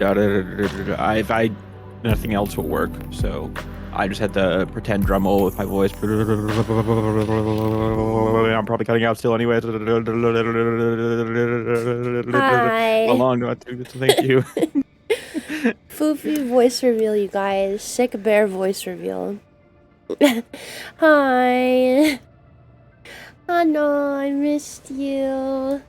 I nothing else will work, so I just had to pretend Dremel with my voice. I'm probably cutting out still anyway. How Hi. long do I have to thank you? Fuufie voice reveal, you guys. Sick bear voice reveal. Hi. I know I missed you.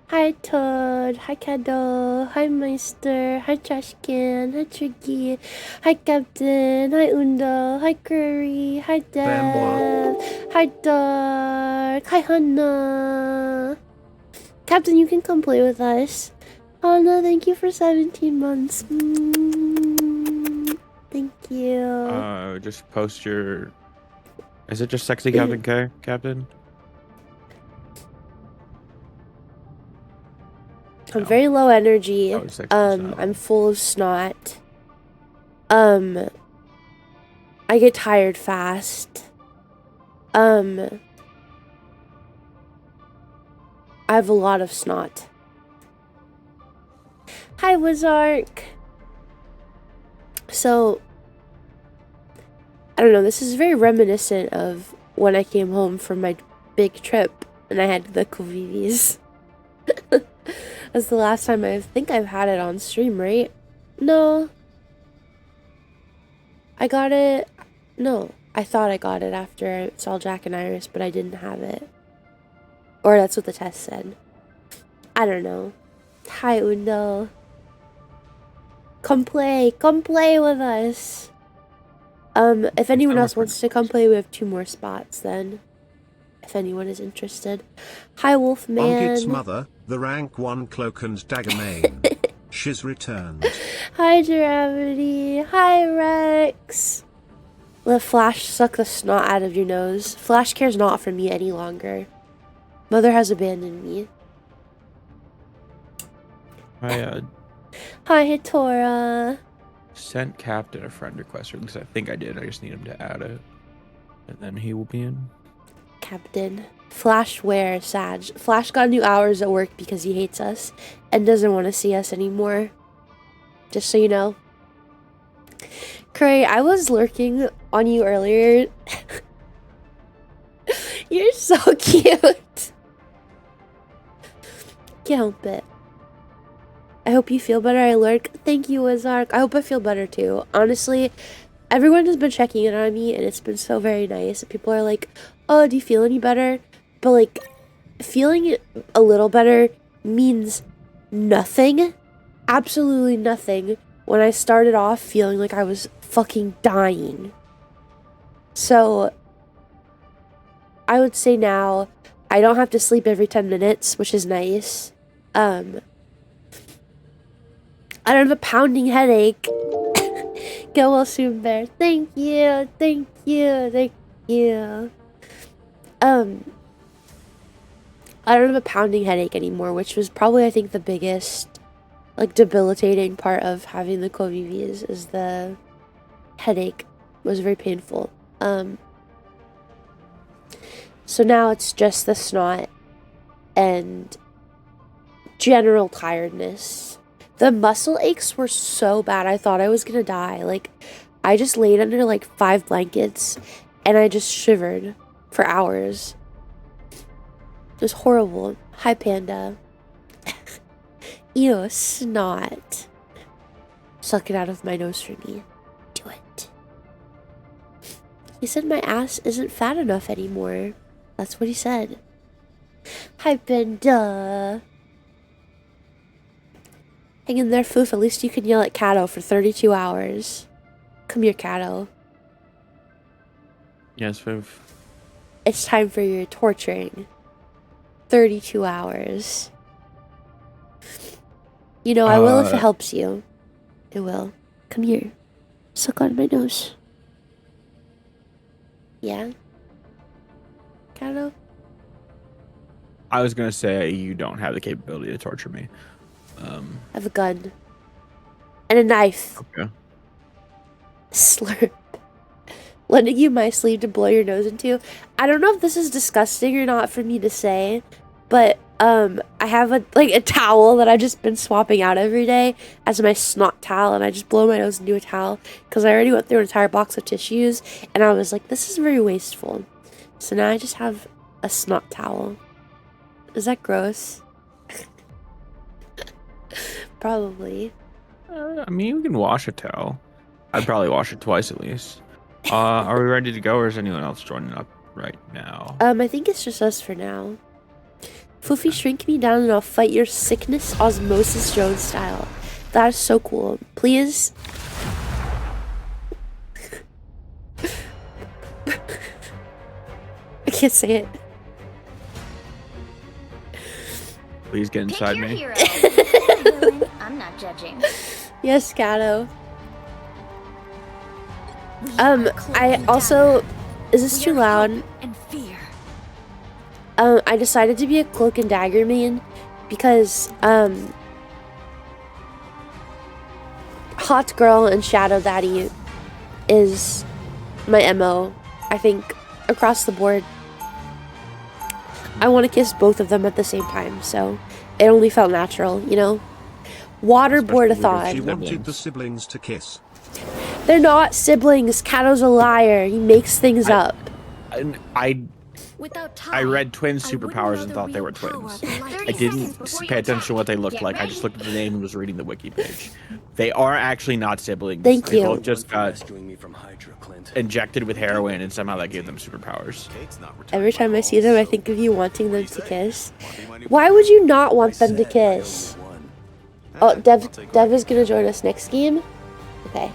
Hi Toad. Hi Kado. Hi Meister. Hi Trashcan. Hi Tricky. Hi Captain. Hi Undo. Hi Curry. Hi Then what? Dev. Hi Dark. Hi Hannah. Captain, you can come play with us. Hannah, thank you for 17 months. Thank you. Just post your. Is it just sexy Captain K, Captain? I'm No. very low energy. Oh, it's 6%. I'm full of snot. Um, I get tired fast. I have a lot of snot. Hi, Wizark. So, I don't know, this is very reminiscent of when I came home from my big trip and I had the coveves. That's the last time I think I've had it on stream, right? No. I got it. No, I thought I got it after I saw Jack and Iris, but I didn't have it. Or that's what the test said. I don't know. Hi, Undo. Come play with us. If anyone else wants to come play, we have 2 more spots then. If anyone is interested. Hi, Ongit's Wolfman. mother, the rank 1 cloak and dagger main. She's returned. Hi, Gravity. Hi, Rex. Let Flash suck the snot out of your nose. Flash cares not for me any longer. Mother has abandoned me. I Hi, Hitora. sent Captain a friend request, or at least I think I did. I just need him to add it, and then he will be in. Captain. Flash where, Sag? Flash got new hours at work because he hates us and doesn't want to see us anymore. Just so you know. Cray, I was lurking on you earlier. You're so cute. Can't help it. I hope you feel better. I lurk. Thank you, Wizark. I hope I feel better too. Honestly, everyone has been checking in on me and it's been so very nice. People are like, oh, do you feel any better? But like, feeling a little better means nothing. Absolutely nothing. When I started off feeling like I was fucking dying. So, I would say now, I don't have to sleep every 10 minutes, which is nice. I don't have a pounding headache. Go well soon, Bear. Thank you, thank you, thank you. I don't have a pounding headache anymore, which was probably, I think, the biggest, like, debilitating part of having the covives is the headache. It was very painful. So now it's just the snot and general tiredness. The muscle aches were so bad, I thought I was gonna die. Like, I just laid under, like, 5 blankets and I just shivered for hours. It was horrible. Hi, Panda. Ew, snot. Suck it out of my nose for me. Do it. He said my ass isn't fat enough anymore. That's what he said. Hi, Panda. Hang in there, Foof. At least you can yell at Kato for 32 hours. Come here, Kato. Yes, Viv. It's time for your torturing. 32 hours. You know, I will if it helps you. It will. Come here. Suck on my nose. Yeah? Kato? I was gonna say you don't have the capability to torture me. I have a gun. And a knife. Okay. Slurp. Lending you my sleeve to blow your nose into. I don't know if this is disgusting or not for me to say, but I have a towel that I've just been swapping out every day as my snot towel, and I just blow my nose into a towel because I already went through an entire box of tissues, and I was like, this is very wasteful. So now I just have a snot towel. Is that gross? Probably. I mean, you can wash a towel. I'd probably wash it twice at least. Are we ready to go, or is anyone else joining up right now? I think it's just us for now. Fuufie, shrink me down and I'll fight your sickness osmosis drone style. That is so cool. Please. I can't say it. Please get inside me. I'm not judging. Yes, Gato. I also... Is this too loud? And fear. I decided to be a cloak and dagger main because, hot girl and shadow daddy is my MO, I think, across the board. I want to kiss both of them at the same time, so it only felt natural, you know? Waterboard-a-thon. She wanted the siblings to kiss. They're not siblings. Kato's a liar. He makes things up. I read twin superpowers and thought they were twins. I didn't pay attention to what they looked like. I just looked at the name and was reading the wiki page. They are actually not siblings. Thank They you. both just got injected with heroin and somehow that gave them superpowers. Every time I see them, I think of you wanting them to kiss. Why would you not want them to kiss? Oh, Dev is gonna join us next game? Okay.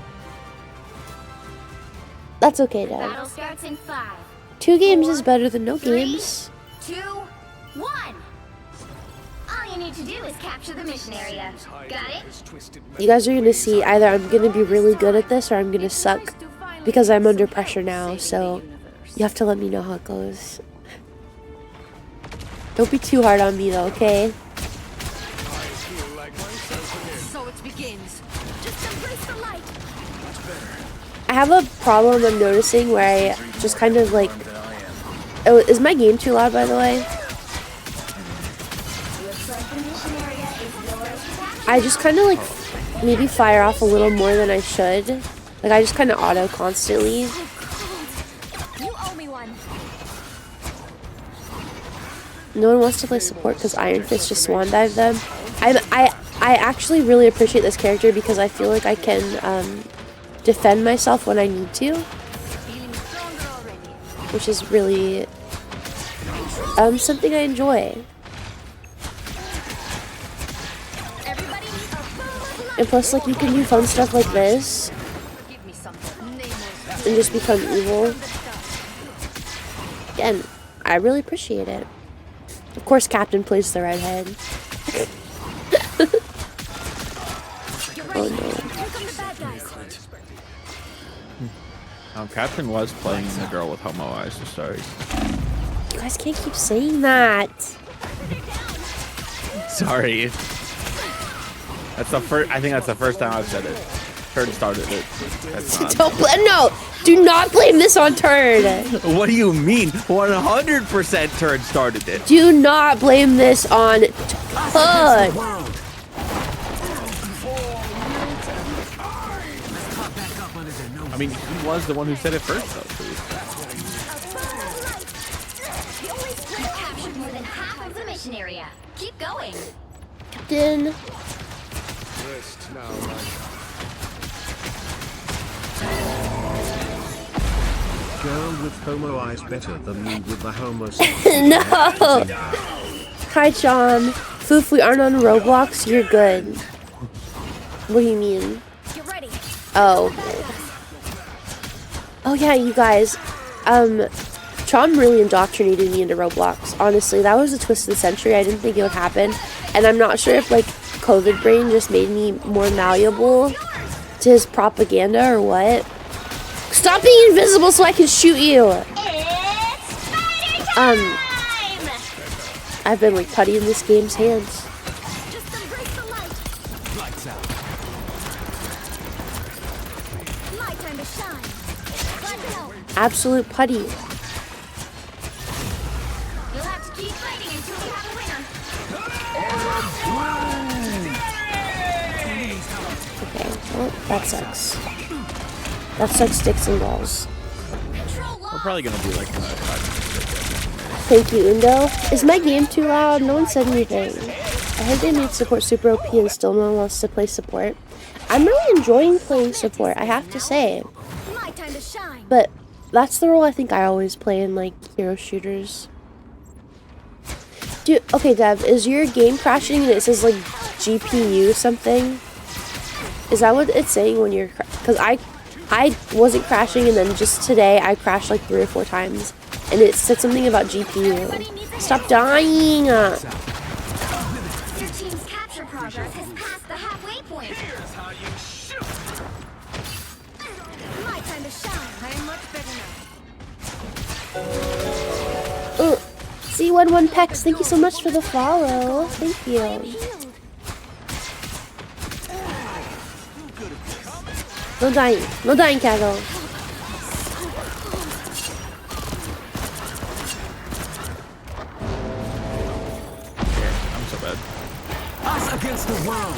That's okay, Dev. Battle starts in 5. 2 games is better than no games. 2, 1. All you need to do is capture the mission area. Got it? You guys are gonna see either I'm gonna be really good at this or I'm gonna suck because I'm under pressure now, so you have to let me know how it goes. Don't be too hard on me though, okay? So it begins. Just embrace the light. I have a problem I'm noticing where I just kind of like... Oh, is my game too loud, by the way? I just kind of like maybe fire off a little more than I should. Like I just kind of auto constantly. You owe me one. No one wants to play support because Iron Fist just swan dive them. I actually really appreciate this character because I feel like I can defend myself when I need to, which is really something I enjoy. And plus, like, you can do fun stuff like this and just become evil. Again, I really appreciate it. Of course, Captain plays the redhead. Oh no. Captain was playing the girl with homo eyes to start. You guys can't keep saying that. Sorry. That's the first. I think that's the first time I've said it. Turd started it. That's not. No, do not blame this on Turd. What do you mean? 100% Turd started it. Do not blame this on Turd. I mean, he was the one who said it first, though. You captured more than half of the mission area. Keep going. Captain. Girl with homo eyes better than me with the homo. No. Hi, John. Foof, we aren't on Roblox. You're good. What do you mean? Get ready. Oh. Oh yeah, you guys. Chom really indoctrinated me into Roblox. Honestly, that was a twist of the century. I didn't think it would happen. And I'm not sure if, like, COVID brain just made me more malleable to his propaganda or what. Stop being invisible so I can shoot you! It's spider time! I've been, like, putty in this game's hands. Just embrace the light. Lights out. My time to shine. Let's go. Absolute putty. You'll have to keep fighting until we have a winner. Well, that sucks. That sucks dicks and balls. We're probably gonna do like 5 Thank you, Undo. Is my game too loud? No one said anything. I heard they made support super OP and still no one wants to play support. I'm really enjoying playing support, I have to say. My time to shine. But that's the role I think I always play in, like, hero shooters. Dude, okay, Dev, is your game crashing and it says, like, GPU something? Is that what it's saying when you're... Because I wasn't crashing, and then just today I crashed, like, 3 or 4 times. And it said something about GPU. Stop dying! Your team's capture progress has passed the halfway point. Here's how you shoot. My time to shine. I'm much better now. C11 Pex, thank you so much for the follow. Thank you. No dying. No dying, Kaggle. I'm so bad. Us against the world.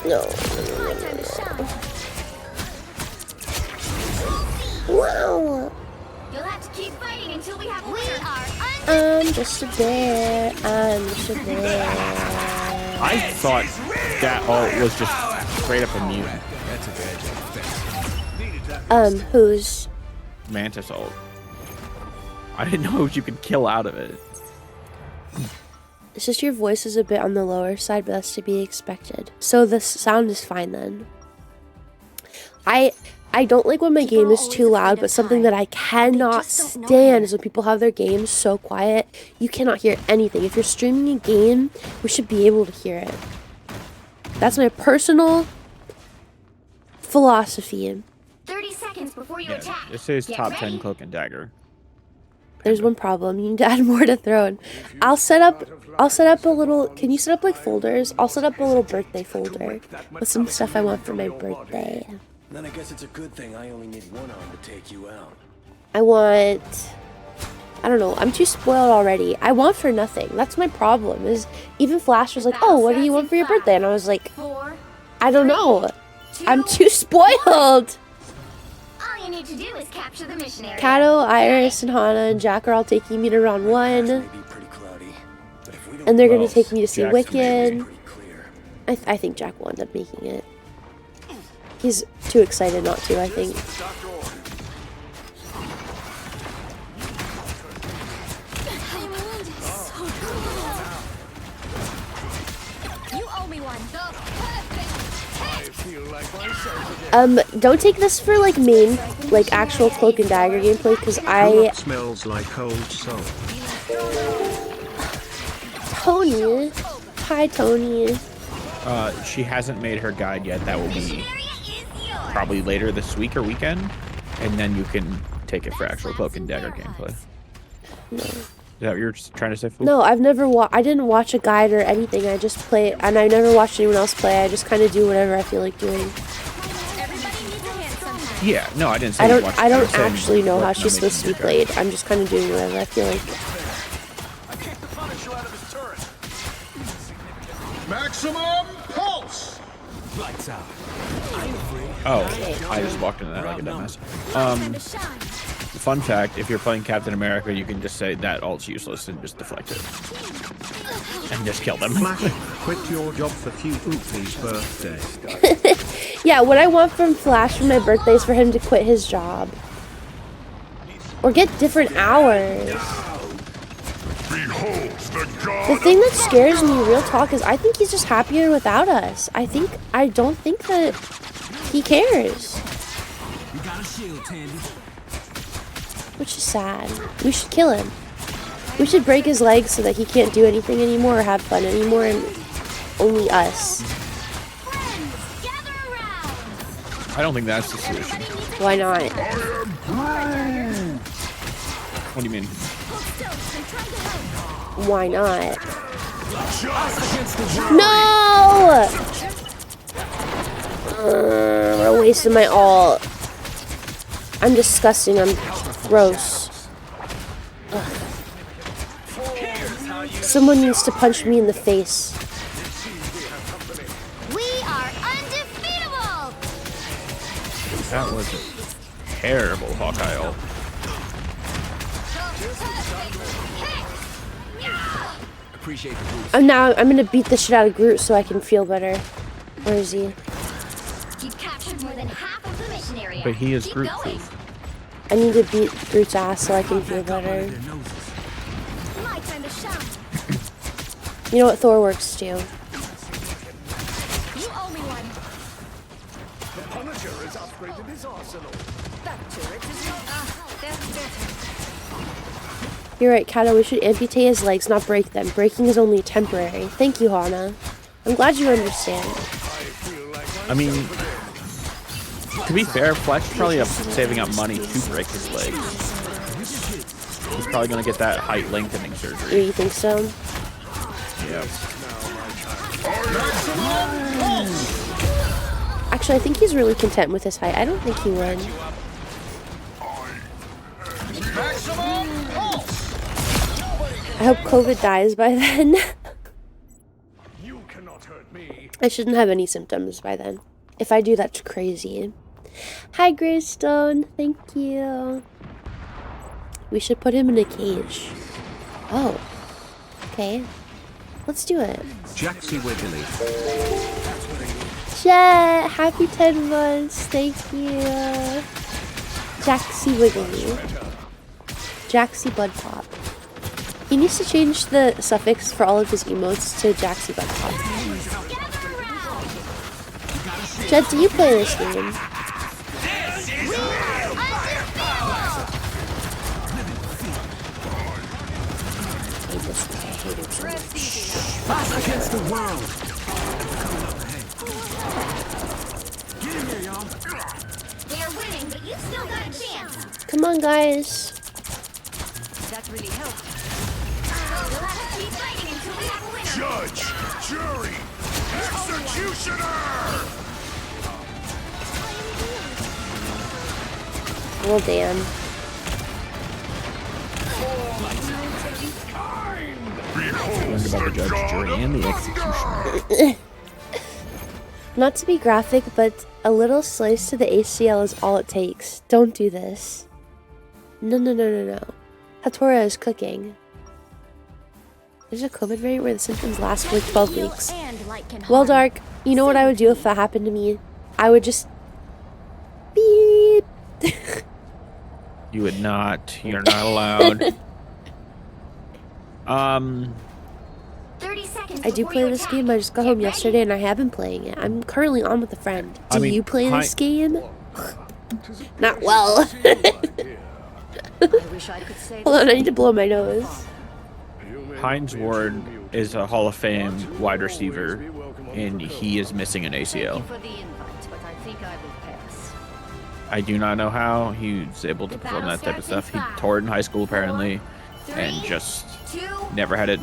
No. My time to shine. Wow. You'll have to keep fighting until we have a winner. I'm just a bear. I'm just a bear. I thought that ult was just straight up immune. Who's? Mantis ult. I didn't know you could kill out of it. It's just your voice is a bit on the lower side, but that's to be expected. So the sound is fine then. I don't like when my game is too loud, but something that I cannot stand is when people have their games so quiet, you cannot hear anything. If you're streaming a game, we should be able to hear it. That's my personal philosophy. 30 seconds before you Yeah, attack. it says Get top ready. 10 cloak and dagger. There's one problem. You need to add more to Throne. I'll set up a little, can you set up like folders? I'll set up a little birthday folder with some stuff I want for my birthday. Then I guess it's a good thing I only need one arm to take you out. I want, I don't know, I'm too spoiled already. I want for nothing. That's my problem, is even Flash was like, oh, what do you want for your birthday? And I was like, 4. I don't know. 2. I'm too spoiled. All you need to do is capture the mission area. Kato, Iris, and Hana, and Jack are all taking me to round May 1. be pretty cloudy, but if we don't And they're going Well, to take me to see Jack's Wicked. pretty clear. I think Jack will end up making it. He's too excited not to, I think. You owe me one. Don't take this for like main, like actual cloak and dagger gameplay, because What smells like old soul? Tony. Hi, Tony. She hasn't made her guide yet. That will be Area is yours. probably later this week or weekend, and then you can take it for actual cloak and dagger gameplay. No. Is that what you're trying to say, Fu? No, I've never I didn't watch a guide or anything. I just play, and I never watched anyone else play. I just kind of do whatever I feel like doing. Everybody needs a hand sometimes. Yeah, no, I didn't say I you don't. watched I it. don't was saying actually know what how she's supposed to be nominations you got. played. I'm just kind of doing whatever I feel like. I kicked the Punisher out of his turret. Maximum pulse! Lights out. Oh, I just walked into that like a dumbass. Time to shine. Fun fact, if you're playing Captain America, you can just say that ult's useless and just deflect it. And just kill them. Flash, quit your job for Fuufie's birthday. Yeah, what I want from Flash for my birthday is for him to quit his job. Or get different hours. The thing that scares me, real talk, is I think he's just happier without us. I don't think that he cares. You got a shield, Tandy. Which is sad. We should kill him. We should break his legs so that he can't do anything anymore or have fun anymore, and only us. Friends, gather around. I don't think that's the solution. Why not? What do you mean? Hold still and try to help. Why not? Us against the world. No! We're wasting my ult. I'm disgusting. I'm gross. Here's how you Someone needs to punch me in the face. We are undefeatable! That was a terrible Hawkeye ult. Appreciate the boost. I'm gonna beat the shit out of Groot so I can feel better. Where is he? You've captured more than half of the mission area. But he is Keep Groot going. proof. I need to beat Groot's ass so I can feel better. Their noses. My time to shine. You know what Thor works too. You owe me one. The Punisher has upgraded his arsenal. That turret is not. That's better. You're right, Kato. We should amputate his legs, not break them. Breaking is only temporary. Thank you, Hana. I'm glad you understand. I mean, to be fair, Flex is probably saving up money to break his legs. He's probably gonna get that height lengthening Do surgery. you think so? Yeah. Actually, I think he's really content with his height. I don't think he would. Maximum pulse. I hope COVID dies by then. You cannot hurt me. I shouldn't have any symptoms by then. If I do, that's crazy. Hi, Greystone. Thank you. We should put him in a cage. Oh. Okay. Let's do it. Jaxie Wiggly. Jet, happy 10 months. Thank you. Jaxie Wiggly. Jaxie Bud Pop. He needs to change the suffix for all of his emotes to Jaxie Bud Pop. Jet, do you play this game? I hate this guy. I hate him so much. Us against the world. Get in here, y'all. They're winning, but you still got a chance. Come on, guys. That really helped. We'll have to keep fighting until we have a winner. Judge, jury, executioner. Well, damn. Learned about the judge, jury, and the executioner. Not to be graphic, but a little slice to the ACL is all it takes. Don't do this. No. Hattori is cooking. There's a COVID variant where the symptoms last for like 12 weeks. Well, Dark, you know what I would do if that happened to me? I would just... beep. You would not. You're not allowed. 30 seconds I do before play you this attack. game. I just got Get home ready. yesterday and I have been playing it. I'm currently on with a friend. Do I mean, you play hi- this game? Not well. Wish I could say Hold on, I need to blow my nose. Hines Ward is a Hall of Fame wide receiver, and he is missing an ACL. for the invite, but I think I will pass. I do not know how he's able to perform that type of stuff. He tore it in high school, apparently, and just never had it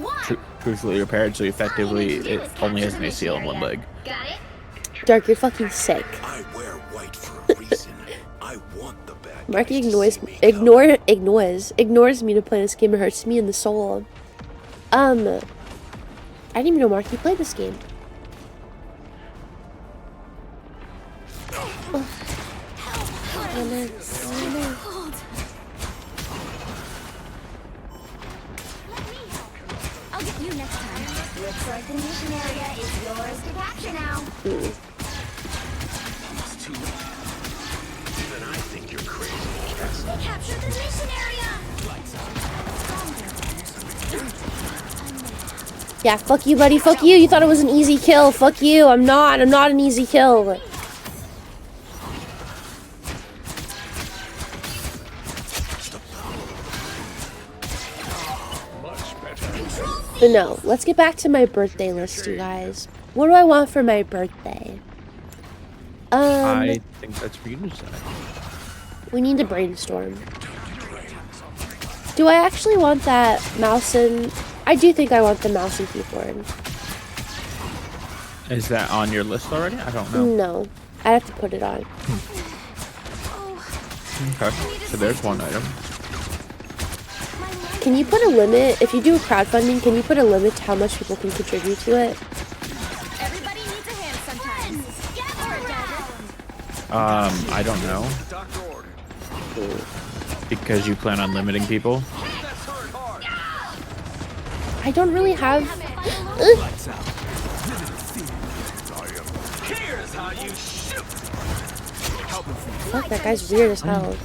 truthfully repaired, so effectively it only has an ACL in one leg. Got it? Dark, you're fucking sick. I wear white for a reason. I want the bad. Marky guys to ignores me to play this game. It hurts me in the soul. I didn't even know Marky played this game. I'll get you next time. Looks like the mission area is yours to capture now. It's too late. Even I think you're crazy. They captured the mission area. Yeah, fuck you, buddy. Fuck you. You thought it was an easy kill. Fuck you. I'm not an easy kill. But no, let's get back to my birthday list, you guys. What do I want for my birthday? I think that's for you to decide. We need to brainstorm. Do I actually want that mouse and... I do think I want the mouse and keyboard. Is that on your list already? I don't know. No, I have to put it on. Okay, so there's one item. can you put a limit, if you do a crowdfunding, can you put a limit to how much people can contribute to it? Everybody needs a hand sometimes. I don't know. Because you plan on limiting people? I don't really have... Lights out. Here's how you shoot. Help him. Fuck, that guy's weird as hell.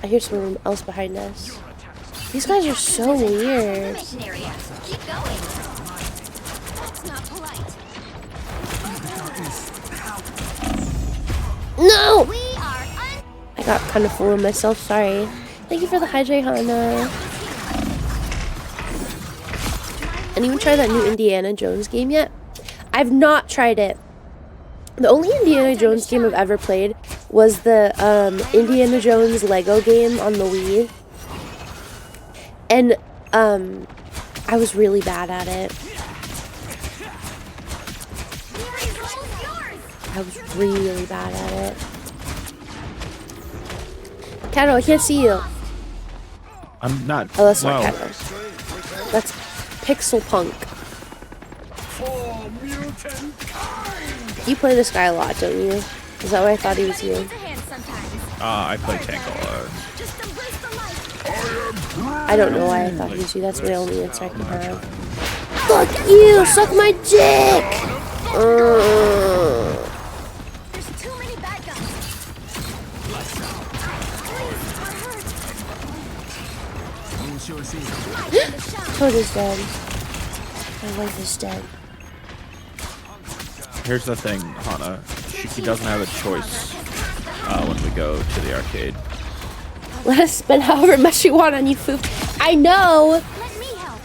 I hear someone else behind us. These guys are so weird. Mission area. Keep going. That's not polite. No! We are I got kind of full of myself, sorry. Thank you for the hydrate, Hana. Anyone try that new Indiana Jones game yet? I've not tried it. The only Indiana Jones game I've ever played was the Indiana Jones Lego game on the Wii. And I was really bad at it. I was really bad at it. Kato, I can't see you. I'm not. Oh, that's not well, Kato. That's Pixel Punk. For mutant kind. You play this guy a lot, don't you? Is that why I thought he was you? needs a hand sometimes. I play tank a lot. Just embrace the light. I don't know why I thought he was you. That's the only answer I can have. Fuck you! Suck my dick! There's too many bad guys. Toad is dead. My wife is dead. Here's the thing, Hana. She doesn't have a choice when we go to the arcade. Let us spend however much we want on you, Foop. I know, Let me help.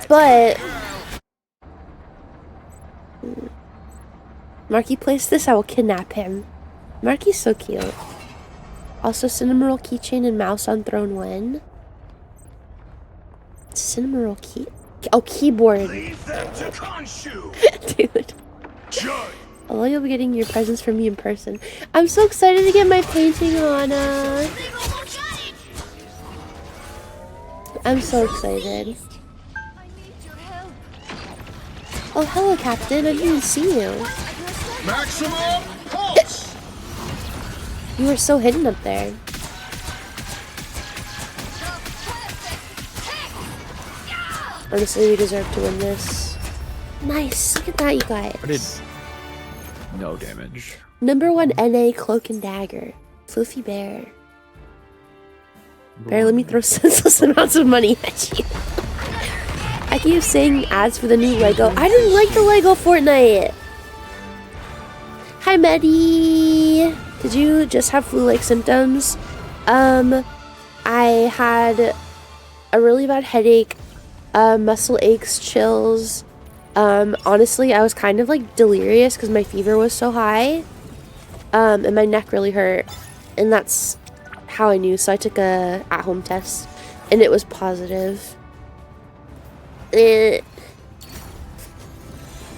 but... Marky plays this, I will kidnap him. Marky's so cute. Also, Cinnamon Roll keychain and mouse on throne 1. Cinnamon Roll key... Oh, keyboard. Leave them to Khonshu. Dude. Judge. Although you'll be getting your presents from me in person. I'm so excited to get my painting on. I'm so excited. I need your help. Oh, hello, Captain. I didn't even see you. Maximum pulse. You were so hidden up there. Honestly, we deserve to win this. Nice. Look at that, you guys. I did no damage. Number 1 NA Cloak and Dagger. Floofy Bear. Bear, let me throw senseless amounts of money at you. I keep saying ads for the new Lego. I didn't like the Lego Fortnite. Hi, Maddie. Did you just have flu-like symptoms? I had a really bad headache, muscle aches, chills. Honestly, I was kind of like delirious because my fever was so high. And my neck really hurt. And that's how I knew. So I took a at-home test and it was positive. I'm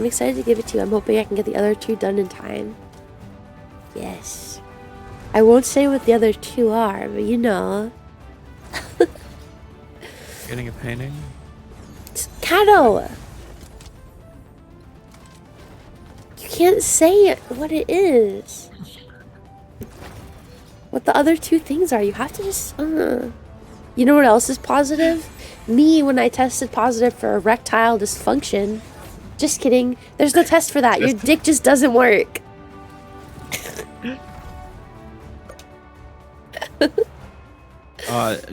excited to give it to you. I'm hoping I can get the other 2 done in time. Yes. I won't say what the other 2 are, but you know. Getting a painting? Kato! You can't say what it is. What the other 2 things are. You have to just... You know what else is positive? Me, when I tested positive for erectile dysfunction. Just kidding. There's no test for that. Your dick just doesn't work.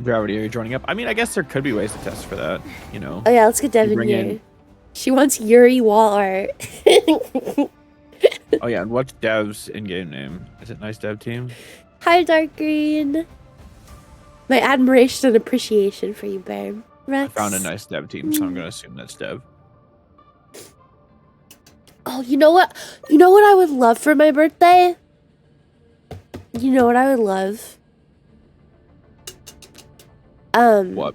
Gravity, are you joining up? I mean, I guess there could be ways to test for that, you know. Oh yeah, let's get Devin bring here. in- She wants Yuri wall art. Oh yeah, and what's Dev's in-game name? Is it Nice Dev Team? Hi, Dark Green. My admiration and appreciation for you, Bear. Rex. I found a Nice Dev Team, so I'm gonna assume that's Dev. Oh, you know what? You know what I would love for my birthday? You know what I would love? What?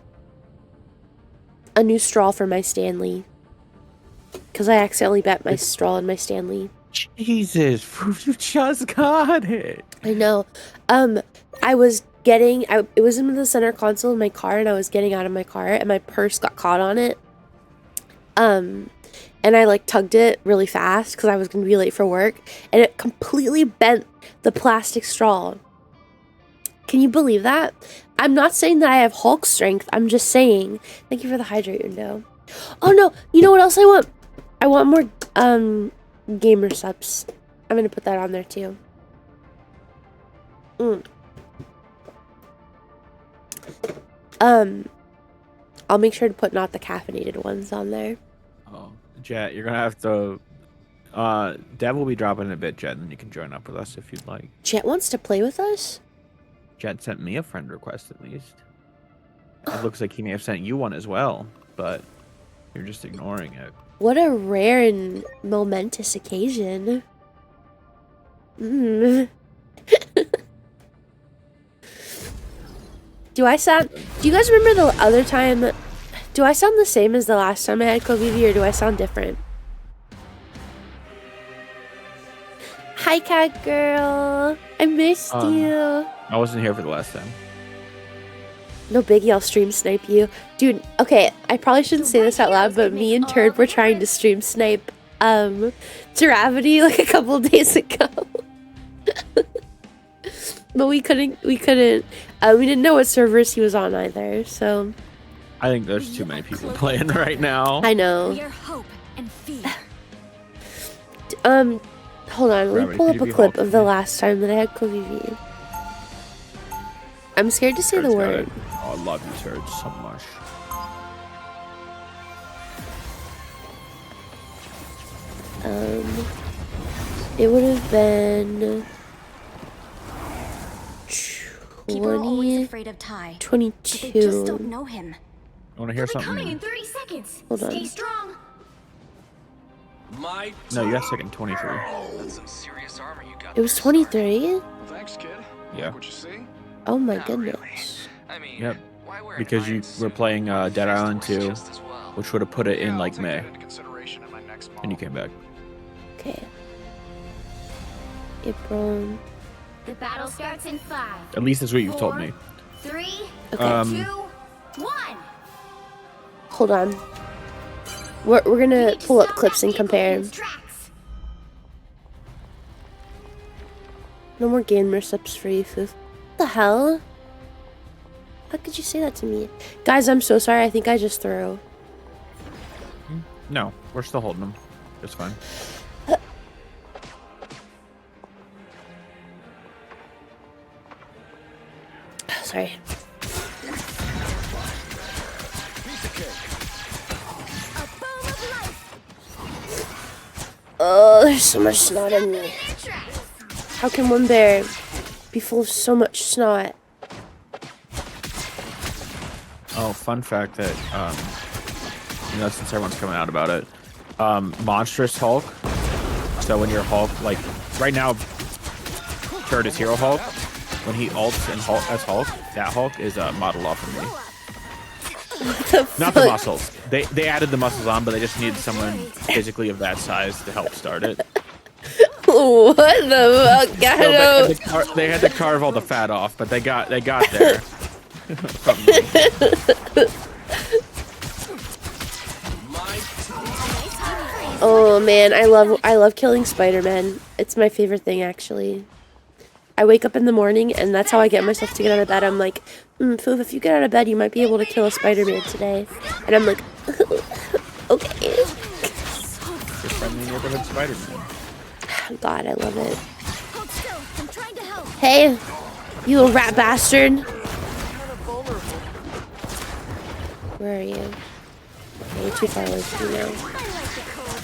A new straw for my Stanley. Because I accidentally bet my straw in my Stanley. Jesus, you just got it. I know. I was getting, it was in the center console of my car, and I was getting out of my car, and my purse got caught on it. And I like tugged it really fast because I was gonna be late for work, and it completely bent the plastic straw. Can you believe that? I'm not saying that I have Hulk strength. I'm just saying. Thank you for the hydrate window. Oh no! You know what else I want? I want more gamer subs. I'm gonna put that on there too. I'll make sure to put not the caffeinated ones on there. Oh, Jet, you're gonna have to. Dev will be dropping in a bit, Jet, and you can join up with us if you'd like. Jet wants to play with us? Jet sent me a friend request at least. It looks like he may have sent you one as well, but you're just ignoring it. What a rare and momentous occasion. Do I sound... Do you guys remember the other time... Do I sound the same as the last time I had coveve, or do I sound different? Hi, cat girl. I missed you. I wasn't here for the last time. No biggie, I'll stream snipe you. Dude, okay, I probably shouldn't say this out loud, but me and Turd were trying to stream snipe Gravity like a couple days ago. But we didn't know what servers he was on either, so. I think there's too many people playing right now. I know. Your hope and fear. Hold on, let me pull up a clip of the last time that I had coveve. I'm scared to say the word. Oh, I love you, Turd, so much. It would have been People are always 20, afraid of Ty. 22. But they just don't know him. I want to hear Coming something. in 30 seconds. Hold on. Stay strong. My No, you got second 23. That's some serious armor you got. It was 23? Thanks, kid. Yeah. Like what you see? Oh my Not goodness. really. I mean, Yep. why wear Because you irons? were playing Dead Island 2, Just as well. which would have put it in Yeah, like I'll take May, that into consideration in my next and you model. came back. Okay. April. The battle starts in 5, At least that's what you've told me. 3, Okay. 2, 1. Hold on. We're gonna pull up clips and compare. No more gamer subs for you, Foof. What the hell? How could you say that to me? Guys, I'm so sorry. I think I just threw. No, we're still holding them. It's fine. Sorry. Oh, there's so much snot in me. How can one bear be full of so much snot? Oh, fun fact that, since everyone's coming out about it, Monstrous Hulk. So when you're Hulk, like, right now, Turd is Hero Hulk. When he ults and Hulk as Hulk, that Hulk is modeled off of me. Not the muscles. They added the muscles on, but they just needed someone physically of that size to help start it. What the fuck? I So they had to carve all the fat off, but they got there. From me. Oh man, I love killing Spider-Man. It's my favorite thing, actually. I wake up in the morning and that's how I get myself to get out of bed. I'm like, Foof, if you get out of bed, you might be able to kill a Spider-Man today. And I'm like, okay. Your friendly neighborhood Spider-Man. God, I love it. Hold still. I'm trying to help. Hey, you little rat bastard. Where are you? Okay, you're too far away from me now. I like it cold.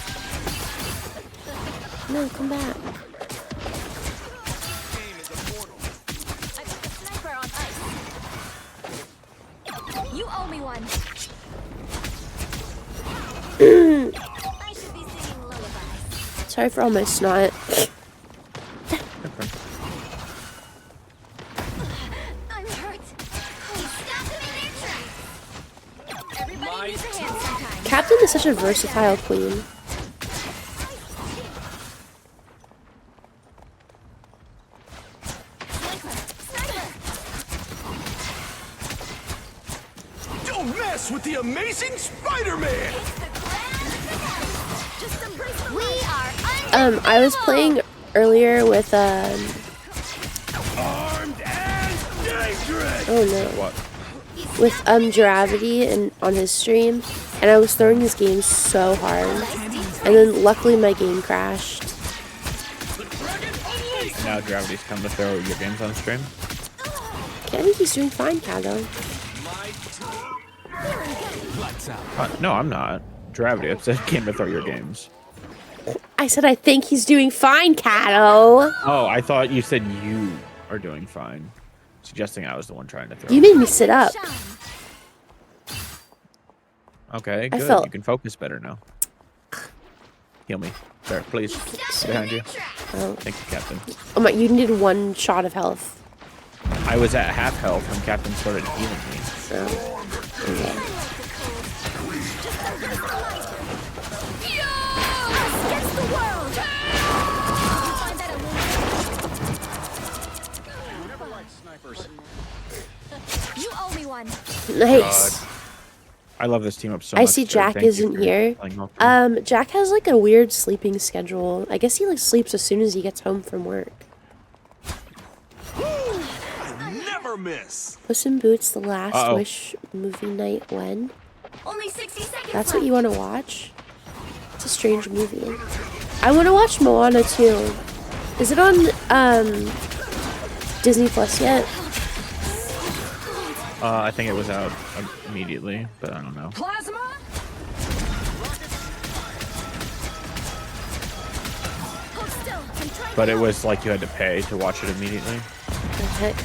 No, come back. I got the sniper on ice. You owe me one. I should be singing lullabies. Sorry for all my snot. I'm hurt. Stop them in their tracks. Everybody needs a hand sometimes. Captain is such a versatile queen. Sniper! Sniper! Don't mess with the amazing Spider-Man! We are I was playing earlier with Armed and dangerous! oh no, What? with Gravity and on his stream, and I was throwing his game so hard, and then luckily my game crashed. And now Gravity's come to throw your games on stream. Okay, I think he's doing fine, Kato. No, I'm not. Gravity, I said came to throw your games. I said I think he's doing fine, Kato. Oh, I thought you said you are doing fine. Suggesting I was the one trying to throw. You made me sit up. Okay, I good. felt- You can focus better now. Heal me. There, please. Behind you. Oh. Thank you, Captain. Oh my, you needed 1 shot of health. I was at half health when Captain started healing me. So, okay. against the world. You owe me one. Nice. I love this team up so I much. see so Jack thank you isn't for here. playing health. Jack has like a weird sleeping schedule. I guess he like sleeps as soon as he gets home from work. Never miss! Puss in Boots: The Last Uh-oh. Wish movie night when? Only 60 seconds. That's what you want to watch? It's a strange movie. I want to watch Moana too. Is it on Disney Plus yet? I think it was out immediately, but I don't know. Plasma. Hold still and try. But it was like you had to pay to watch it immediately. The heck?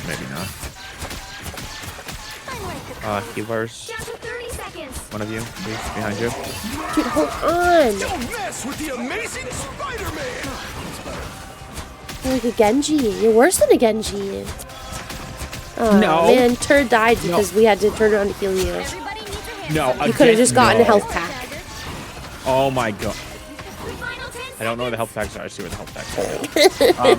Maybe not. Healers. Down to 30 seconds. One of you, please, behind you. Dude, hold on. Don't mess with the amazing Spider-Man! You're like a Genji. You're worse than a Genji. Oh No. man, Turd died because we had to turn around to heal you. Everybody needs a hand. No, You could have just gotten a health pack. Oh my god. Final 10 I don't know where the health packs are. I see where the health packs are.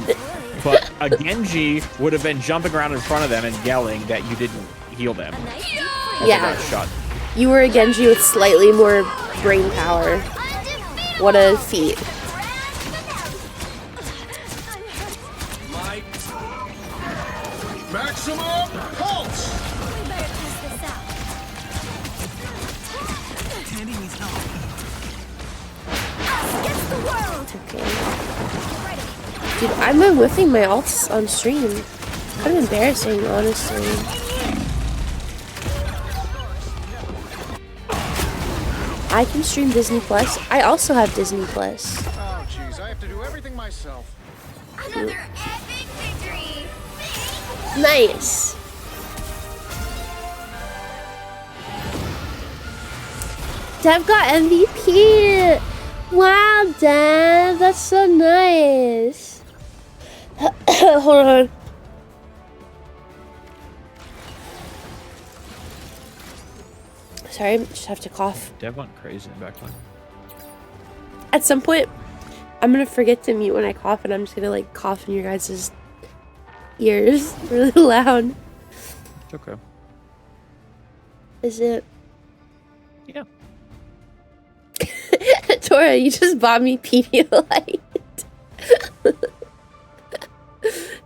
But a Genji would have been jumping around in front of them and yelling that you didn't heal them. Yeah, Shot. you were a Genji with slightly more brain power. What a feat. Maximum pulse! We better test this out. Us against the world. Okay. Dude, I've been whiffing my ults on stream. Kind of embarrassing, honestly. I can stream Disney Plus. I also have Disney Plus. Oh, jeez, I have to do everything myself. Another epic victory. Nice. Dev got MVP. Wow, Dev, that's so nice. Hold on. Sorry, just have to cough. Dev went crazy back then. At some point, I'm gonna forget to mute when I cough, and I'm just gonna like cough in your guys' ears really loud. It's okay. Is it? Yeah. Tora, you just bought me Pedialyte.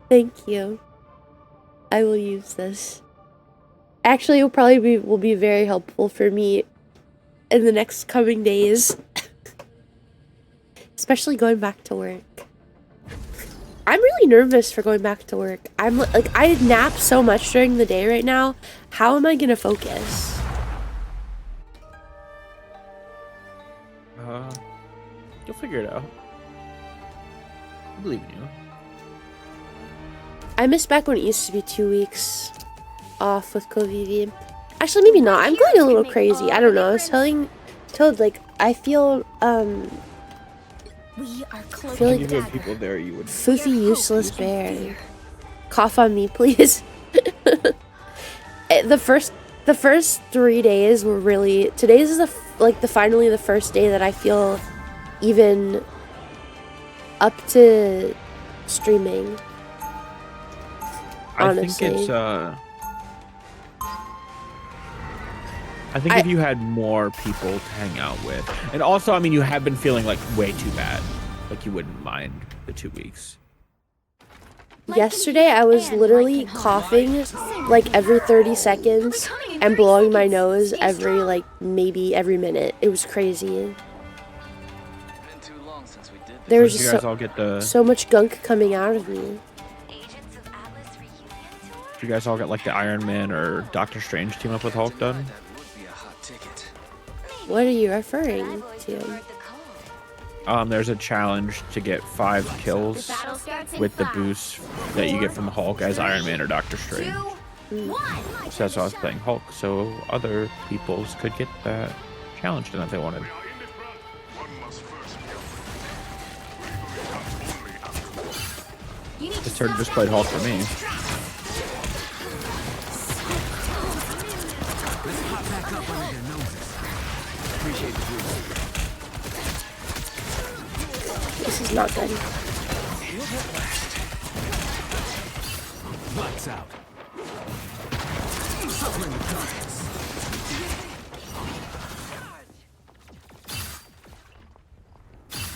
Thank you. I will use this. Actually, it will be very helpful for me in the next coming days. Especially going back to work. I'm really nervous for going back to work. I'm like, I nap so much during the day right now. How am I gonna focus? You'll figure it out. I believe in you. I miss back when it used to be 2 weeks off with coveve. Actually, maybe not. I'm going a little crazy. I don't know. I was telling Toad, like, I feel, We are close. feel If like you had people there, you would. Fuufie useless bear. Cough on me, please. The first 3 days were really. Today's is finally the first day that I feel even up to streaming. I Honestly. think it's I think if you had more people to hang out with, and also, I mean, you have been feeling like way too bad. Like you wouldn't mind the 2 weeks. Yesterday, I was literally coughing like every 30 seconds and blowing my nose every like maybe every minute. It was crazy. Been too long since we did There was Did you just guys all get the? so much gunk coming out of me. Agents of Atlas reunion tour? Did you guys all get like the Iron Man or Doctor Strange team up with Hulk done? That would be a hot ticket. What are you referring to? There's a challenge to get 5 kills with the boost that you get from Hulk as Iron Man or Doctor Strange. So that's why I was playing Hulk, so other peoples could get that challenge done if they wanted. This turn just played Hulk for me. This is not good. Lights out.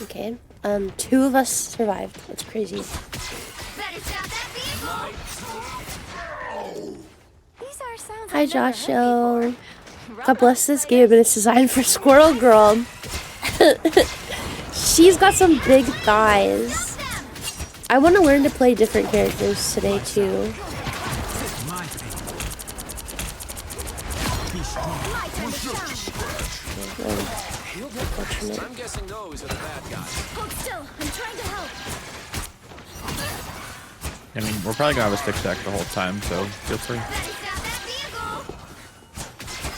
Okay. 2 of us survived. That's crazy. Better stop that vehicle! These are sounds Hi, I've never heard Joshua. before. God bless this game, and it's designed for Squirrel Girl. She's got some big thighs. I want to learn to play different characters today, too. Unfortunate. I'm guessing those are the bad guys. Hold still, I'm trying to help. I mean, we're probably gonna have a stick stack the whole time, so feel free. Better stop that vehicle!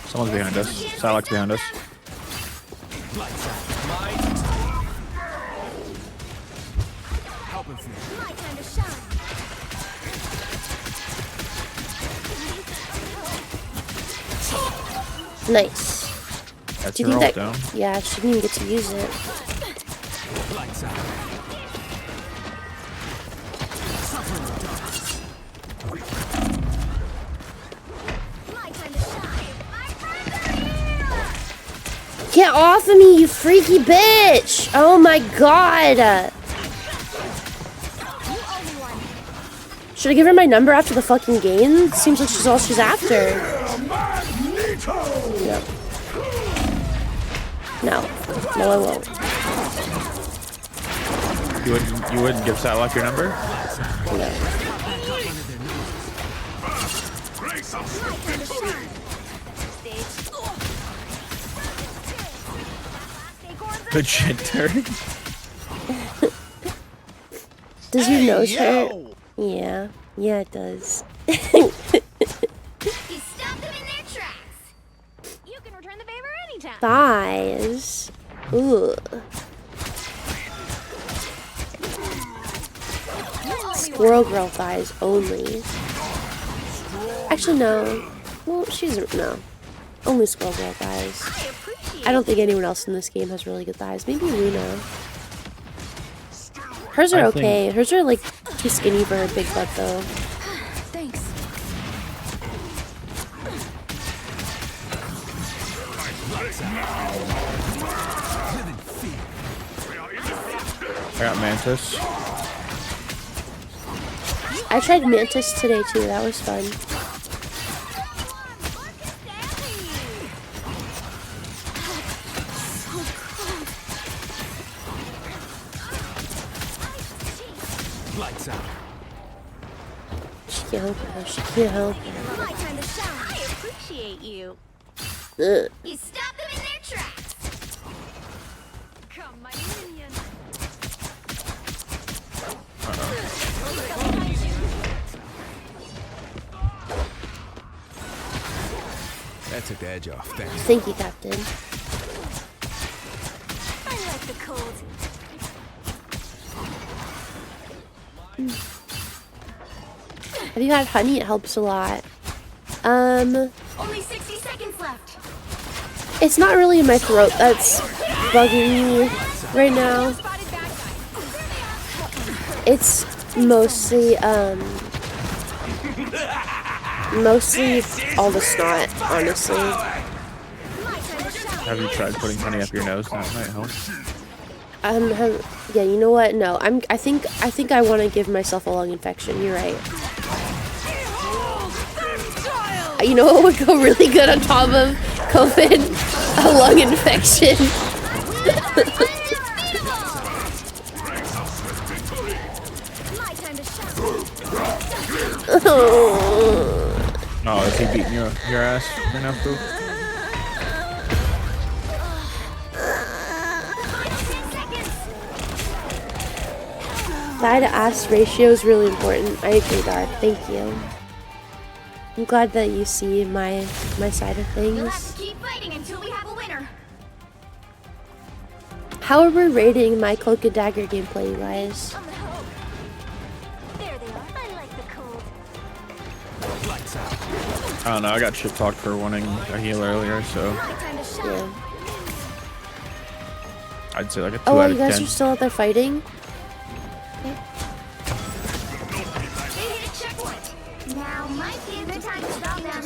Someone's behind us. Silak's behind us. My time to shine. Nice. That's Do you her think ult that? down. Yeah, she didn't even get to use it. My time to shine. Get off of me, you freaky bitch! Oh my god! You owe me one. Should I give her my number after the fucking game? Seems like she's all she's after. Yep. No. No, I won't. You wouldn't give Silak your number? No. Good shit, turn. Does your nose hurt? Yeah. Yeah, it does. You stopped them in their tracks. You can return the favor anytime. Thighs. Ooh. Squirrel girl thighs only. Actually, no. Well, she's no. Only squirrel girl thighs. I appreciate I don't think anyone else in this game has really good thighs. Maybe Luna. Hers are I okay. Hers are like too skinny for her big butt though. Thanks. I got Mantis. I tried Mantis today too. That was fun. Lights out. She can't help her. She can't help her. My time to shine. I appreciate you. Ugh. You stopped them in their tracks. Come, my minion. That took the edge off. Thanks. Thank you, Captain. I like the cold. Have you had honey? It helps a lot. Only 60 seconds left. It's not really in my throat. That's bugging me right now. Spotted bad guys. It's mostly, mostly all the snot, honestly. Have you tried putting honey up your nose? That might help. Yeah, you know what? No, I think I want to give myself a lung infection. You're right. You know what would go really good on top of COVID? A lung infection. Oh, is he beating your ass right now, Pooh? Thigh to ass ratio is really important. I agree, Dark. Thank you. I'm glad that you see my side of You'll have things. to keep fighting until we have a winner. How are we rating my Cloak and Dagger gameplay, you guys? On the hope. There they are. I like the cold. I don't know. I got shit talked for wanting a heal earlier, so My time to shine. Yeah. I'd say like a 2 Oh, out well, of you guys 10. are still out there fighting? They hit a checkpoint. Now might be a good time to stop them.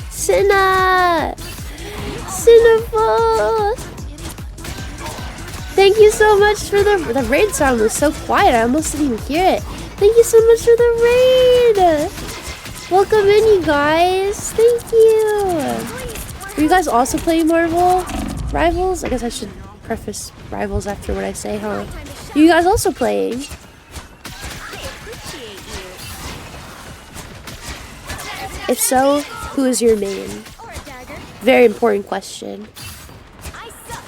Cinna! Cinnaful! Thank you so much for the raid sound was so quiet, I almost didn't even hear it. Thank you so much for the raid! Welcome in, you guys! Thank you! Are you guys also playing Marvel Rivals? I guess I should preface Rivals after what I say, huh? You guys also playing? If so, who is your main? Or a dagger. Very important question. I suck.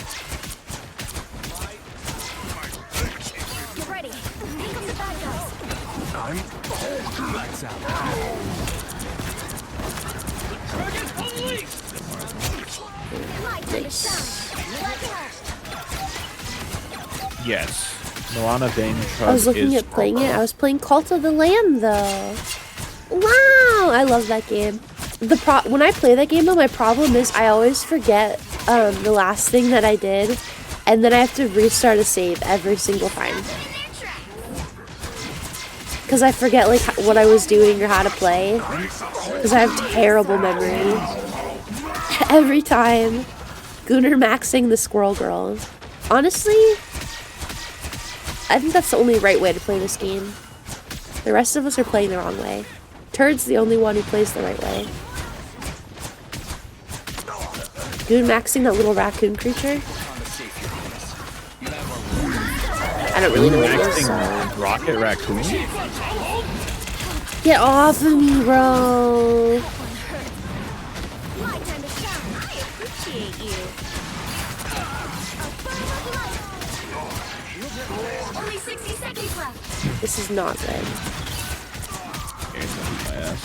Get ready. Here comes the bad guys. My time to shine. Let's go. Yes. Milana Bane I was looking at playing it. I was playing Cult of the Lamb though. Wow, I love that game. When I play that game though, my problem is I always forget the last thing that I did, and then I have to restart a save every single time because I forget like what I was doing or how to play because I have terrible memory. Every time, Gunnar maxing the Squirrel Girl. Honestly, I think that's the only right way to play this game. The rest of us are playing the wrong way. Turd's the only one who plays the right way. Goon maxing that little raccoon creature? I don't really know what it is. Maxing Rocket Raccoon? Get off of me, bro! My time to shine. I appreciate you. Only 60 seconds left. This is not good. Okay, so my ass.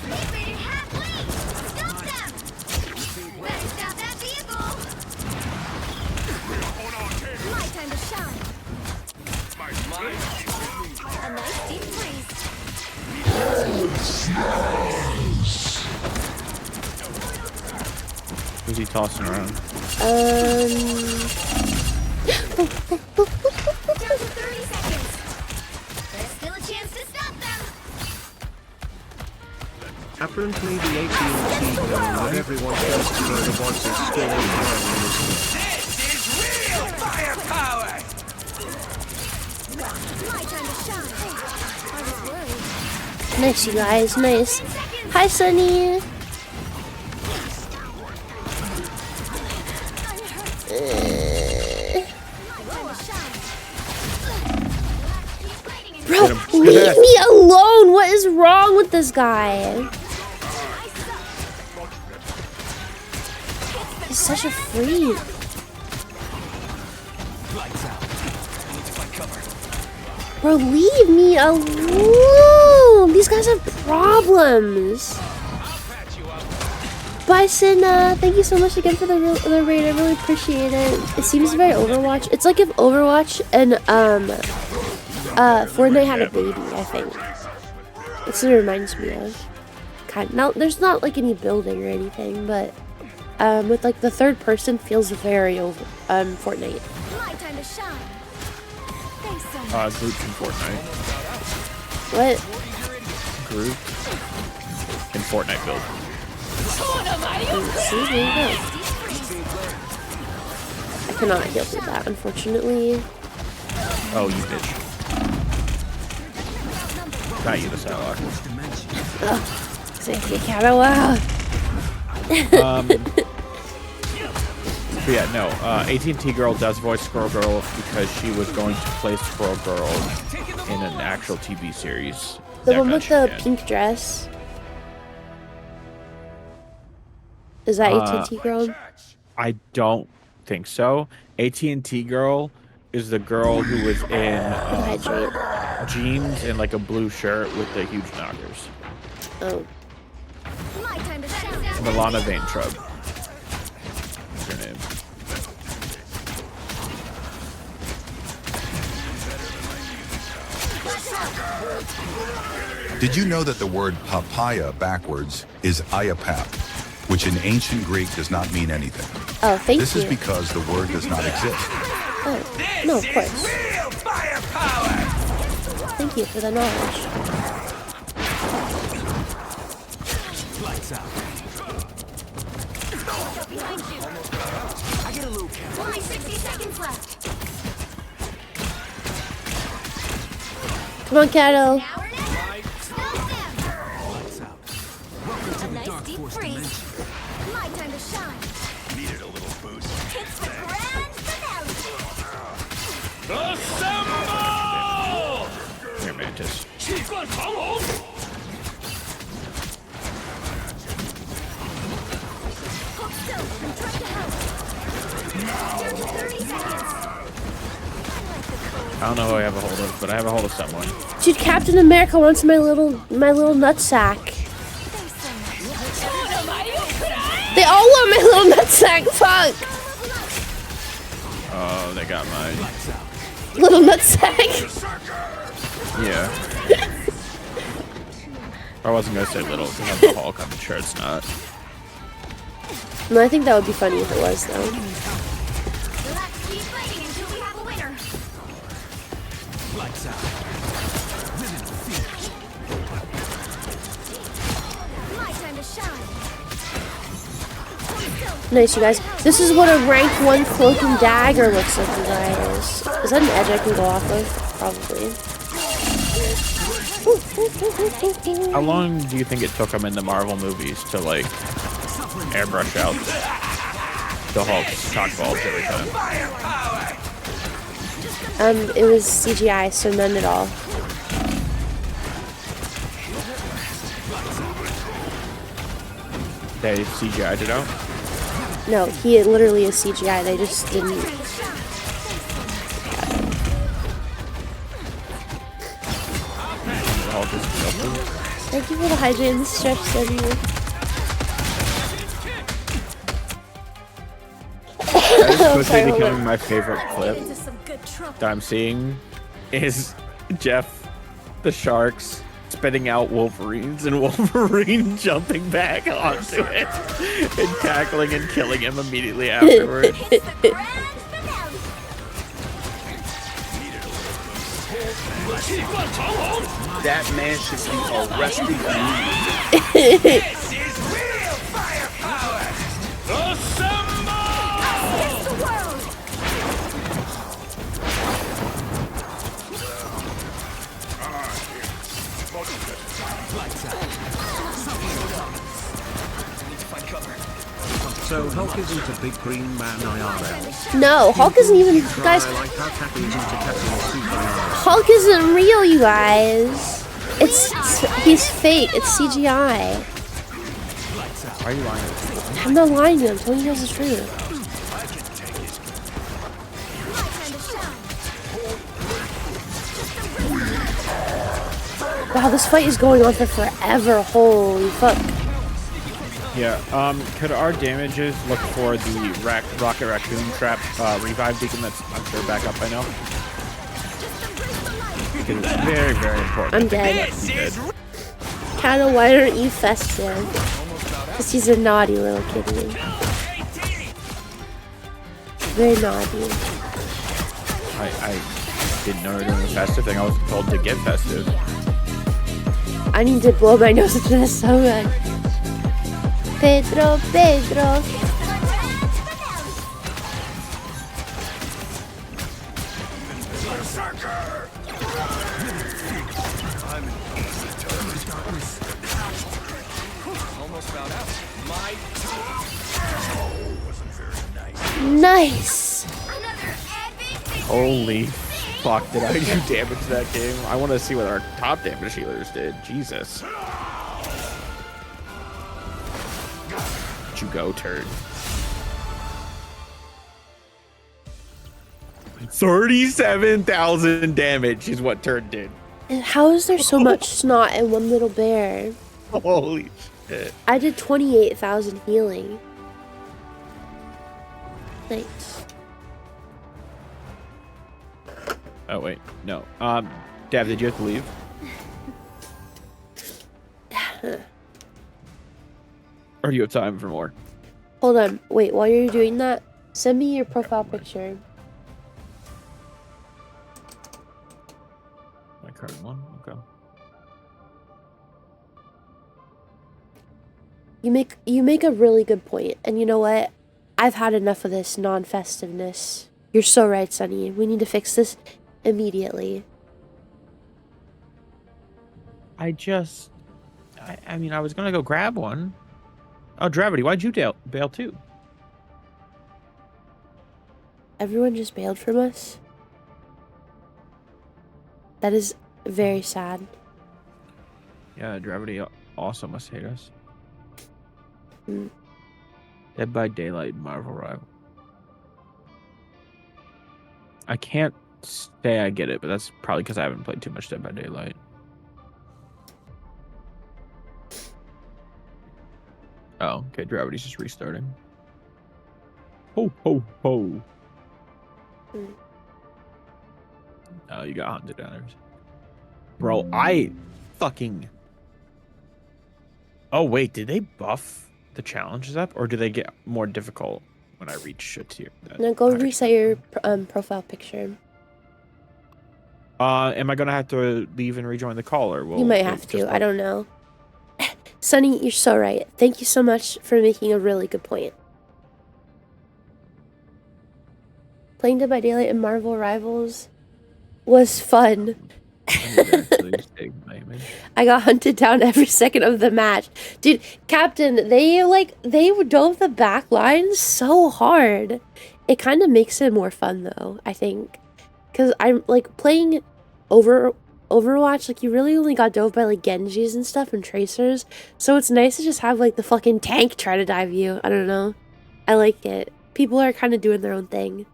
They rated halfway. Stop them. Better stop that vehicle. My time to shine. A nice deep freeze. Who's he tossing around? Down to 30 seconds. There's still a chance to stop them. Apparently the AT&T known where everyone goes to hear the voices still in This is real firepower! My time to shine. I was worried. Nice, you guys. Nice. Hi, Sunny. Bro, leave me alone! What is wrong with this guy? He's such a freak. Bro, leave me alone! These guys have problems. Bye, Cinna. Thank you so much again for the raid. I really appreciate it. It seems very Overwatch. It's like if Overwatch and Fortnite had a baby, I think. That's what it reminds me of. Now, there's not like any building or anything, but with like the third person feels very Fortnite. My time to shine. Thanks so much. Groot in Fortnite. What? Groot in Fortnite build. See, there you go. I cannot heal through that, unfortunately. Oh, you bitch. Got you, the Psylocke. Ugh. Safety Kato, wow. But yeah, no. AT&T Girl does voice Squirrel Girl because she was going to play Squirrel Girl in an actual TV series. The that one got with the shit. pink dress. Is that AT&T Girl? I don't think so. AT&T Girl is the girl who was in Hydrate. jeans and like a blue shirt with the huge knockers. Oh. My time to shine. Milana Vaintrub. What's her name? Did you know that the word papaya backwards is iapap, which in ancient Greek does not mean anything? Oh, thank This you. is because the word does not exist. Oh, no, of course. Real firepower! Thank you for the knowledge. Lights out. Behind you. I get a little count. Only 60 seconds left. Come on, Kato. Now or never. Stop them. Lights out. Welcome to A the nice Dark deep Force freeze. dimension. My time to shine. Needed a little boost. It's the grand finale. Assemble! Here, Mantis. 气贯长龙。 Hold still. I'm trying to help. Down to 30 seconds. I don't know who I have a hold of, but I have a hold of someone. Dude, Captain America wants my little nutsack. They all want my little nutsack. Fuck. Oh, they got mine. Little nutsack. Yeah. I wasn't gonna say little because I'm the Hulk. I'm sure it's not. No, I think that would be funny if it was though. Let's keep fighting until we have a winner. Lights out. My time to shine. Hold still. Nice, you guys. This is what a rank 1 cloak and dagger looks like, you guys. Is that an edge I can go off of? Probably. How long do you think it took them in the Marvel movies to like airbrush out the Hulk's cock balls every time? It was CGI, so none at all. They CGI'd it out? No, he literally is CGI. They just didn't. The Hulk is filthy. Thank you for the hydrate and the stretch, Daniel. That is quickly Sorry, hold becoming on. my favorite clip Into some good trouble. that I'm seeing is Jeff the Sharks spitting out Wolverines and Wolverine jumping back onto it and tackling and killing him immediately afterward. It's the grand finale. 气贯长龙。 That man should be arrested immediately. This is real firepower. Assemble! It's the world. So Hulk isn't a big green man IRL. No, Hulk isn't even. Guys, I like how Cappy isn't a Captain Super Hulk isn't real, you guys. He's fake. It's CGI. Why are you lying? I'm not lying to you. I'm telling you guys the truth. My time to shine. Wow, this fight is going on for forever. Holy fuck. Yeah, could our damages look for the Rocket Raccoon Trap revive beacon that's, I'm sure, back up by now? Because it's very, very important. I'm dead. He did. Kato, why aren't you festive? Because he's a naughty little kitty. Very naughty. I didn't know you were doing the festive thing. I was told to get festive. I need to blow my nose into this so good. Pedro, Pedro. Almost found out. My Nice. Holy fuck, did I do damage to that game? I want to see what our top damage healers did. Jesus. Where'd you go, turd? 37,000 damage is what turd did. And how is there so much snot in one little bear? Holy shit. I did 28,000 healing. Thanks. Oh, wait. No. Dav, did you have to leave? Or do you have time for more? Hold on. Wait, while you're doing that, send me your profile picture. My current one? Okay. You make a really good point. And you know what? I've had enough of this non-festiveness. You're so right, Sunny. We need to fix this immediately. I mean, I was gonna go grab one. Oh, Gravity, why'd you bail too? Everyone just bailed from us? That is very sad. Yeah, Gravity also must hate us. Mm. Dead by Daylight, Marvel Rival. I can't say I get it, but that's probably because I haven't played too much Dead by Daylight. Oh, okay, Gravity's just restarting. Ho, ho, ho. Mm. Oh, you got hunted down. Bro, I fucking... Oh, wait, did they buff the challenges up? Or do they get more difficult when I reach a tier? Now go reset your profile picture. Am I going to have to leave and rejoin the call? Or will You might have to. I don't know. Sunny, you're so right. Thank you so much for making a really good point. Playing Dead by Daylight and Marvel Rivals was fun. I got hunted down every second of the match. Dude, Captain, they dove the back line so hard. It kind of makes it more fun though, I think. Cause I'm like playing Overwatch, like you really only got dove by like Genjis and stuff and Tracers. So it's nice to just have like the fucking tank try to dive you. I don't know. I like it. People are kind of doing their own thing.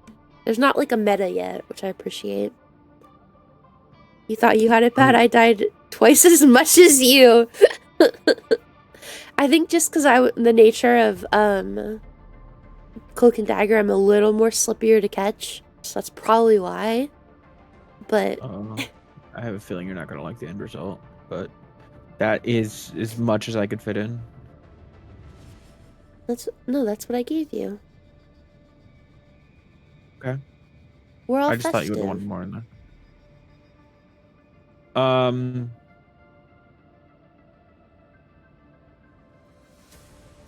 There's not like a meta yet, which I appreciate. You thought you had it bad. I died twice as much as you. I think just because the nature of Cloak and Dagger, I'm a little more slippier to catch. So that's probably why. But I have a feeling you're not going to like the end result. But that is as much as I could fit in. that's what I gave you. Okay. We're all I just thought you would festive. want more in there.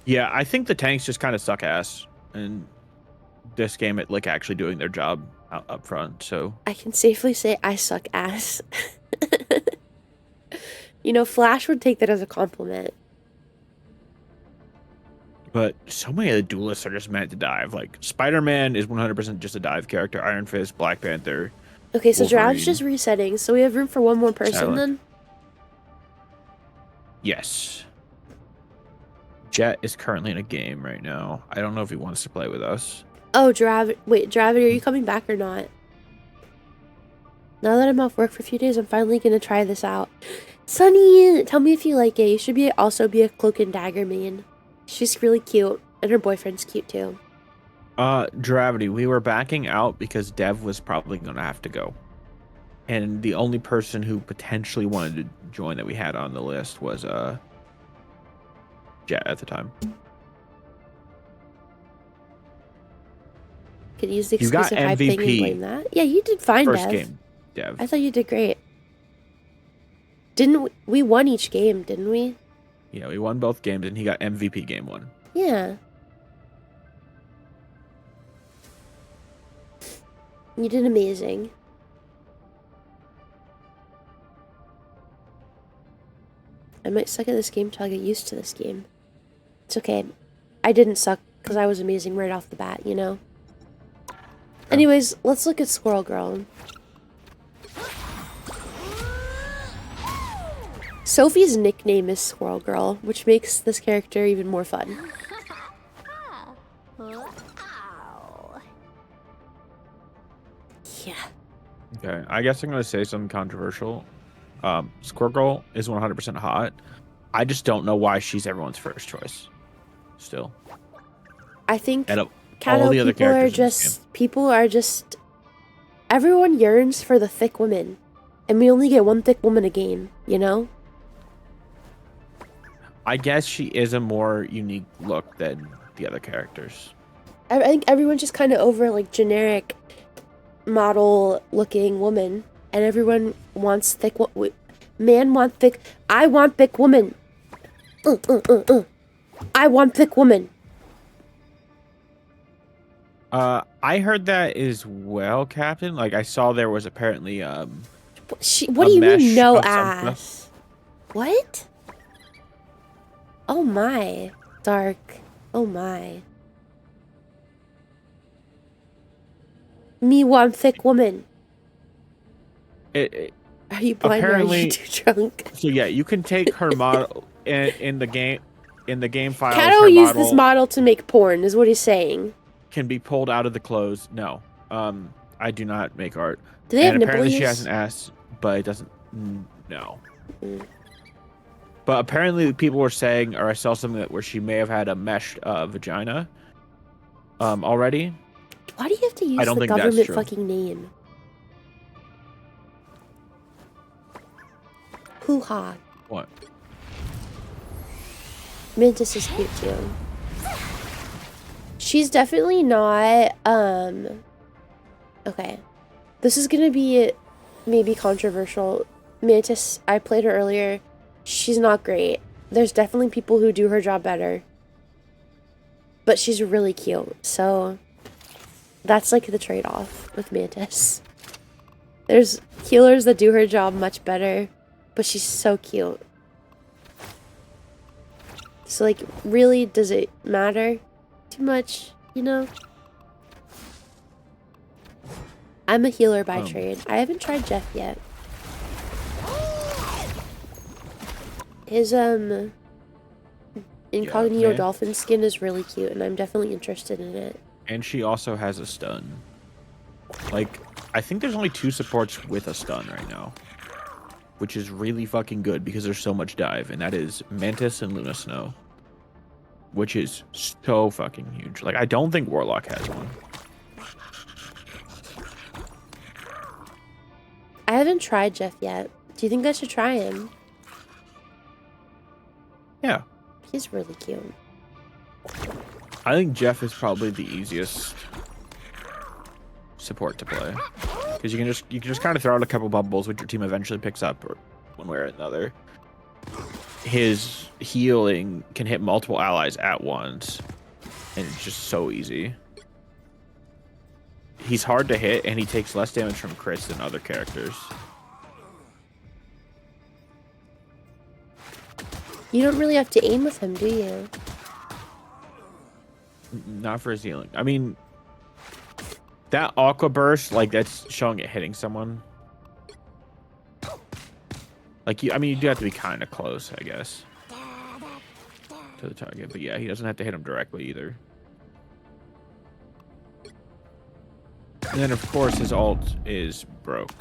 Yeah, I think the tanks just kind of suck ass in this game at like actually doing their job up front. So I can safely say I suck ass. You know, Flash would take that as a compliment. but so many of the duelists are just meant to dive. Like Spider-Man is 100% just a dive character. Iron Fist, Black Panther. Okay, so Wolverine. Drav's just resetting, so we have room for one more person Silent. then? Yes. Jet is currently in a game right now. I don't know if he wants to play with us. Oh, wait, Dravid, are you coming back or not? Now that I'm off work for a few days, I'm finally gonna try this out. Sunny, tell me if you like it. You should also be a Cloak and Dagger main. She's really cute, and her boyfriend's cute too. Gravity, we were backing out because Dev was probably gonna have to go. And the only person who potentially wanted to join that we had on the list was Jet at the time. Could use the You got exclusive hype thing and MVP. blame that. Yeah, you did fine, First Dev. game, Dev. I thought you did great. Didn't we won each game, didn't we? Yeah, we won both games, and he got MVP game 1. Yeah. You did amazing. I might suck at this game till I get used to this game. It's okay. I didn't suck because I was amazing right off the bat, you know? Anyways, let's look at Squirrel Girl. Sophie's nickname is Squirrel Girl, which makes this character even more fun. Ow. Yeah. Okay, I guess I'm gonna say something controversial. Squirrel Girl is 100% hot. I just don't know why she's everyone's first choice. Still, I think and all Kato, the other people are characters in this just everyone yearns for the thick woman, and we only get one thick woman a game, you know? I guess she is a more unique look than the other characters. I think everyone's just kind of over like generic model looking woman, and everyone wants thick man want thick. I want thick woman. I want thick woman. I heard that as well, Captain. Like I saw there was apparently What do you mean no ass? What? Oh my, Dark. Oh my. Me want thick woman. Are you blind or are you too drunk? So yeah, you can take her model in the game. In the game files, Kato her used model this model to make porn, is what he's saying. can be pulled out of the clothes. No, I do not make art. Do they have apparently nipples? she has an ass, but it doesn't. No. But apparently people were saying, or I saw something where she may have had a meshed vagina. Already. Why do you have to use I don't the think that's government true. fucking name? Hoo-ha. What? Mantis is cute too. She's definitely not, okay. This is gonna be maybe controversial. Mantis, I played her earlier. She's not great. There's definitely people who do her job better. But she's really cute, so that's like the trade-off with Mantis. There's healers that do her job much better, but she's so cute. So, like, really, does it matter too much, you know? I'm a healer by trade. I haven't tried Jeff yet. His, incognito man. dolphin skin is really cute, and I'm definitely interested in it. And she also has a stun. Like, I think there's only 2 supports with a stun right now. Which is really fucking good because there's so much dive, and that is Mantis and Luna Snow. Which is so fucking huge. Like, I don't think Warlock has one. I haven't tried Jeff yet. Do you think I should try him? Yeah. He's really cute. I think Jeff is probably the easiest support to play. Because you can just kind of throw out a couple bubbles, which your team eventually picks up, or one way or another. His healing can hit multiple allies at once, and it's just so easy. He's hard to hit, and he takes less damage from crits than other characters. You don't really have to aim with him, do you? Not for his healing. I mean, that Aqua Burst, like, that's showing it hitting someone. Like, I mean, you do have to be kind of close, I guess, to the target. But yeah, he doesn't have to hit him directly either. And then, of course, his ult is broke.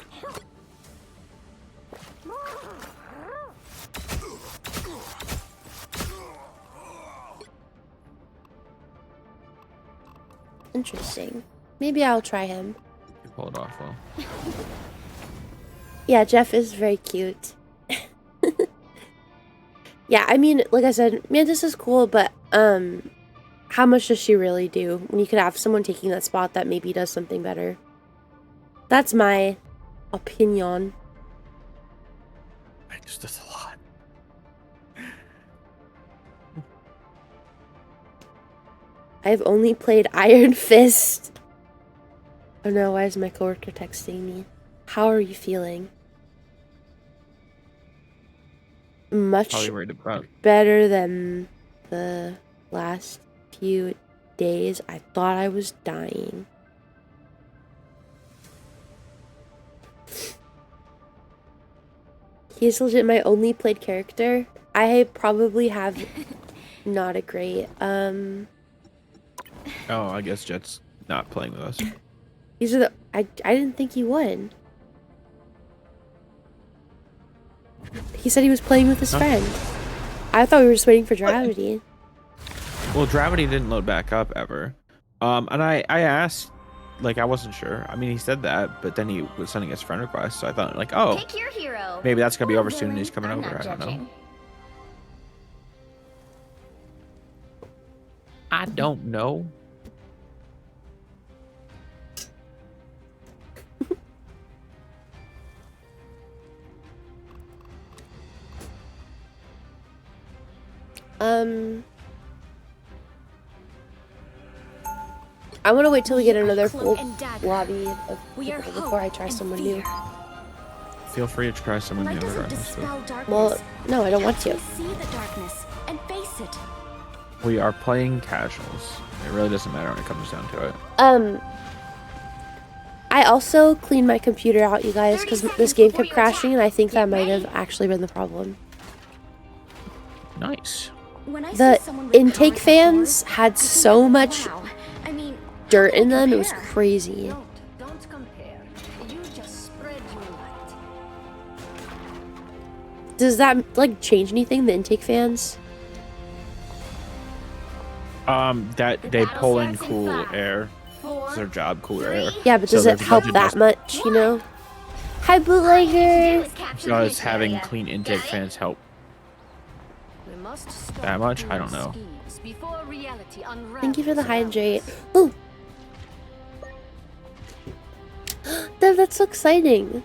Interesting. Maybe I'll try him. You pull it off well. Yeah, Jeff is very cute. Yeah, I mean, like I said, Mantis is cool, but how much does she really do when you could have someone taking that spot that maybe does something better? That's my opinion. It just does a lot. I've only played Iron Fist. Oh no, why is my coworker texting me? How are you feeling? Much Probably worried about. better than the last few days. I thought I was dying. He's legit my only played character. I probably have not a great Oh, I guess Jet's not playing with us. these are the I didn't think he would. He said he was playing with his friend. I thought we were just waiting for Gravity. Well, Gravity didn't load back up ever. And I asked, like, I wasn't sure. I mean, he said that, but then he was sending us friend requests, so I thought, like, oh, Pick your hero. maybe that's gonna be Or over soon and he's villain. coming I'm over. not I don't know. judging. I don't know. I want to wait till we get another Cloak full and dagger. lobby of We are people hope before I try and someone fear. new. Feel free to try someone Light new doesn't regardless. dispel darkness. Well, no, I don't want to. We see the darkness and face it. We are playing casuals. It really doesn't matter when it comes down to it. I also cleaned my computer out, you guys, because this game kept crashing, and I think that might have actually been the problem. Nice. When I The see someone with intake powerful fans powers, had I think, so much wow. I mean, dirt how in can I them, it was compare? crazy. Don't compare. You just spread your light. Does that, like, change anything, the intake fans? That they pull in cool air. It's their job, cool air. Yeah, but So does it there's a help bunch of that just- much, you know? Hi, bootlegger! Does having clean intake fans help We must stop that much? I don't doing know. schemes before reality Thank you for the unravels around hydrate. us. Ooh! That's so exciting.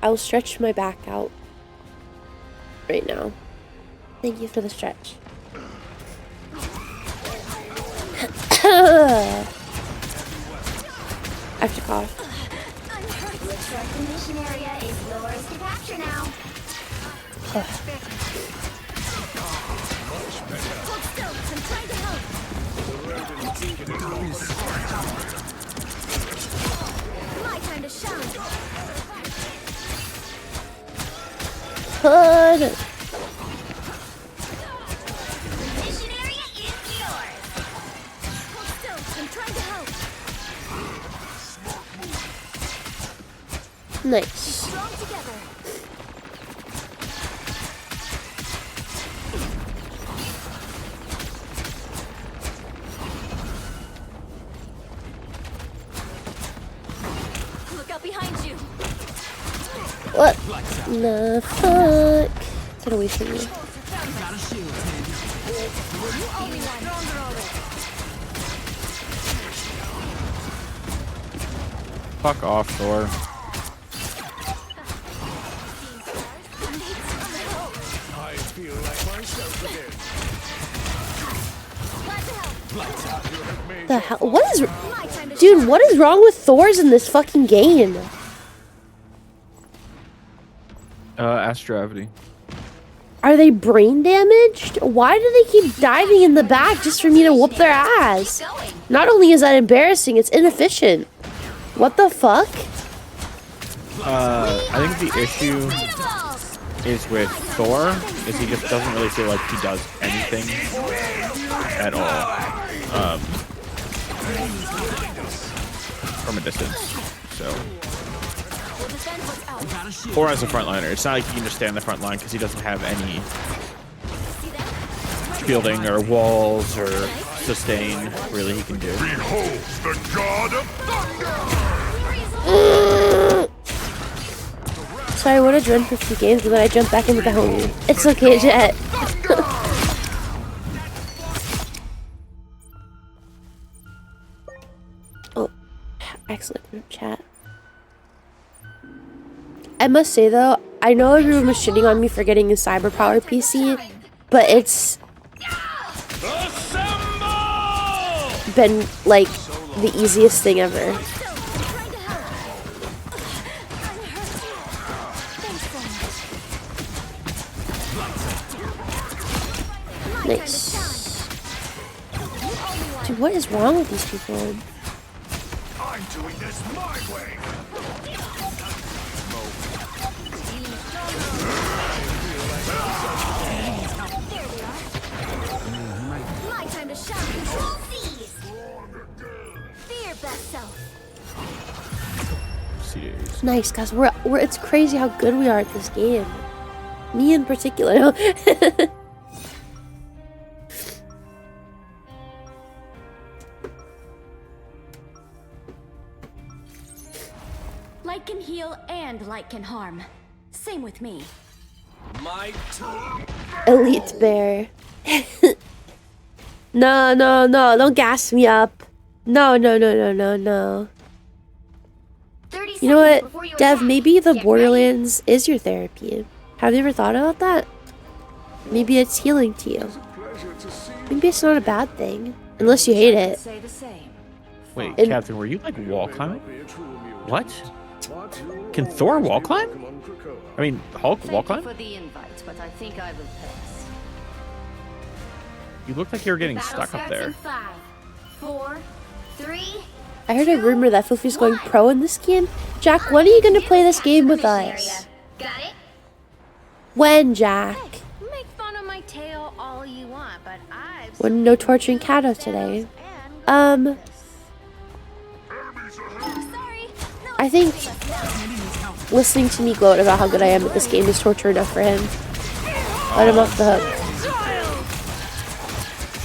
I'll stretch my back out right now. Thank you for the stretch. I have to cough. I'm hurt. Looks like the mission area is yours to capture now. Hold still. I'm trying to help. My time to shine. Hood! Mission area is yours. Hold still. I'm trying to help. Nice. Strong together. Look out behind you. What the fuck? Get away from me. You owe me one. Fuck off, Thor. I feel like myself again. Glad to help. The hell? What is... My time to Dude, what is wrong with Thors in this fucking game? Ask Gravity. Are they brain damaged? Why do they keep diving in the back just for me to whoop their ass? Not only is that embarrassing, it's inefficient. What the fuck? I think the issue is with Thor is he just doesn't really feel like he does anything at all. From a distance. So. Or as a frontliner. It's not like he can just stay on the front line because he doesn't have any shielding or walls or sustain really he can do. Behold the god of Sorry, I would have run for 2 games, but then I jumped back into the homie. It's okay, Jet. Oh, excellent group chat. I must say though, I know everyone was shitting on me for getting a cyber power PC, but it's... Assemble! been like the easiest thing ever. Trying to help. I'm hurt. Thanks so much. Nice. Dude, what is wrong with these people? I'm doing this my way. My time to shout. Control C's. Be your best self. Serious. Nice, guys. We're it's crazy how good we are at this game. Me in particular. Light can heal and light can harm. Same with me. My turn. Elite bear. No, no, no. Don't gas me up. No, no, no, no, no, no. 30 You know seconds before what, you Dev, attack. maybe the Get Borderlands is your therapy. Have you ever thought about that? Maybe it's healing to you. Pleasure to see you. Maybe it's not a bad thing. Unless you hate it. Say the same. Wait, And- Captain, were you like wall climbing? Be a true mutant. What? But you will Can Thor always wall be climb? welcome on Krakoa. I mean, Hulk wall Thank you climb? for the invite, but I think I will pass. You looked like you were getting Battle stuck up starts in there. 5, 4, 3. I heard a rumor that Fuufie's going pro in this game. Jack, when are you going to play this game with us? Got it? When, Jack? Make fun of my tail all you want, but I've When no torturing Kato today. sorry. I think listening to me gloat about how good I am at this game is torture enough for him. Let him off the hook.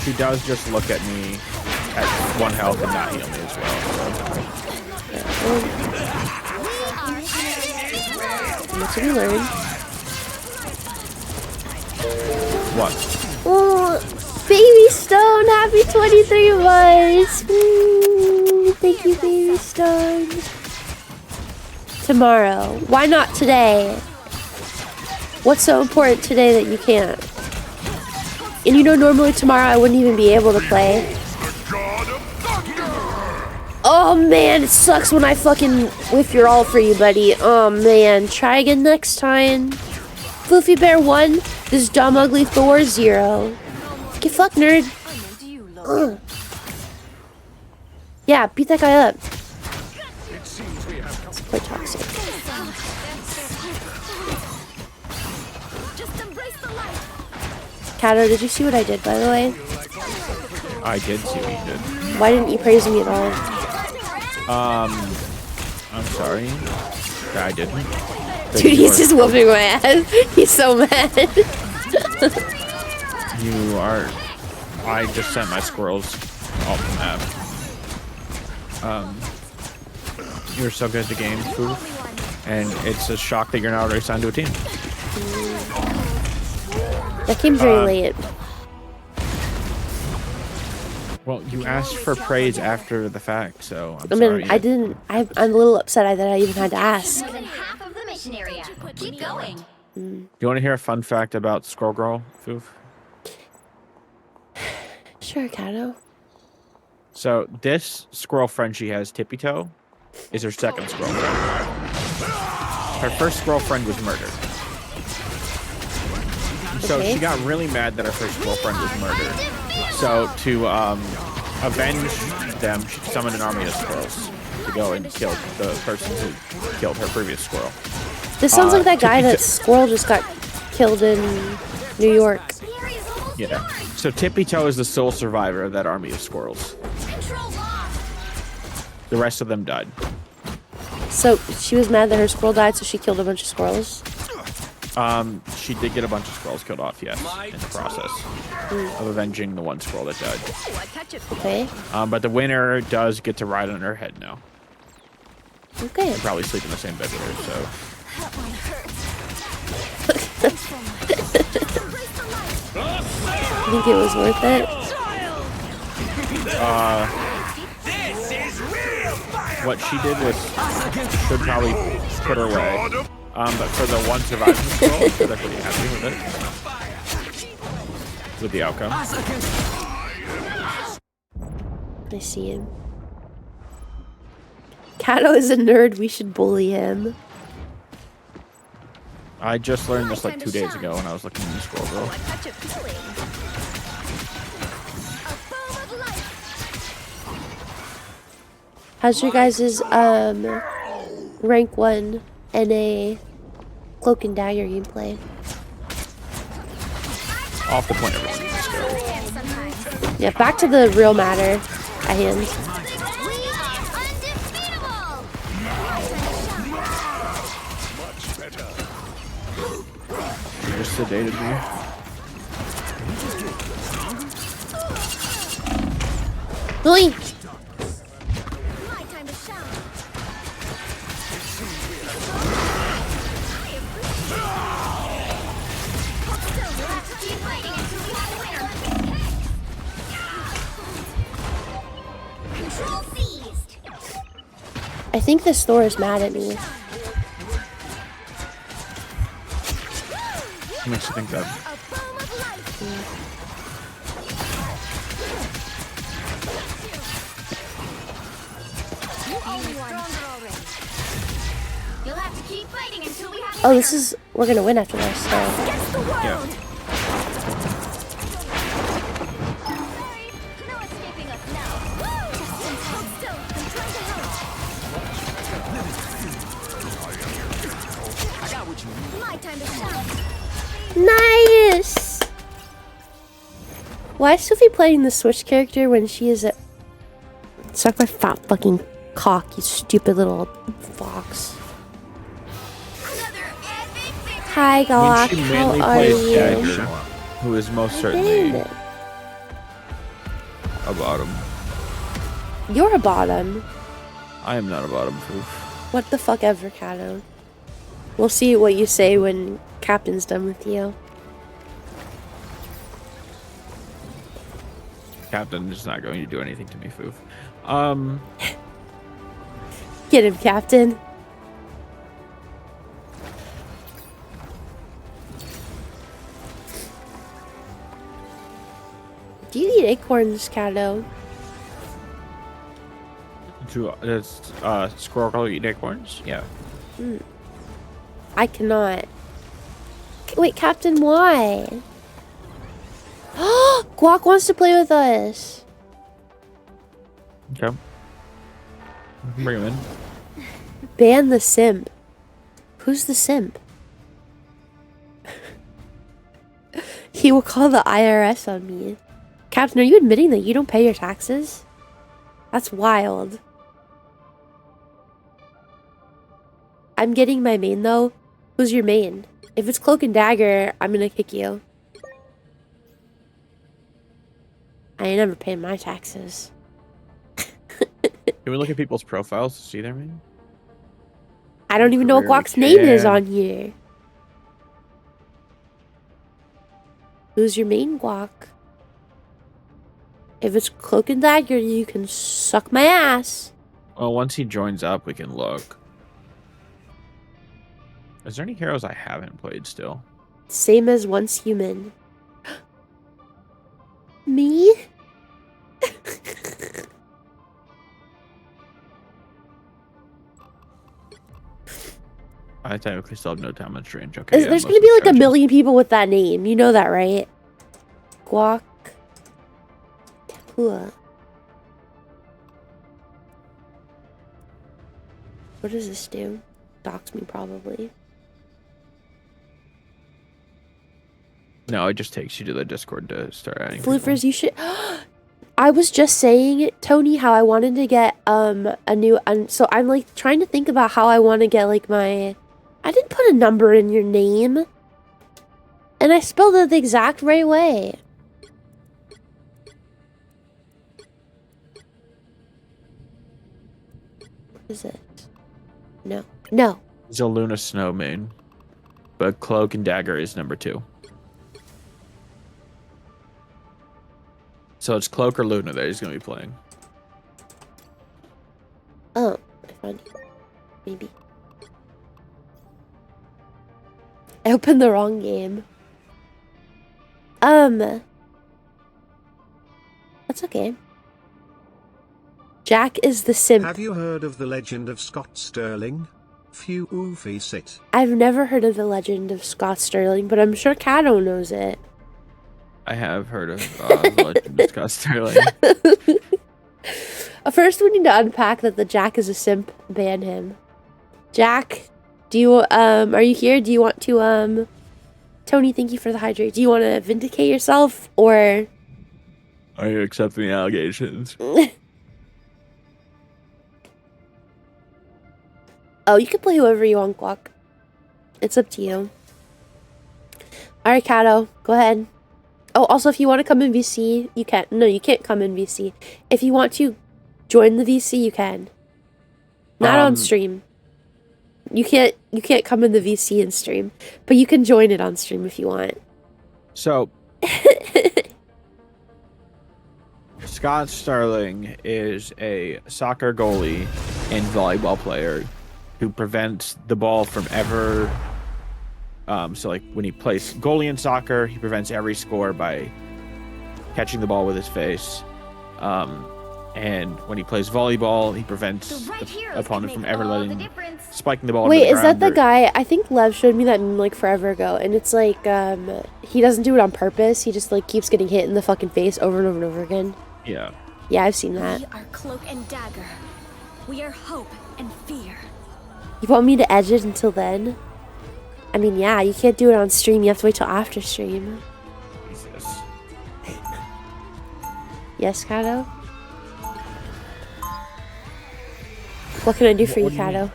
She does just look at me at 1 health and not heal me as well. What did we learn? What? Oh, Baby Stone, happy 23 months. Ooh, thank you, Baby Stone. Tomorrow. Why not today? What's so important today that you can't? And you know, normally tomorrow I wouldn't even be able to play. Oh man, it sucks when I fucking whiff your all for you, buddy. Oh man, try again next time. Fuufie Bear 1, this dumb ugly Thor 0. Get fucked, nerd. Ugh. Yeah, beat that guy up. It's quite toxic. Just embrace the light. Kato, did you see what I did, by the way? I did see what you did. Why didn't you praise me at all? I'm sorry. I didn't. Dude, he's just whooping my ass. He's so mad. You are. I just sent my squirrels off the map. You're so good at the game, Foof. And it's a shock that you're not already signed to a team. That came very late. Well, you asked for praise after the fact, so I'm I sorry. mean, I didn't. I'm a little upset that I even had to ask. More than half of the mission area. Keep going. Do you want to hear a fun fact about Squirrel Girl, Foof? Sure, Kato. So this squirrel friend she has, Tippy Toe, is her second squirrel friend. Her first squirrel friend was murdered. So Okay. she got really mad that her first squirrel friend was murdered. So to avenge them, she summoned an army of squirrels to go and kill the person who killed her previous squirrel. This sounds like that guy Tippy that Squirrel just got killed in New York. Yeah. So Tippy Toe is the sole survivor of that army of squirrels. Control lost. The rest of them died. So she was mad that her squirrel died, so she killed a bunch of squirrels. She did get a bunch of squirrels killed off, yes, in the process of avenging the one squirrel that died. Okay. But the winner does get to ride on her head now. Okay. And probably sleep in the same bed with her, so. I think it was worth it. What she did was should probably put her away. But for the one surviving squirrel, they're pretty happy with it. With the outcome. I see him. Kato is a nerd. We should bully him. I just learned this like 2 days ago when I was looking in the scroll Oh, wheel. I catch a feeling. A foam of life. How's your guys' rank 1 NA cloak and dagger gameplay? Off the point, everyone needs to go. Sometimes. Yeah, back to the real matter at hand. We are undefeatable. Much better. You just sedated me. Oi! My time to shine. Still, we'll have to keep fighting until we have a winner. Control seized. I think the store is mad at me. What makes you think that? A foam of life. You only stronger already. You'll have to keep fighting until we have a Oh, winner. this is... We're gonna win after this, so... Against the world. Yeah. Sorry, no escaping us now. Woo! Hold still. I'm trying to help. I got what you need. My time to shine. Nice! Why is Sophie playing the Switch character when she is at... Suck my fat fucking cock, you stupid little fox. Another epic victory. Hi, I Galak. mean, she How mainly are plays you? Dagger, who is most certainly Did. a bottom. You're a bottom. I am not a bottom, Foof. What the fuck ever, Kato. We'll see what you say when Captain's done with you. Captain is not going to do anything to me, Foof. Get him, Captain. Do you eat acorns, Kato? Squirrel color eat acorns? Yeah. I cannot. Wait, Captain, why? Guac wants to play with us. Okay. Bring him in. Ban the simp. Who's the simp? He will call the IRS on me. Captain, are you admitting that you don't pay your taxes? That's wild. I'm getting my main though. Who's your main? If it's Cloak and Dagger, I'm gonna kick you. I ain't never paid my taxes. Can we look at people's profiles to see their name? I don't even know what Career Guac's name is can. on here. Who's your main, Guac? If it's Cloak and Dagger, you can suck my ass. Well, once he joins up, we can look. Is there any heroes I haven't played still? Same as Once Human. Me? I technically still have no time on Strange. Okay. yeah, There's most gonna of be the like a characters. million people with that name. You know that, right? Guac. Tapua. What does this do? Dox me, probably. No, it just takes you to the Discord to start adding. people. Floofers, you should... I was just saying, Tony, how I wanted to get a new... so I'm like trying to think about how I want to get like my... I didn't put a number in your name. And I spelled it the exact right way. What is it? No. No. He's a Luna Snow main, but Cloak and Dagger is number 2. So it's Cloak or Luna that he's going to be playing. Oh, I found it. Maybe. I opened the wrong game. That's okay. Jack is the simp. Have you heard of the legend of Scott Sterling? Fuufie sit. I've never heard of the legend of Scott Sterling, but I'm sure Kato knows it. I have heard of the legend of Scott Sterling. First, we need to unpack that the Jack is a simp. Ban him. Jack, do you are you here? Do you want to Tony, thank you for the hydrate. Do you want to vindicate yourself or? Are you accepting the allegations? Oh, you can play whoever you want, Guac. It's up to you. Alright, Kato, go ahead. Oh, also, if you want to come in VC, you can. No, you can't come in VC. If you want to join the VC, you can. Not on stream. You can't come in the VC and stream, but you can join it on stream if you want. So, Scott Sterling is a soccer goalie and volleyball player who prevents the ball from ever. So, like when he plays goalie in soccer, he prevents every score by catching the ball with his face. And when he plays volleyball, he prevents the opponent from ever spiking the ball. Wait, into the is that ground the guy? I think Lev showed me that meme like forever ago, and it's like he doesn't do it on purpose. He just like keeps getting hit in the fucking face over and over and over again. Yeah. Yeah, I've seen that. We are cloak and dagger. We are hope and fear. You want me to edge it until then? I mean, yeah, you can't do it on stream. You have to wait till after stream. Jesus. Yes, Kato? What can I do for you, What do you mean? Kato?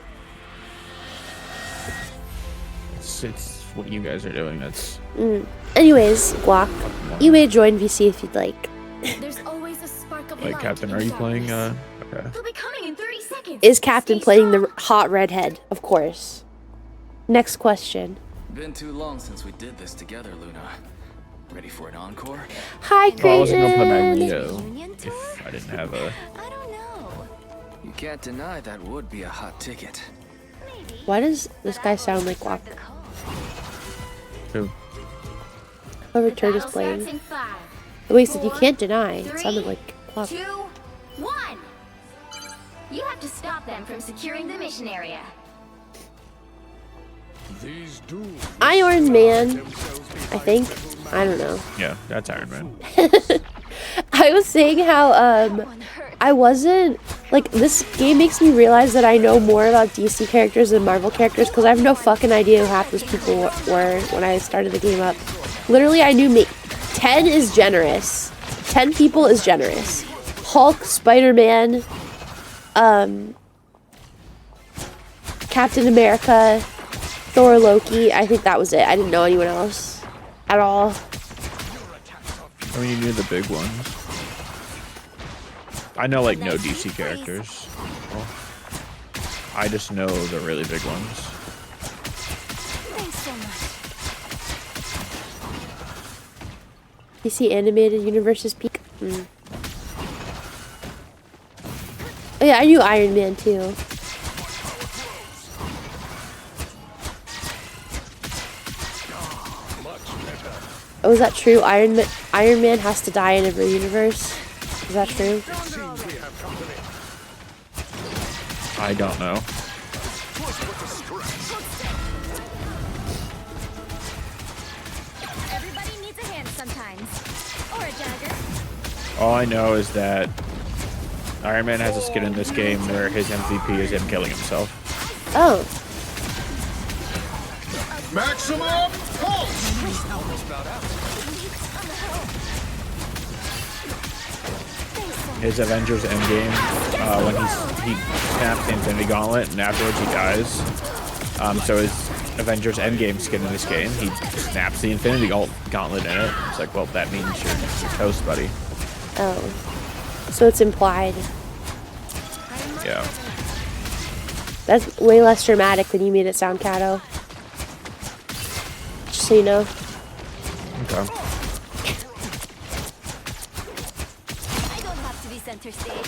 It's what you guys are doing. That's Anyways, Guac, you may join VC if you'd like. There's always a spark of like light Captain. in Are you darkness. playing? Okay. They'll be coming in 30 seconds. Is Captain Stay playing strong. the hot redhead? Of course. Next question. Been too long since we did this together, Luna. Ready for an encore? Hi, Well, I wasn't gonna play Creighton. Magneto Reunion tour? if I didn't have a. I don't know. You can't deny that would be a hot ticket. Why does this guy sound like Guac? Who? Whoever Turd is Battle starts playing. in 5, The way he said you can't deny. It sounded like Guac. 2, 1. You have to stop them from securing the mission area. These dudes Iron Man, I think. I don't know. Yeah, that's Iron Man. I was saying how One hurt. I wasn't like this game makes me realize that I know more about DC characters than Marvel characters because I have no fucking idea who half those people were when I started the game up. Literally, I knew 10 is generous. 10 people is generous. Hulk, Spider-Man, Captain America, Thor, Loki. I think that was it. I didn't know anyone else at all. I mean, you knew the big ones. I know like no DC characters. Well, I just know the really big ones. Thanks so much. DC animated universe's peak. Oh yeah, I knew Iron Man too. Oh, is that true? Iron Man has to die in every universe. Is that true? I don't know. Everybody needs a hand sometimes. Or a dagger. All I know is that Iron Man has a skin in this game where his MVP is him killing himself. Oh, maximum pulse. His Avengers Endgame, when he snaps the Infinity Gauntlet and afterwards he dies. So his Avengers Endgame skin in this game, he snaps the Infinity Gauntlet in it. It's like, well, that means you're toast, buddy. oh. So it's implied. Yeah. That's way less dramatic than you made it sound, Kato. Just so you know. Okay. I don't have to be center stage.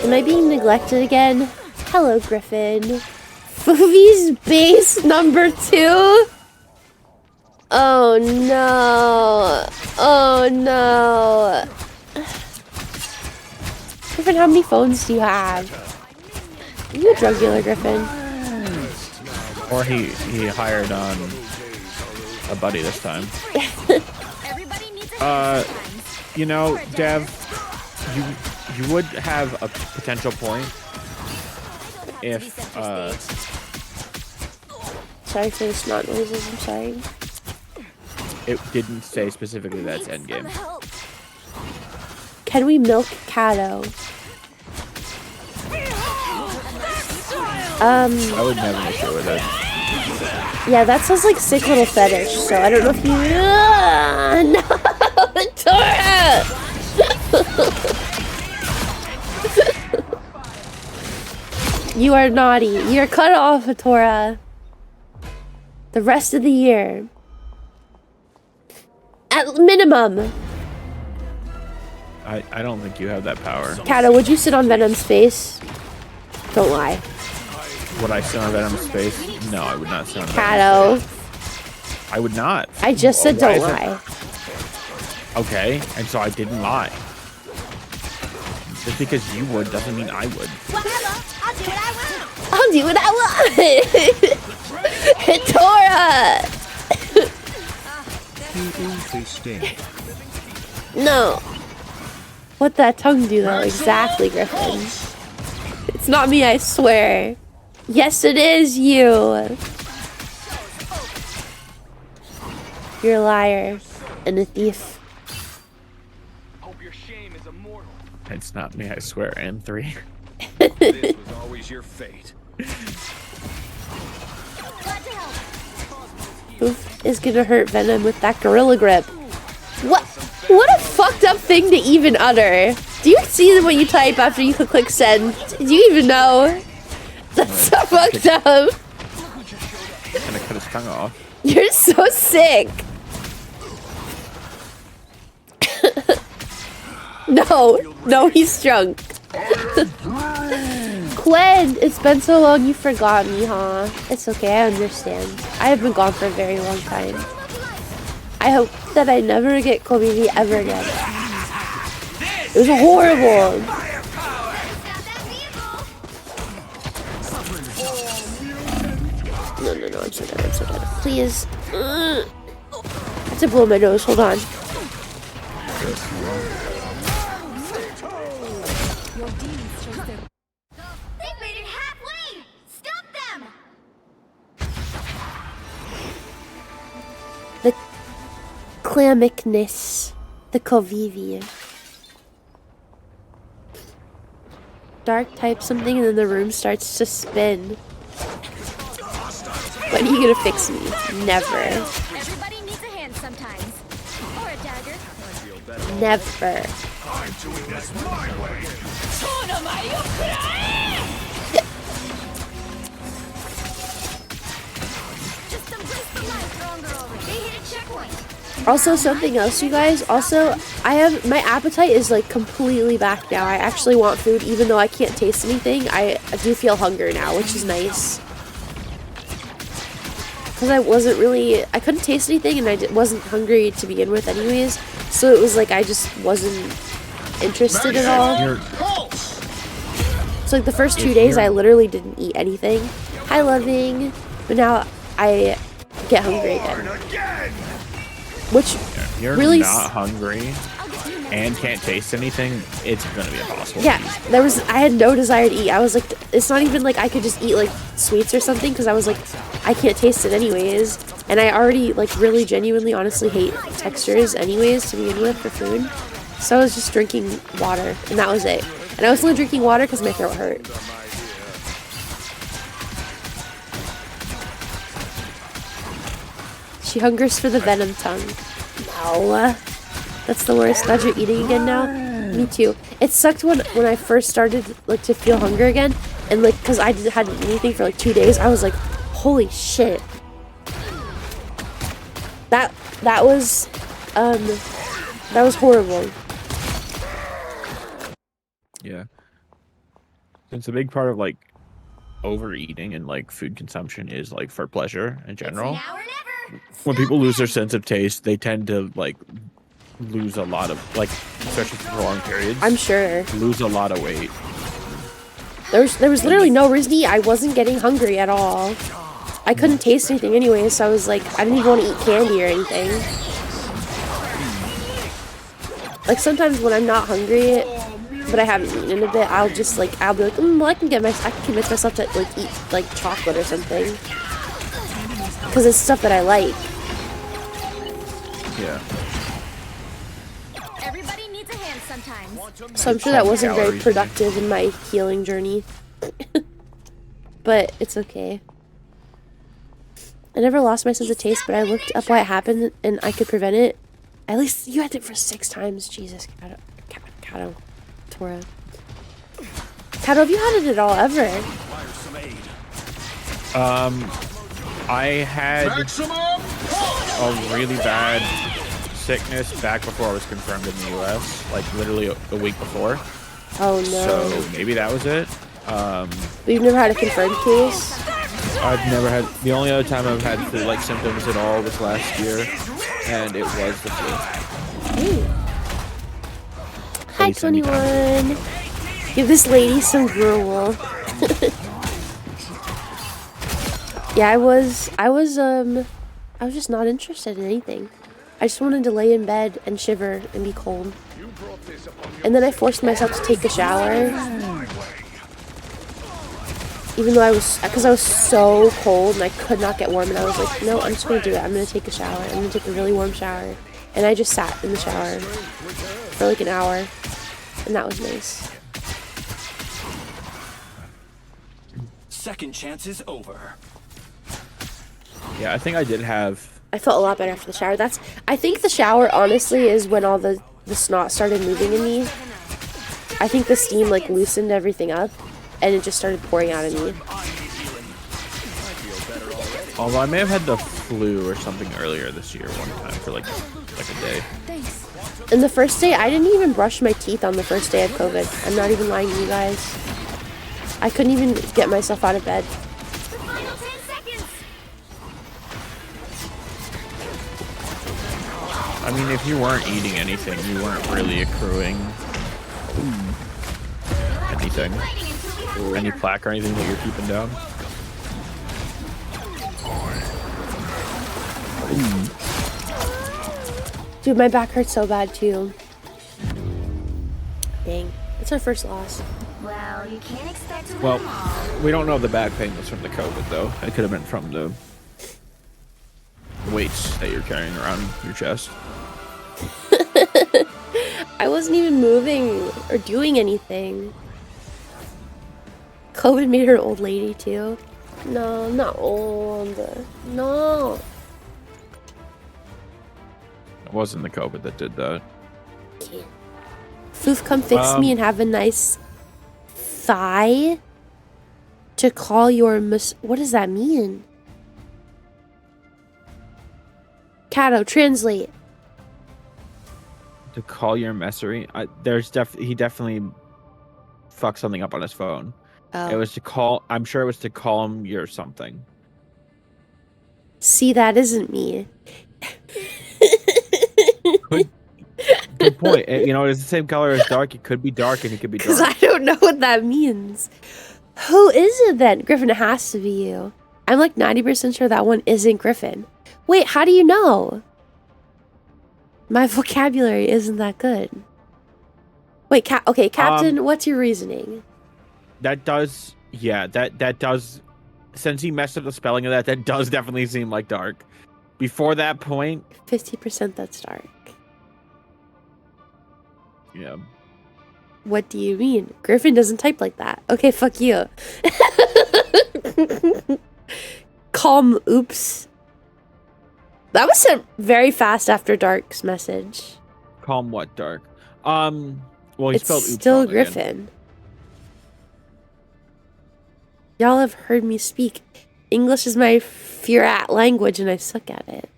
Am I being neglected again? Hello, Griffin. Fuufie's base number 2? Oh no. Oh no. Griffin, how many phones do you have? Are you a drug dealer, Griffin? Or he hired a buddy this time. Everybody needs a hand sometimes. You know, Dev, you would have a potential point if Sorry for the snot noises, I'm sorry. it didn't say specifically that's endgame. Can we milk Cato? I would have an issue with it. Yeah, that sounds like sick little fetish, so I don't know if you... no! Tora! You are naughty. You're cut off, Tora. The rest of the year. At minimum. I don't think you have that power. Cato, would you sit on Venom's face? Don't lie. Would I sit on Venom's face? No, I would not sit on Cato. Venom's face. I would not. I just said Why don't is lie. Okay, and so I didn't lie. Just because you would doesn't mean I would. Whatever. I'll do what I want. I'll do what I want! Tora! Fuufie sting. No. What that tongue do though? Exactly, Griffin. It's not me, I swear. Yes, it is you. You're a liar and a thief. Hope your shame is immortal. It's not me, I swear, and 3. This was always your fate. Glad to help. Oof is gonna hurt Venom with that gorilla grip. What? What a fucked up thing to even utter. Do you see what you type after you click send? Do you even know? That's so fucked up. Gonna cut his tongue off. You're so sick. No, he's drunk. Quinn, it's been so long you forgot me, huh? It's okay, I understand. I have been gone for a very long time. I hope that I never get coveve ever again. It was horrible. No, I'm so dead. Please. I have to blow my nose, hold on. They made it halfway. Stop them. The clamicness. The coveve. Dark types something and then the room starts to spin. When are you gonna fix me? Never. Everybody needs a hand sometimes. Or a dagger. Never. I'm doing this my way. Just embrace the light. Stronger already. They hit a checkpoint. Also, something else, you guys. Also, my appetite is like completely back now. I actually want food, even though I can't taste anything. I do feel hunger now, which is nice. Because I couldn't taste anything, and I wasn't hungry to begin with, anyways. So it was like I just wasn't interested at all. So like the first 2 days, I literally didn't eat anything. Hi, loving. But now I get hungry again. Which You're really not hungry and can't taste anything, it's gonna be impossible. yeah, I had no desire to eat. I was like, it's not even like I could just eat like sweets or something, because I was like, I can't taste it anyways. And I already like really genuinely honestly hate textures anyways to begin with for food. So I was just drinking water, and that was it. And I was only drinking water because my throat hurt. She hungers for the venom tongue. No. That's the worst. Glad you're eating again now. Me too. It sucked when I first started like to feel hunger again, and like because I hadn't eaten anything for like 2 days. I was like, holy shit. That was horrible. Yeah. It's a big part of like overeating and like food consumption is like for pleasure in general. Now or never. When people lose their sense of taste, they tend to like lose a lot of, like, especially for long periods. I'm sure. Lose a lot of weight. There was literally no reason to eat. I wasn't getting hungry at all. I couldn't taste anything anyway, so I was like, I didn't even want to eat candy or anything. Like sometimes when I'm not hungry, but I haven't eaten in a bit, I'll be like, well, I can convince myself to like eat like chocolate or something, because it's stuff that I like. Yeah. Everybody needs a hand sometimes. So I'm sure that wasn't very productive in my healing journey. But it's okay. I never lost my sense of taste, but I looked up why it happened and I could prevent it. At least you had it for 6 times. Jesus, Kato. Tora. Kato, have you had it at all ever? I had a really bad sickness back before I was confirmed in the US, like literally a week before. Oh no. So maybe that was it. But you've never had a confirmed case? I've never had, the only other time I've had like symptoms at all was last year, and it was the flu. Hey. Hi 21. Give this lady some gruel. Yeah, I was just not interested in anything. I just wanted to lay in bed and shiver and be cold. And then I forced myself to take a shower. Even though because I was so cold and I could not get warm, and I was like, no, I'm just gonna do it. I'm gonna take a shower. I'm gonna take a really warm shower. And I just sat in the shower for like an hour, and that was nice. Second chance is over. Yeah, I think I did have. I felt a lot better after the shower. I think the shower, honestly, is when all the snot started moving in me. I think the steam, like, loosened everything up, and it just started pouring out of me. Although I may have had the flu or something earlier this year one time for like a day. And the first day, I didn't even brush my teeth on the first day of COVID. I'm not even lying to you guys. I couldn't even get myself out of bed. Final 10 seconds. I mean, if you weren't eating anything, you weren't really accruing anything. Any plaque or anything that you're keeping down. Dude, my back hurts so bad too. Dang. It's our first loss. Well, you can't expect to win Well, them all. we don't know if the back pain was from the COVID though. It could have been from the weights that you're carrying around your chest. I wasn't even moving or doing anything. COVID made her an old lady too. No, not old. No. It wasn't the COVID that did that. Foof, come fix me and have a nice thigh to call your what does that mean? Kato, translate. To call your messery? He definitely fucked something up on his phone. Oh. It was to call. I'm sure it was to call him your something. See, that isn't me. Good point. You know, it's the same color as dark. It could be dark and it could be dark. Because I don't know what that means. Who is it then? Griffin, it has to be you. I'm like 90% sure that one isn't Griffin. Wait, how do you know? My vocabulary isn't that good. Wait, okay, Captain, what's your reasoning? That does, yeah, that does, since he messed up the spelling of that does definitely seem like dark. Before that point, 50% that's dark. yeah. What do you mean? Griffin doesn't type like that. Okay, fuck you. Calm, oops. That was sent very fast after Dark's message. Calm what, dark? Well, he It's spelled oops still wrong again. Griffin. Y'all have heard me speak. English is my fear-at language and I suck at it.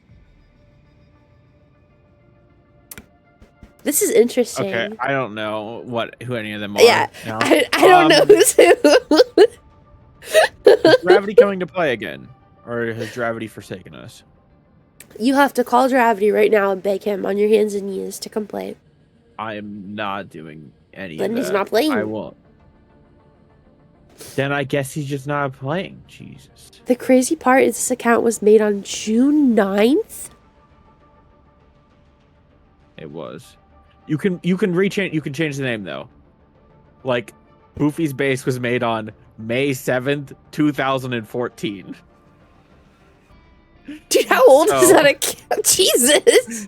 This is interesting. Okay, I don't know who any of them are. Yeah, now. I don't know who's who. Is Gravity coming to play again? Or has Gravity forsaken us? You have to call Gravity right now and beg him on your hands and knees to come play. I am not doing any Then of he's that. not playing. I won't. Then I guess he's just not playing. Jesus. The crazy part is this account was made on June 9th? It was. You can rechange. You can change the name though. Like, Fuufie's base was made on May 7th, 2014. Dude, how old is that account? Jesus!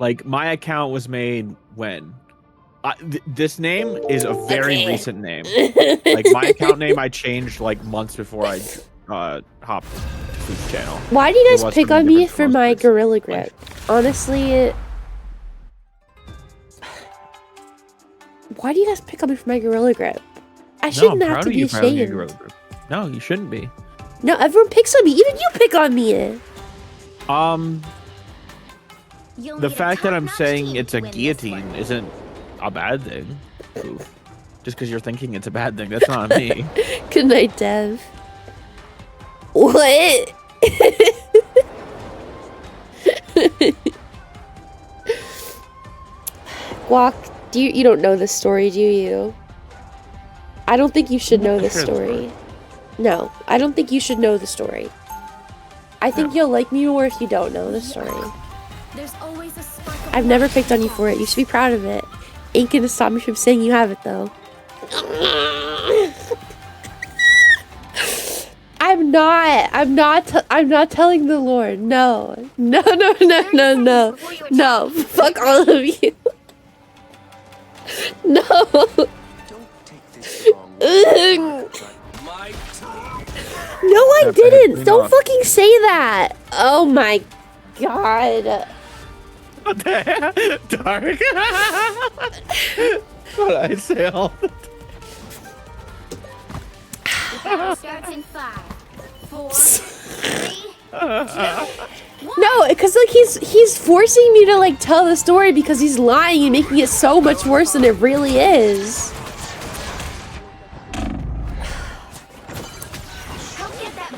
Like, my account was made when? This name is a very recent name. Like, my account name I changed like months before I hopped to Fuufie's channel. Why do you guys pick on me for my Gorilla Grip? Honestly, why do you guys pick on me for my Gorilla Grip? I shouldn't have to be ashamed. No, you shouldn't be. No, everyone picks on me. Even you pick on me. The fact that I'm saying it's a guillotine isn't a bad thing. Oof. Just because you're thinking it's a bad thing, that's not me. Good night, Dev. What? Guac, you don't know this story, do you? I don't think you should know this story. No, I don't think you should know the story. I think you'll like me more if you don't know the story. There's always a spark of I've never picked on you for it. You should be proud of it. Ain't gonna stop me from saying you have it, though. I'm not telling the Lord. No. No. No. Fuck all of you. No. No, I didn't. Don't fucking say that. Oh my god. Dark. What I say all the countdown starts in 5, 4, 3, 2, No, because like he's forcing me to like tell the story because he's lying and making it so much worse than it really is.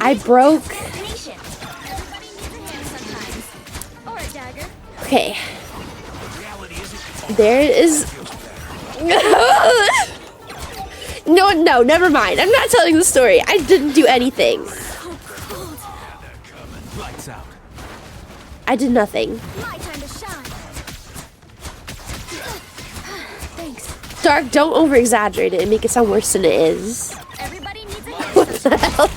I broke. Okay. There is. No, never mind. I'm not telling the story. I didn't do anything. I did nothing. my time to shine. Thanks. Dark, don't over exaggerate it and make it sound worse than it is. Everybody needs a hand. What the hell?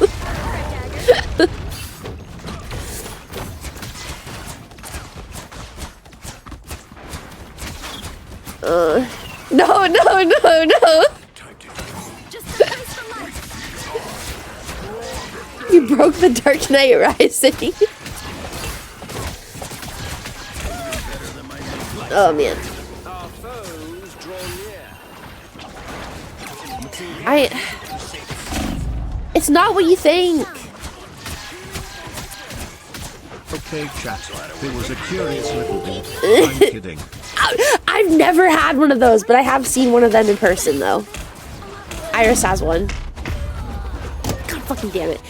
No. Just a place for life. You broke the Dark Knight Rising. Oh man. It's not what you think. Okay, chat. It was a curious little bit. I'm kidding. I've never had one of those, but I have seen one of them in person, though. Iris has one. God fucking damn it.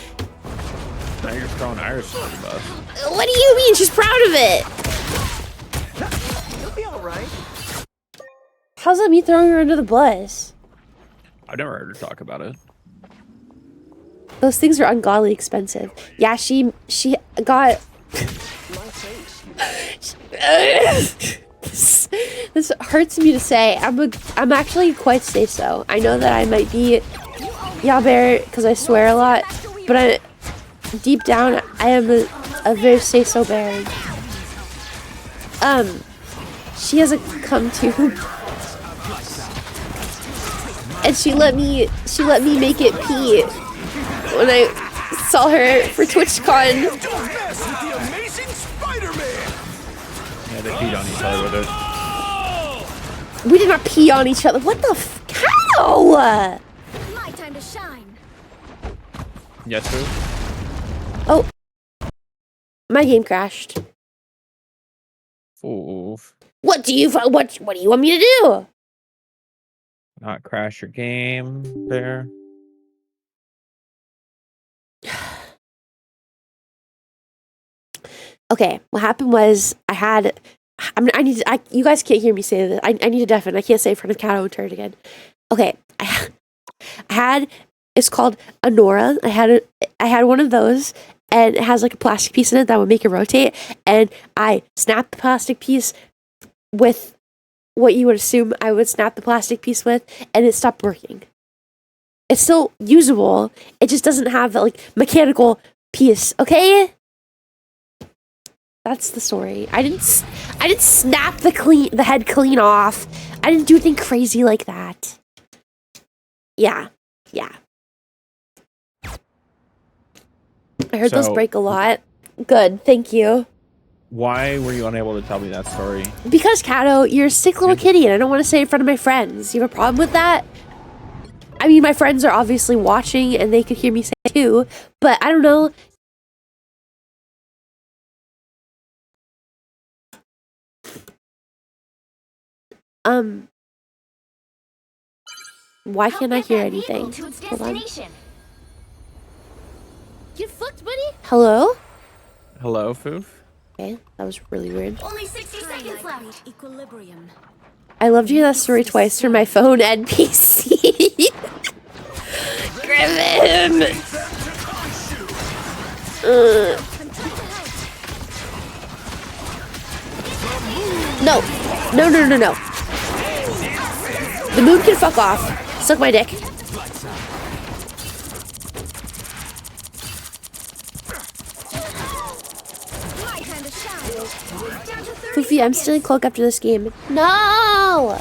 Now you're throwing Iris under the bus. What do you mean? She's proud of it. You'll be alright. How's that me throwing her under the bus? I've never heard her talk about it. Those things are ungodly expensive. Yeah, she got... This hurts me to say. I'm actually quite say-so. I know that I might be yabear because I swear a lot, but deep down I am a very say-so bear. She has a cum tube, and she let me make it pee when I saw her for TwitchCon. Yeah, they peed on each other with it. We did not pee on each other. What the how? My time to shine. Yes, sir. Oh, my game crashed. Oof. What do you want me to do? Not crash your game, bear. Okay, what happened was you guys can't hear me say this. I need to deafen. I can't say in front of Cato and Turd again. Okay, I had, it's called a Nora. I had one of those, and it has like a plastic piece in it that would make it rotate, and I snapped the plastic piece with what you would assume I would snap the plastic piece with, and it stopped working. It's still usable, it just doesn't have that like mechanical piece, okay? That's the story. I didn't snap the head clean off. I didn't do anything crazy like that. Yeah. I heard those break a lot. Good, thank you. Why were you unable to tell me that story? Because, Cato, you're a sick little kitty, and I don't want to say it in front of my friends. You have a problem with that? I mean, my friends are obviously watching, and they could hear me say it too, but I don't know. Why can't I hear anything? Hold on. Get fucked, buddy. Hello? Hello, Foof? Okay, that was really weird. Only 60 seconds left. Equilibrium. I loved you that story twice for my phone and PC. Griffin! No. The moon can fuck off. Suck my dick. Fuufie, I'm stealing cloak after this game. No!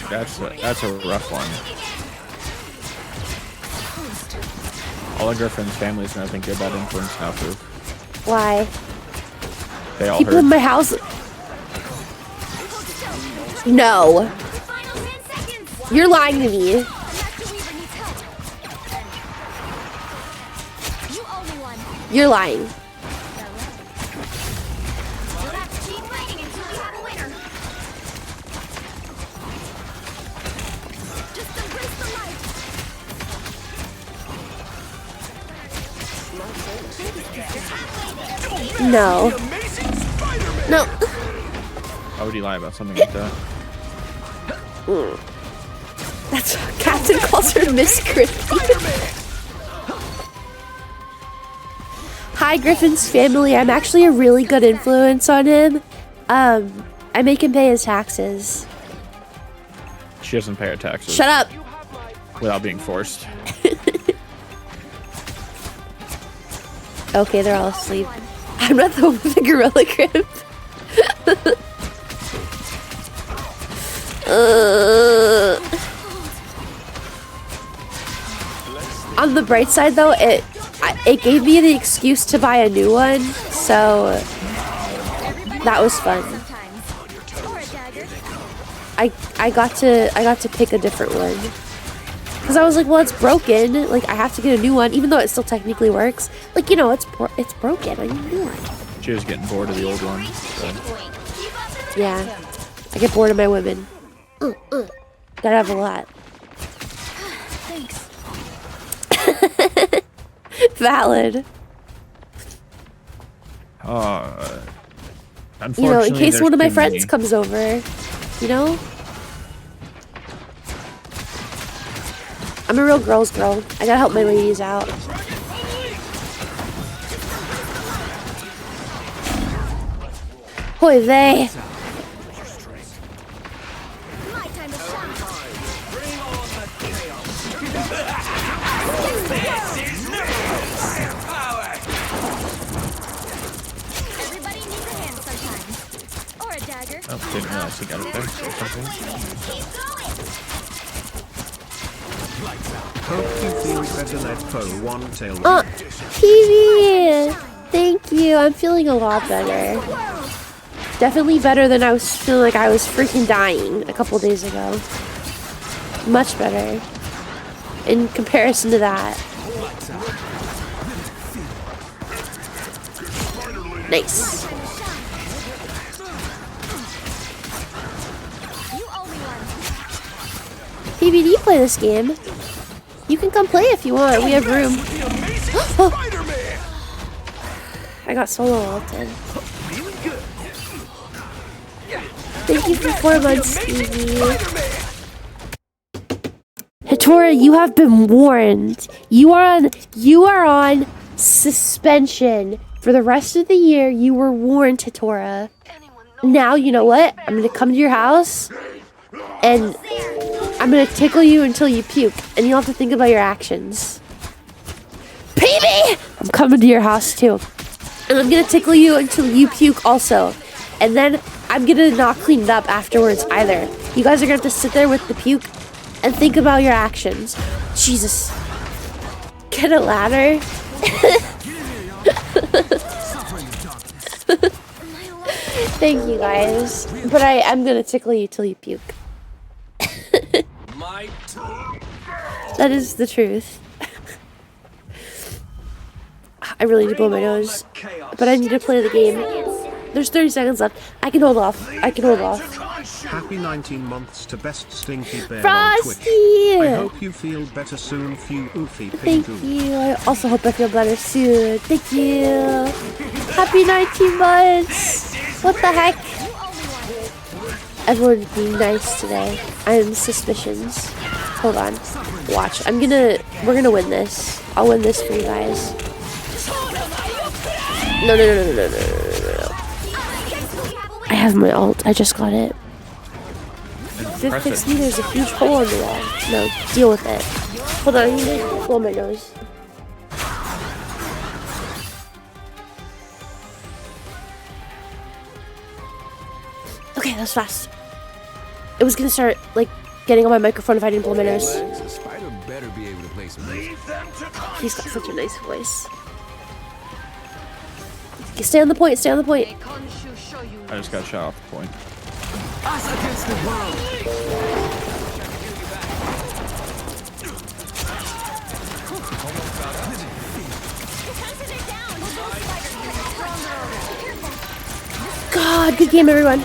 That's a rough one. All of Griffin's family's gonna think you're a bad influence now, Foof. Why? They all People heard. in my house. No. You're lying to me. You're lying. No. No. Why would you lie about something like that? That's what Captain calls her Miss Griffin. Hi, Griffin's family. I'm actually a really good influence on him. I make him pay his taxes. She doesn't pay her taxes. Shut up. Without being forced. Okay, they're all asleep. I'm not the one with the gorilla grip. On the bright side, though, it gave me the excuse to buy a new one, so that was fun. I got to pick a different one because I was like, well, it's broken. Like, I have to get a new one, even though it still technically works. Like, you know, it's broken. I need a new one. She was getting bored of the old one. So. Yeah, I get bored of my women. Gotta have a lot. Thanks. Valid. Unfortunately, You know, in case one of my there's too friends many. comes over, you know? I'm a real girl's girl. I gotta help my ladies out. Hoy vey. My time to shine. Everybody needs a hand sometimes. Or a dagger. Oh, didn't realize he got it fixed or something. Keep going. Hope you feel better that foe one tail. TV! Thank you. I'm feeling a lot better. Definitely better than I was feeling like I was freaking dying a couple days ago. Much better. In comparison to that. Nice. You owe me one. PBD play this game. You can come play if you want. We have room. I got solo ulted. Thank you for 4 months, Stevie. Hitora, you have been warned. You are on suspension for the rest of the year. You were warned, Hitora. Now you know what? I'm gonna come to your house and I'm gonna tickle you until you puke, and you don't have to think about your actions. PB! I'm coming to your house too. And I'm gonna tickle you until you puke also. And then I'm gonna not clean it up afterwards either. You guys are gonna have to sit there with the puke and think about your actions. Jesus. Get a ladder. Thank you guys. But I'm gonna tickle you till you puke. That is the truth. I really need to blow my nose. But I need to play the game. There's 30 seconds left. I can hold off. I can hold off. Happy 19 months to Best Stinky Bear Frosty! on Twitch. I hope you feel better soon, Fuufie. Thank you. I also hope I feel better soon. Thank you. Happy 19 months. What the heck? Everyone's being nice today. I have suspicions. Hold on. Watch. We're gonna win this. I'll win this for you guys. No. I have my ult. I just got it. Fix me, there's a huge hole in the wall. No, deal with it. Hold on, I need to blow my nose. Okay, that was fast. It was gonna start, like, getting on my microphone if I didn't blow my nose. He's got such a nice voice. Okay, stay on the point, stay on the point. I just got shot off the point. Us against the world. God, good game, everyone.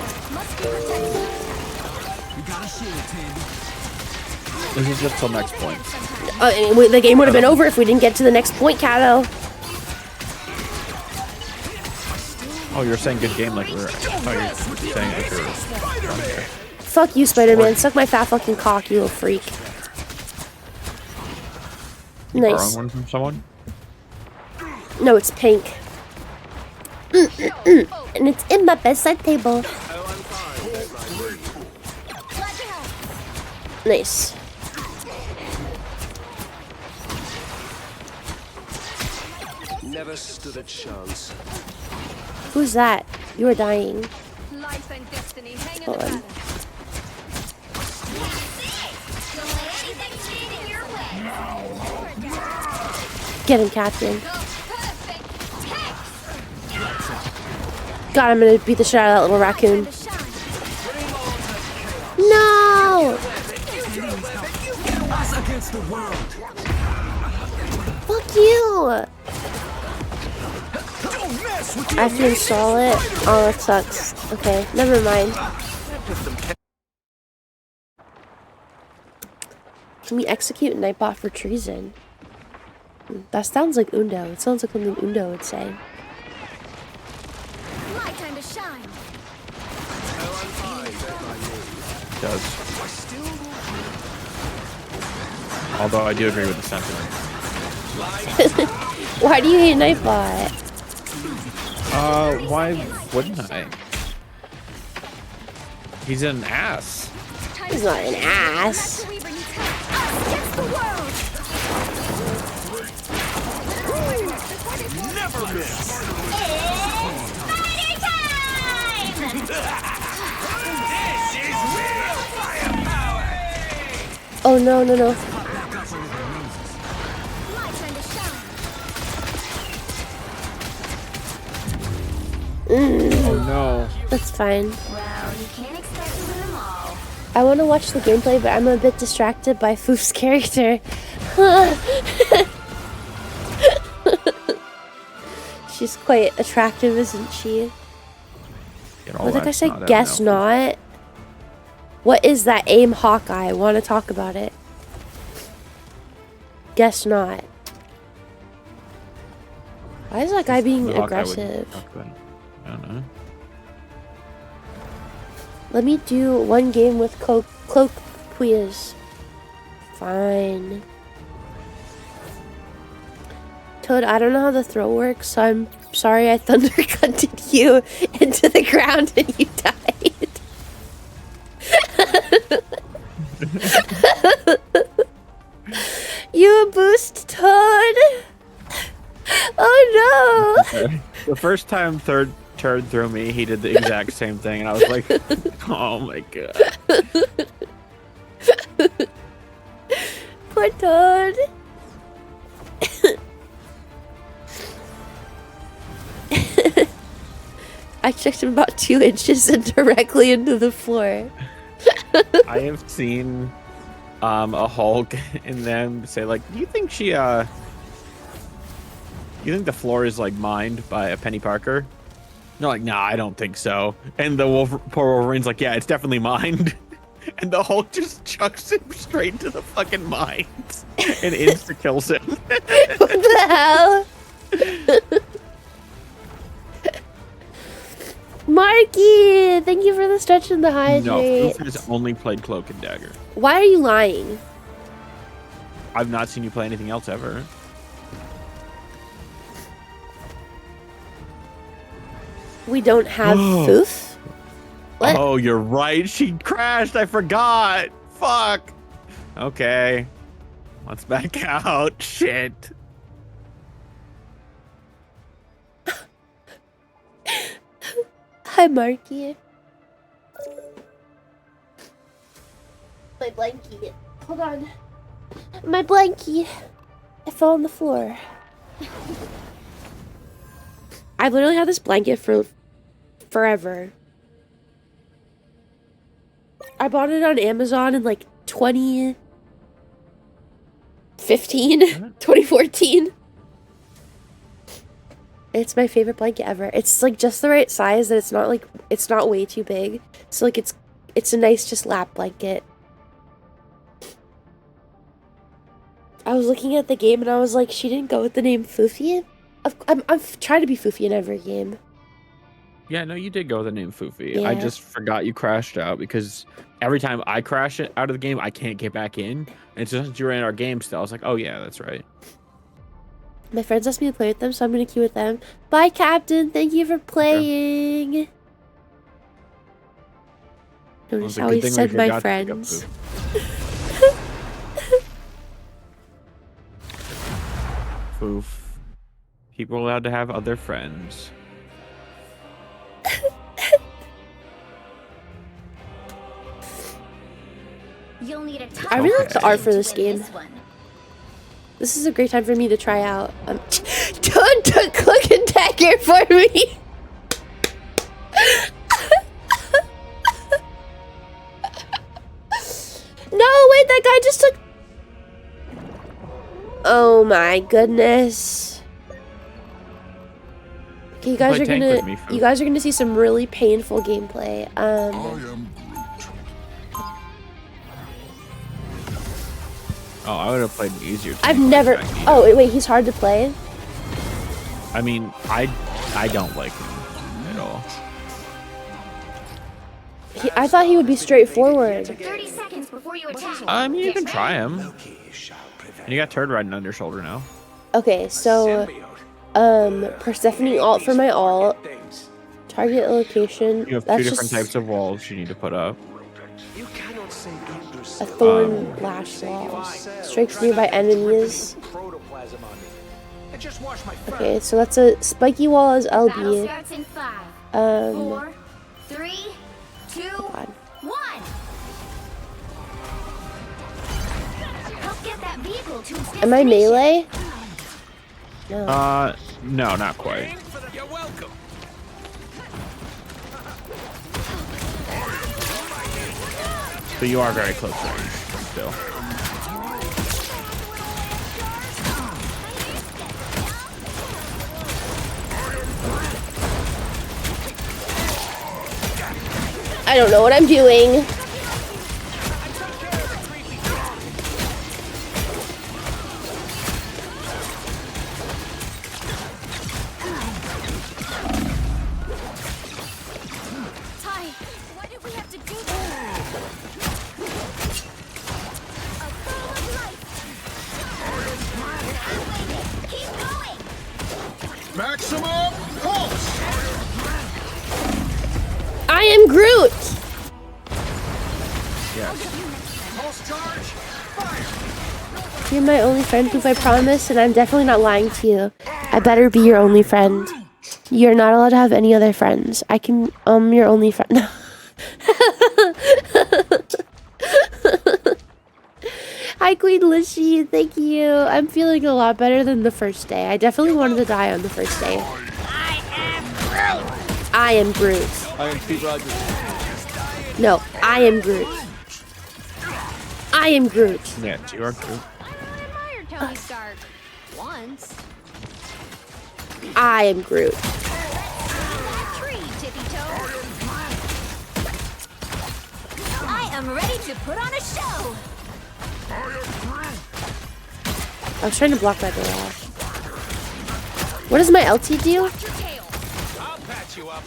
This is just till next point. The game would have been over if we didn't get to the next point, Kato. Oh, you're saying good game like we're. Oh, you're saying like you're. Fuck you, Spider-Man. Suck my fat fucking cock, you little freak. You Nice. borrowing one from someone? No, it's pink. And it's in my bedside table. Nice. Never stood a chance. Who's that? You are dying. Life and destiny hang in Hold the on. balance. Get him, Captain. God, I'm gonna beat the shit out of that little raccoon. No! Us against the world. Fuck you! I have to install it. Oh, that sucks. Okay, never mind. Can we execute Nightbot for treason? That sounds like Undo. It sounds like something Undo would say. My time to shine. It does. Although I do agree with the sentiment. Why do you hate Nightbot? Why wouldn't I? He's an ass. He's not an ass. Against the world. Never miss. Spider time! This is real firepower. Oh no. My time to shine. Oh no. That's fine. Well, you can't expect to win them all. I want to watch the gameplay, but I'm a bit distracted by Foof's character. She's quite attractive, isn't she? What did I say? Guess not. What is that? Aim Hawkeye. I want to talk about it. Guess not. Why is that guy being The Hawkeye wouldn't aggressive? talk about it. I don't know. Let me do one game with Cloak, please. Fine. Toad, I don't know how the throw works, so I'm sorry I thundercutted you into the ground and you died. You a boost, Toad? Oh no! The first time Third turned through me, he did the exact same thing, and I was like, oh my god. Poor Toad. I checked him about 2 inches and directly into the floor. I have seen a Hulk in them say like, do you think she you think the floor is like mined by a Penny Parker? No, like, nah, I don't think so. And the poor Wolverine's like, yeah, it's definitely mined. And the Hulk just chucks him straight into the fucking mines and insta kills him. What the hell? Marky, thank you for the stretch and the hydrate. No, Fuufie has only played Cloak and Dagger. Why are you lying? I've not seen you play anything else ever. We don't have Foof? What? Oh, you're right. She crashed. I forgot. Fuck. Okay. Let's back out. Shit. Hi, Marky. My blankie. Hold on. My blankie. I fell on the floor. I've literally had this blanket for forever. I bought it on Amazon in like 2015, 2014. It's my favorite blanket ever. It's like just the right size that it's not way too big. So like it's a nice just lap blanket. I was looking at the game and I was like, she didn't go with the name Fuufie? I'm trying to be Fuufie in every game. Yeah, no, you did go with the name Fuufie. Yeah. I just forgot you crashed out because every time I crash it out of the game, I can't get back in. And since you were in our game still, I was like, oh yeah, that's right. My friends asked me to play with them, so I'm gonna queue with them. Bye, Captain. Thank you for playing. Notice how he said my friends. Foof. People are allowed to have other friends. You'll need a I really like the art for this to win game. this one. This is a great time for me to try out. Don't Cloak and Dagger for me. No, wait, that guy just took. Oh my goodness. Okay, you guys Play are tank gonna with me, Foof. you guys are gonna see some really painful gameplay. Oh, I would have played an easier. I've tank never. like Magneto. Oh wait, he's hard to play. I mean, I don't like him at all. I thought he would be straightforward. 30 seconds before you attack. I mean, you can try him. And you got Turd riding on your shoulder now. Okay, so Persephone ult for my ult. Target location. You have That's two different just types of walls you need to put up. a thorn lash wall. Strikes nearby enemies. Okay, so that's a spiky wall is Battle LB. starts in 5, Um, 4, 3, 2, God. 1. Help get that vehicle to its Am I destination. melee? No. No, not quite. You're welcome. But you are very close range still. I don't know what I'm doing. Maximum pulse! I am Groot! Pulse charge! Fire! You're my only friend, Poof, I promise, and I'm definitely not lying to you. I better be your only friend. You're not allowed to have any other friends. I can, your only friend. Hi, Queen Lishy. Thank you. I'm feeling a lot better than the first day. I definitely wanted to die on the first day. I am Groot. I am Steve Rogers. No, I am Groot. I am Groot. Yeah, you are cool. I admired Tony Stark. Once. I am Groot. That tree, Tippy Toe. I am ready to put on a show. I was trying to block that barrage. What does my LT do? I'll patch you up.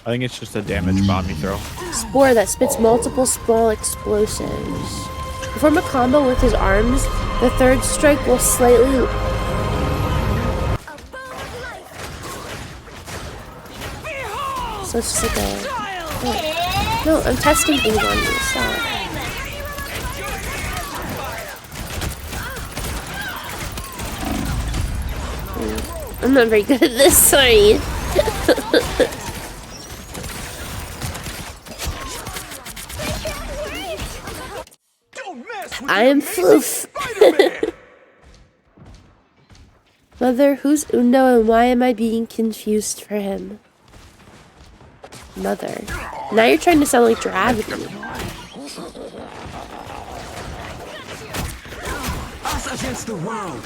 I think it's just a damage bomb you throw. Spore that spits multiple small explosives. Perform a combo with his arms. The third strike will slightly... So it's just like a... Oh. No, I'm testing things on you. Stop. I'm not very good at this, sorry. I am Floof. Mother, who's Undo and why am I being confused for him? Mother. Now you're trying to sound like Gravity. Us against the world.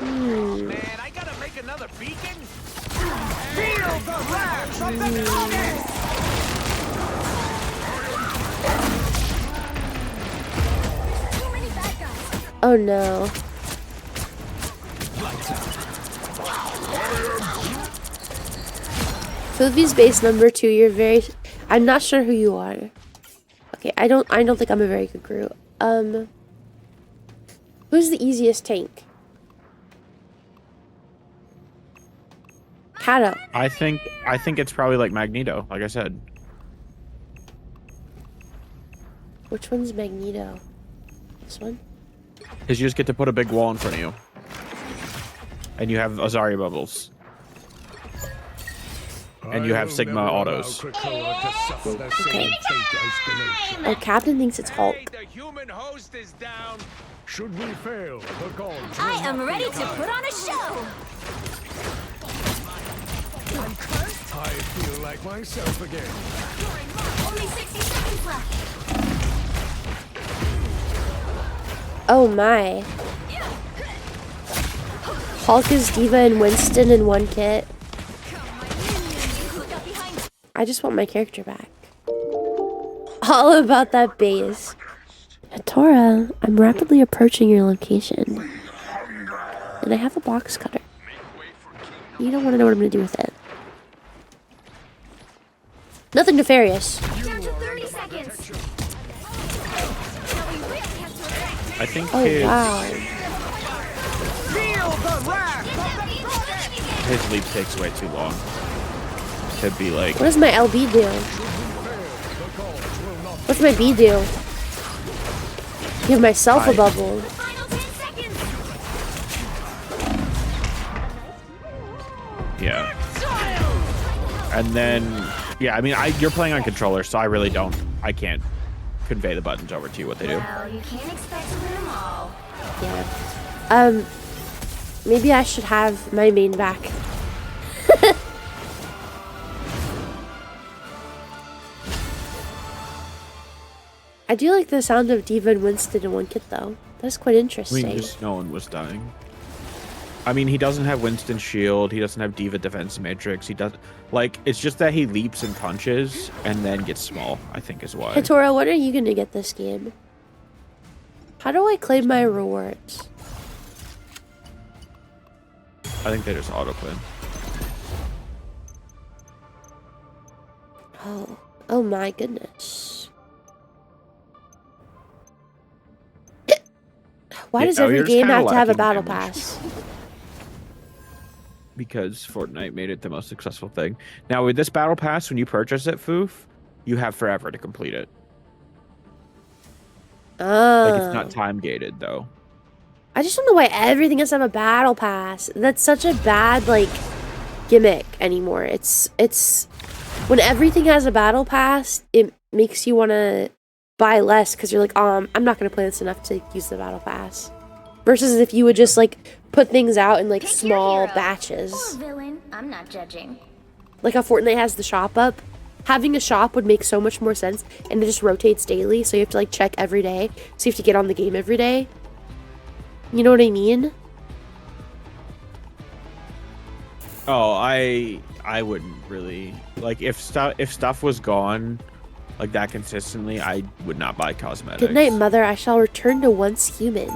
Man, I gotta make another beacon. Feel the wrath of the goddess. Oh no. Fuufie's base number 2, you're very... I'm not sure who you are. Okay, I don't think I'm a very good Groot. Who's the easiest tank? Kato. I think it's probably like Magneto, like I said. Which one's Magneto? This one? Because you just get to put a big wall in front of you. And you have Azaria bubbles. And you have Sigma autos. Okay. Oh, Captain thinks it's Hulk. The human host is down. Should we fail, the gods I am ready to put on a show. I feel like myself again. Only 60 seconds left. Oh my. Hulk is Diva and Winston in one kit. I just want my character back. All about that base. Tora, I'm rapidly approaching your location. And I have a box cutter. You don't want to know what I'm going to do with it. Nothing nefarious. Down to 30 seconds. I think Oh, wow. his leap takes way too long. To be like... What does my LB do? What's my B do? Give myself a bubble. Final 10 seconds. Yeah. And then... Yeah, I mean, you're playing on controller, so I really don't... I can't convey the buttons over to you what they do. Well, you can't expect to win them all. Yeah. Maybe I should have my main back. I do like the sound of Diva and Winston in one kit, though. That's quite I interesting. mean, just no one was dying. I mean, he doesn't have Winston's shield. He doesn't have Diva defense matrix. He doesn't... Like, it's just that he leaps and punches and then gets small, I think is why. Hitora, what are you going to get this game? How do I claim my rewards? I think they just auto-claim. Oh. Oh my goodness. Why does no, every you're just game kinda have to have a lacking battle damage. pass? Because Fortnite made it the most successful thing. Now with this battle pass, when you purchase it, Foof, you have forever to complete it. Like it's not Oh. time gated though. I just don't know why everything has to have a battle pass. That's such a bad like gimmick anymore. It's when everything has a battle pass, it makes you want to buy less because you're like, I'm not gonna play this enough to use the battle pass. Versus if you would just like put things out in like Pick your small hero. batches. Or villain. I'm not judging. Like how Fortnite has the shop up. Having a shop would make so much more sense, and it just rotates daily, so you have to like check every day. So you have to get on the game every day. You know what I mean? Oh, I wouldn't really like if stuff was gone like that consistently, I would not buy cosmetics. Good night, mother. I shall return to once human.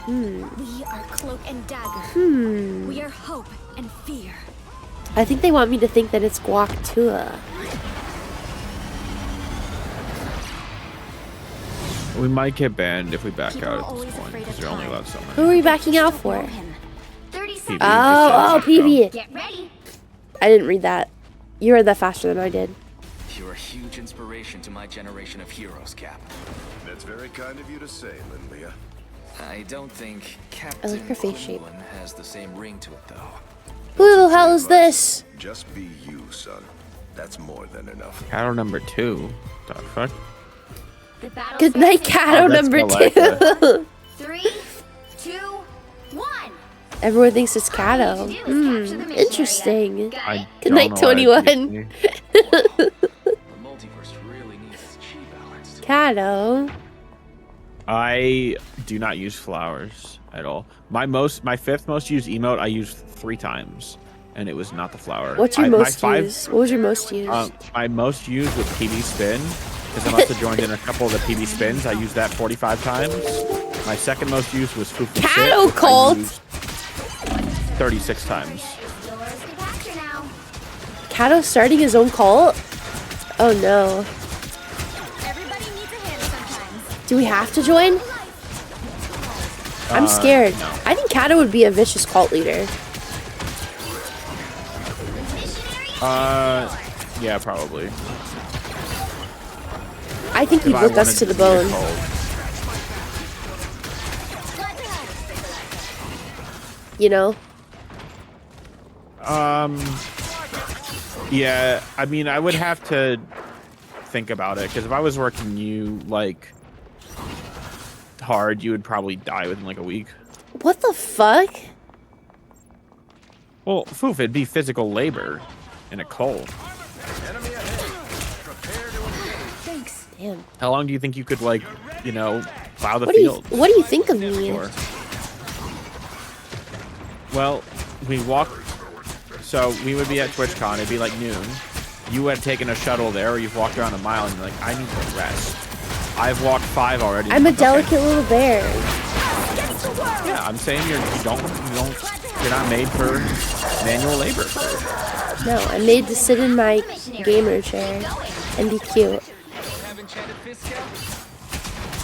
We are cloak and dagger. We are hope and fear. I think they want me to think that it's Guac Tua. We might get banned if we back People out are at this always point afraid because of you're only time. allowed so Who many. are we backing out for? Know him. 30 PB. seconds. Oh, PB. Get ready. I didn't read that. You read that faster than I did. You're a huge inspiration to my generation of heroes, Cap. That's very kind of you to say, Linlia. I don't think Captain her face shape. Quinlan has the same ring to it, though. Who the hell is this? Just be you, son. That's more than enough. Cattle number 2. The fuck? The battle Good night, starts Cato Oh, that's number Galacta. 2. in 3, 2, 1. Everyone thinks it's Cato. All you need to do is capture the mission Interesting. area. I Good don't night, know why 21. The multiverse really needs its chi balanced. Cato. I do not use flowers at all. My 5th most used emote I used 3 times, and it was not the flower. What's your my most 5 used? What was your most used? My most used was PB Spin, because I must have joined in a couple of the PB Spins. I used that 45 times. My second most used was Fuufie Cato Sit, which I cult. used 36 times. Yours to capture now. Cato starting his own cult? Oh no. Everybody needs a hand sometimes. Do we have to join? I'm scared. no. I think Cato would be a vicious cult leader. Yeah, probably. I think he'd If I lick us wanted to the be a bone. cult. You know? Yeah, I mean, I would have to think about it, because if I was working you, like, hard, you would probably die within, like, a week. What the fuck? Well, Foof, it'd be physical labor in a cult. Thanks. Damn. How long do you think you could, like, you know, plow the What do you field? What do you think of me? for? Well, we walk. So we would be at TwitchCon. It'd be like noon. You had taken a shuttle there, or you've walked around a mile, and you're like, I need to rest. I've walked 5 already. I'm a Okay. delicate little bear. Yeah, I'm saying you're not made for manual labor. No, I'm made to sit in my gamer chair and be cute.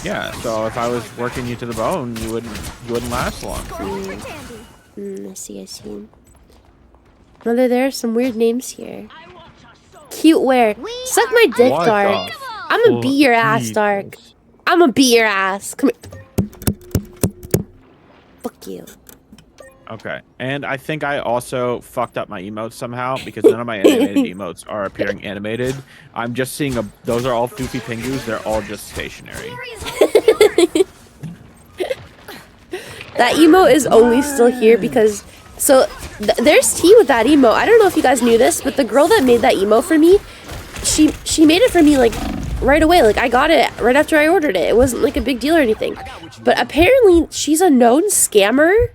Yeah, so if I was working you to the bone, you wouldn't last long. I see, I see. Mother, there are some weird names here. Cute wear. Suck my dick, What Dark. the I'm gonna beat your ass, Dark. I'm gonna beat your ass. Come here. Fuck you. Okay, and I think I also fucked up my emotes somehow, because none of my animated emotes are appearing animated. I'm just seeing those are all Fuufie Pingus. They're all just stationary. That emote is only still here because... So, there's tea with that emote. I don't know if you guys knew this, but the girl that made that emote for me, she made it for me, like, right away. Like, I got it right after I ordered it. It wasn't, like, a big deal or anything. But apparently, she's a known scammer,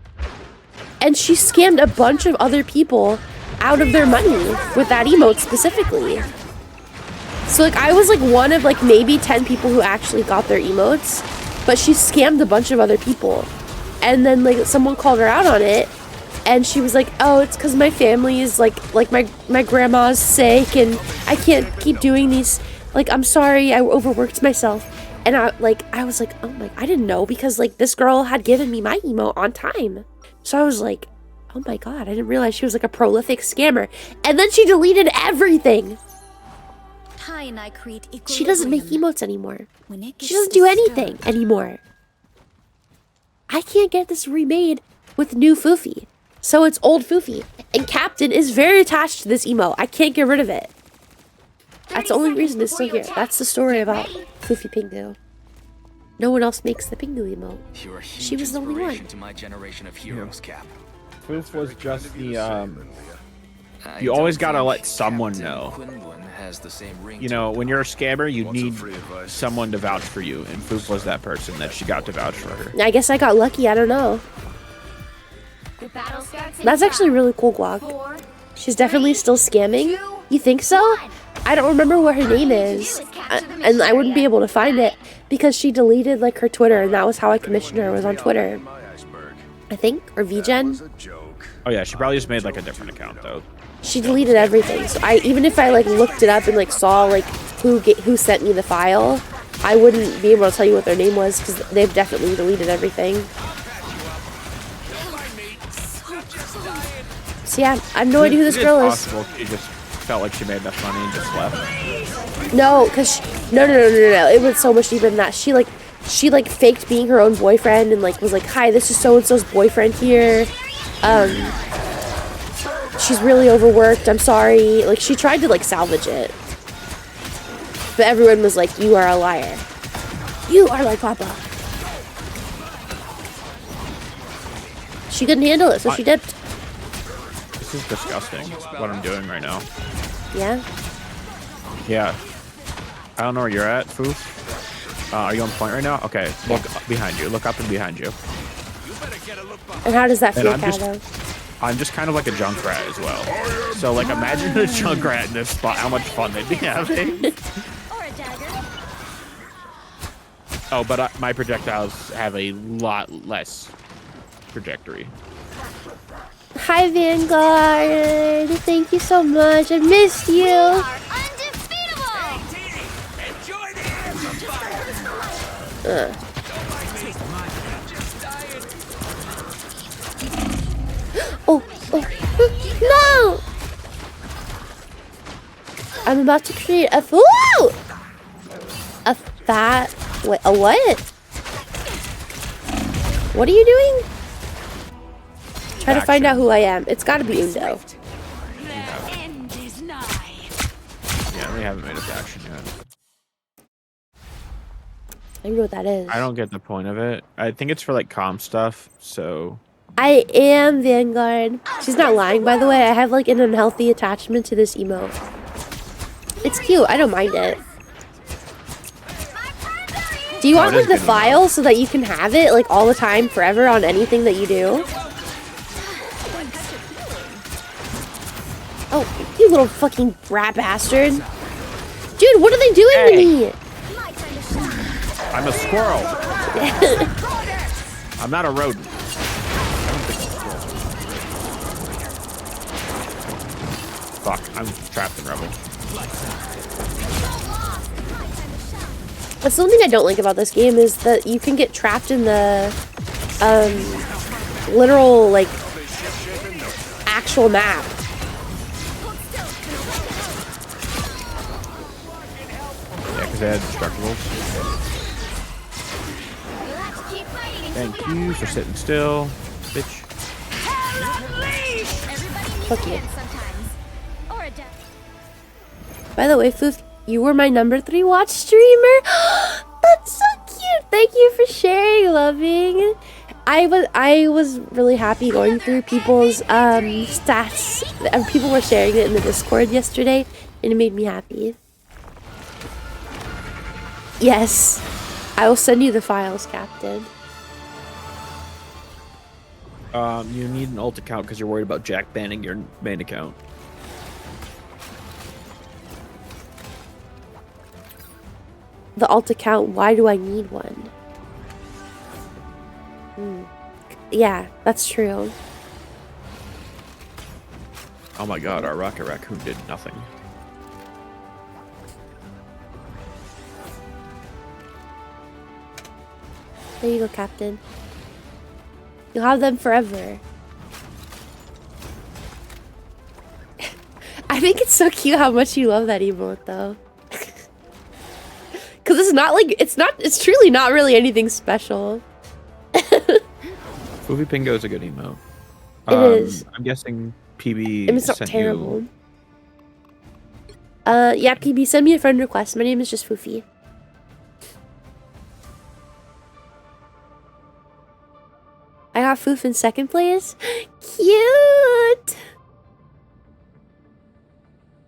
and she scammed a bunch of other people out of their money with that emote specifically. So, like, I was, like, one of, like, maybe 10 people who actually got their emotes, but she scammed a bunch of other people. And then, like, someone called her out on it, and she was like, oh, it's because my family is, like my grandma's sick, and I can't keep doing these. Like, I'm sorry, I overworked myself. And I was like, oh my, I didn't know because like this girl had given me my emote on time. So I was like, oh my God, I didn't realize she was like a prolific scammer. And then she deleted everything. She doesn't make emotes anymore. She doesn't do anything anymore. I can't get this remade with new Fuufie. So it's old Fuufie. And Captain is very attached to this emote. I can't get rid of it. That's the only reason it's still here. That's the story about Fuufie Pingu. No one else makes the Pingu emote. She was the only one. To my generation of heroes, Cap. Foof was just the you always gotta let someone know. Has the same ring. You know, when you're a scammer, you need someone to vouch for you, and Foof was that person that she got to vouch for her. I guess I got lucky. I don't know. That's actually really cool, Guac. She's definitely still scamming. You think so? I don't remember what her name is, and I wouldn't be able to find it because she deleted like her Twitter, and that was how I commissioned her. Was on Twitter, I think, or VGen. Oh yeah, she probably just made like a different account though. She deleted everything. So even if I like looked it up and like saw like who sent me the file, I wouldn't be able to tell you what their name was because they've definitely deleted everything. So yeah, I have no idea who this girl is. She just felt like she made enough money and just left. No, cause no. It was so much deeper than that. She faked being her own boyfriend and like was like, "Hi, this is so and so's boyfriend here. She's really overworked. I'm sorry." Like she tried to like salvage it, but everyone was like, "You are a liar. You are like Papa." She couldn't handle it, so she dipped. This is disgusting. What I'm doing right now. Yeah. Yeah. I don't know where you're at, Foof. Are you on point right now? Okay. Look behind you. Look up and behind you. And how does that feel, Cato? I'm just kind of like a Junkrat as well. So, like, imagine a Junkrat in this spot, how much fun they'd be having. Oh, but my projectiles have a lot less trajectory. Hi, Vanguard. Thank you so much. I missed you. No! I'm about to create a fat. Wait, a what? What are you doing? Try to find out who I am. It's got to be Undo. Yeah, we haven't made a faction yet. I don't know what that is. I don't get the point of it. I think it's for like comm stuff, so. I am Vanguard. She's not lying, by the way. I have like an unhealthy attachment to this emote. It's cute. I don't mind it. Do you want like the file so that you can have it like all the time, forever on anything that you do? Oh, you little fucking rat bastard. Dude, what are they doing to me? I'm a squirrel. I'm not a rodent. Fuck, I'm trapped in Rebel. That's the one thing I don't like about this game is that you can get trapped in the literal like actual map. Yeah, because they had destructibles. Thank you for sitting still, bitch. Fuck you. By the way, Foof, you were my #3 watch streamer. That's so cute. Thank you for sharing, loving. I was really happy going through people's stats. People were sharing it in the Discord yesterday, and it made me happy. Yes, I will send you the files, Captain. You need an alt account because you're worried about Jack banning your main account. The alt account, why do I need one? Yeah, that's true. Oh my god, our Rocket Raccoon did nothing. There you go, Captain. You'll have them forever. I think it's so cute how much you love that emote, though. Because it's not like, it's truly not really anything special. Fuufie Pingo is a good emote. It is. I'm guessing PB It's not sent terrible. you... Yeah, PB, send me a friend request. My name is just Fuufie. I got Foof in second place. Cute!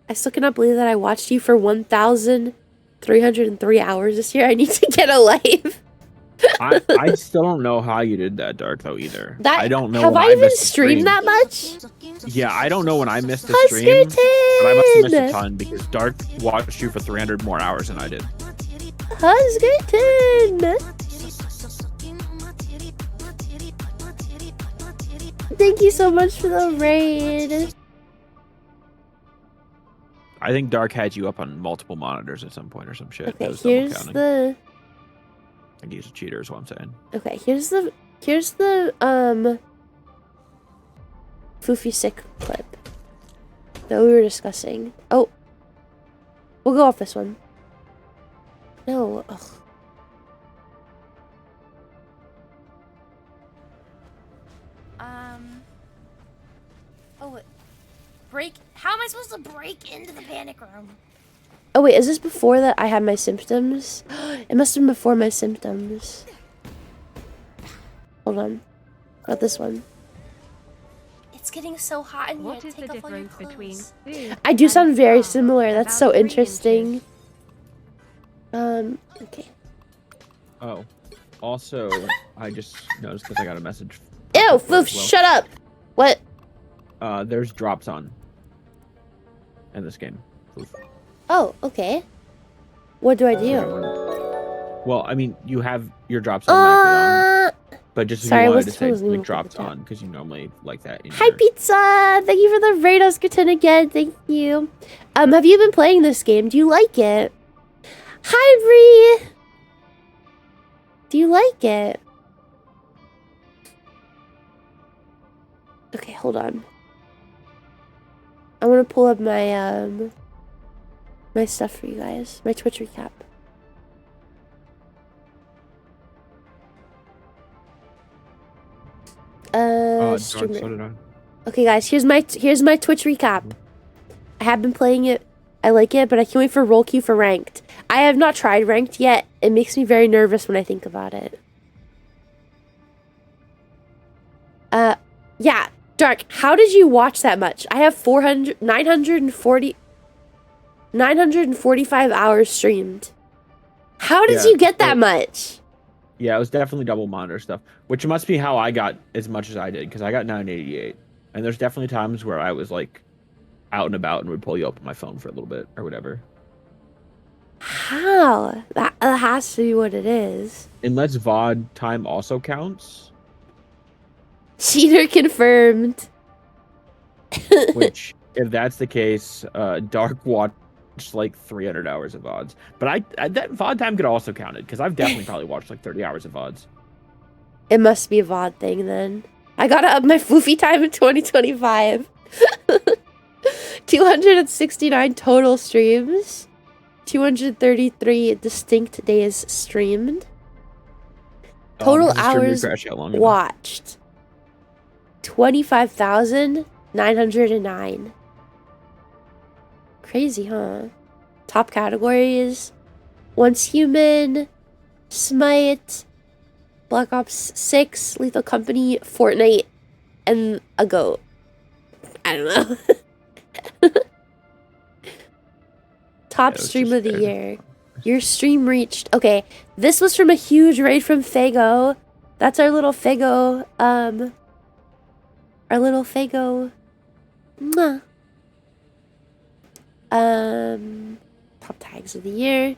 I still cannot believe that I watched you for 1,303 hours this year. I need to get a life. I still don't know how you did that, Dark, though, either. I don't know. Have I even streamed that much? Yeah, I don't know when I missed a stream, but I must have missed a ton because Dark watched you for 300 more hours than I did. Huskerton! Thank you so much for the raid. I think Dark had you up on multiple monitors at some point or some shit. Okay, here's the... I think he's a cheater is what I'm saying. Okay, here's the Fuufie sick clip that we were discussing. Oh, we'll go off this one. No. Ugh. Oh, break. How am I supposed to break into the panic room? Oh wait, is this before that I had my symptoms? It must have been before my symptoms. Hold on. Not this one. It's getting so hot in here. What is Take the off all your difference between clothes. food I do and sound very fun? similar. That's so About 3 interesting. inches. Okay. Oh, also, I just noticed because I got a message. Ew, as well. Foof, shut up! What? There's drops on in this game. Foof. Oh, okay. What do I do? Well, I mean, you have your drops automatically on, but just if sorry, you I wanted to was say totally like looking drops at that. on because you normally like that. In Hi, your... Pizza! Thank you for the raid, Oscarton, again. Thank you. Have you been playing this game? Do you like it? Hi, Bree! Do you like it? Okay, hold on. I want to pull up my, my stuff for you guys. My Twitch recap. Streamer. Okay, guys, here's my Twitch recap. I have been playing it. I like it, but I can't wait for roll queue for ranked. I have not tried ranked yet. It makes me very nervous when I think about it. Yeah, Dark, how did you watch that much? I have 945 hours streamed. How did you get that much? Yeah, it was definitely double monitor stuff, which must be how I got as much as I did, because I got 988. And there's definitely times where I was like out and about and would pull you up on my phone for a little bit or whatever. How? That has to be what it is. Unless VOD time also counts. Cheater confirmed. Which, if that's the case, Dark watched like 300 hours of VODs. But I that VOD time could also count it, because I've definitely probably watched like 30 hours of VODs. It must be a VOD thing then. I gotta up my Fuufie time in 2025. 269 total streams. 233 distinct days streamed. Total hours watched. 25,909. Crazy, huh? Top categories: Once Human, Smite, Black Ops 6, Lethal Company, Fortnite, and a goat. I don't know. Top stream of the year. Your stream reached... Okay, this was from a huge raid from Fago. That's our little Fago, our little Fago. Mwah. Top tags of the year.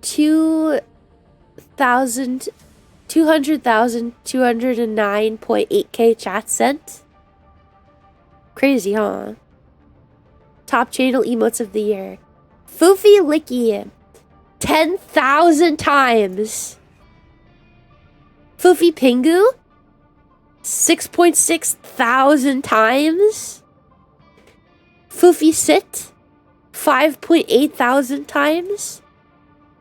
209.8k chat sent. Crazy, huh? Top channel emotes of the year. Fuufie Licky. 10,000 times. Fuufie Pingu, 6.6 thousand times. Fuufie Sit, 5.8 thousand times.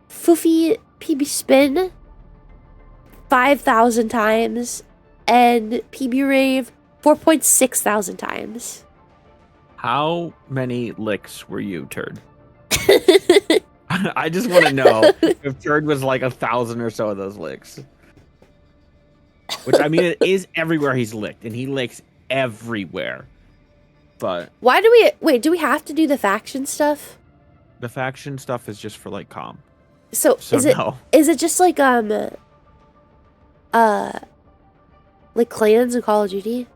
Fuufie PB Spin, 5,000 times. And PB Rave, 4.6 thousand times. How many licks were you, Turd? I just want to know if Turd was like 1,000 or so of those licks. Which, I mean, it is everywhere he's licked, and he licks everywhere. But Why do we... Wait, do we have to do the faction stuff? the faction stuff is just for, like, calm. So is no. it just like, like clans in Call of Duty?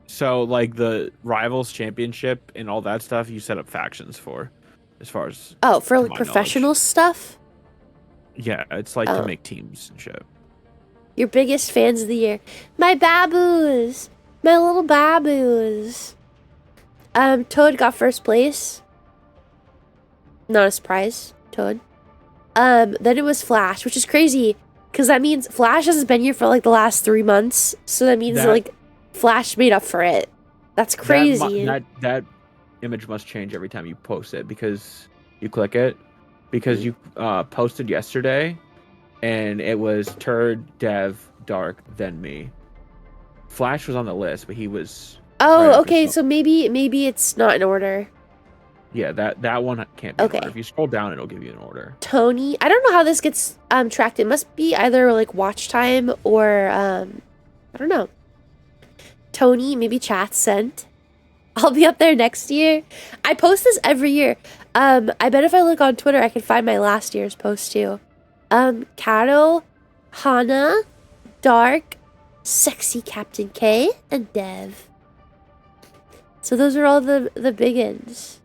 So, like, the Rivals Championship and all that stuff, you set up factions for, as far as... Oh, for to like my professional knowledge. stuff? Yeah, it's like Oh. to make teams and shit. Your biggest fans of the year. My baboos! My little baboos! Toad got first place. Not a surprise, Toad. Then it was Flash, which is crazy, because that means Flash hasn't been here for like the last 3 months, so that means like Flash made up for it. That's crazy. That image must change every time you post it, because you click it, because you posted yesterday, and it was Turd, Dev, Dark, then me. Flash was on the list, but he was... Oh, right okay, after so maybe it's not in order. Yeah, that one can't be Okay. in order. If you scroll down, it'll give you an order. Tony, I don't know how this gets tracked. It must be either like watch time or I don't know. Tony, maybe chat sent. I'll be up there next year. I post this every year. I bet if I look on Twitter, I can find my last year's post too. Kato, Hana, Dark, Sexy Captain K, and Dev. So those are all the big ends.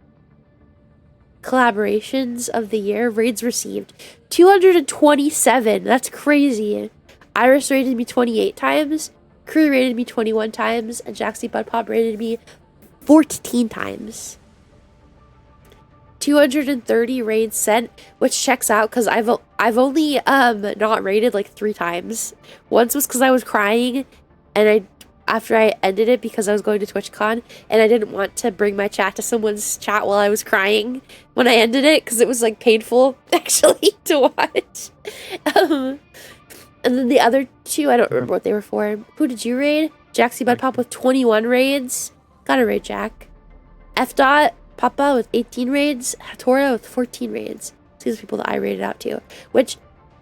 Collaborations of the year. Raids received 227. That's crazy. Iris rated me 28 times. Crew rated me 21 times. And Jaxie Bud Pop rated me 14 times. 230 raids sent, which checks out because I've only not raided like 3 times. Once was because I was crying, and after I ended it because I was going to TwitchCon, and I didn't want to bring my chat to someone's chat while I was crying when I ended it because it was like painful actually to watch. And then the other 2, I don't remember what they were for. Who did you raid? Jaxie Bud Pop with 21 raids. Gotta raid Jack. F. Dot Papa with 18 raids. Hatora with 14 raids. These are the people that I raided out to. Which,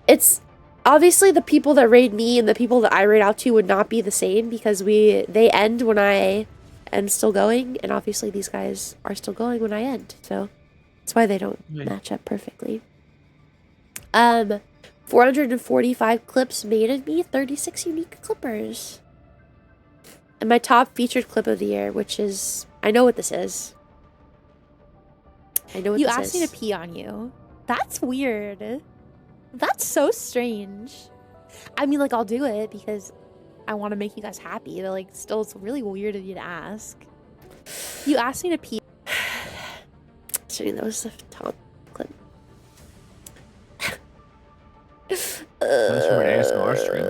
it's obviously the people that raid me and the people that I raid out to would not be the same because they end when I am still going, and obviously these guys are still going when I end. So that's why they don't match up perfectly. 445 clips made of me, 36 unique clippers. And my top featured clip of the year, which is, I know what this is. I know what You this is. asked me to pee on you. That's weird. That's so strange. I mean, like, I'll do it because I want to make you guys happy, but, like, still, it's really weird of you to ask. You asked me to pee. Sorry, that was the top clip. That's from an ASMR stream.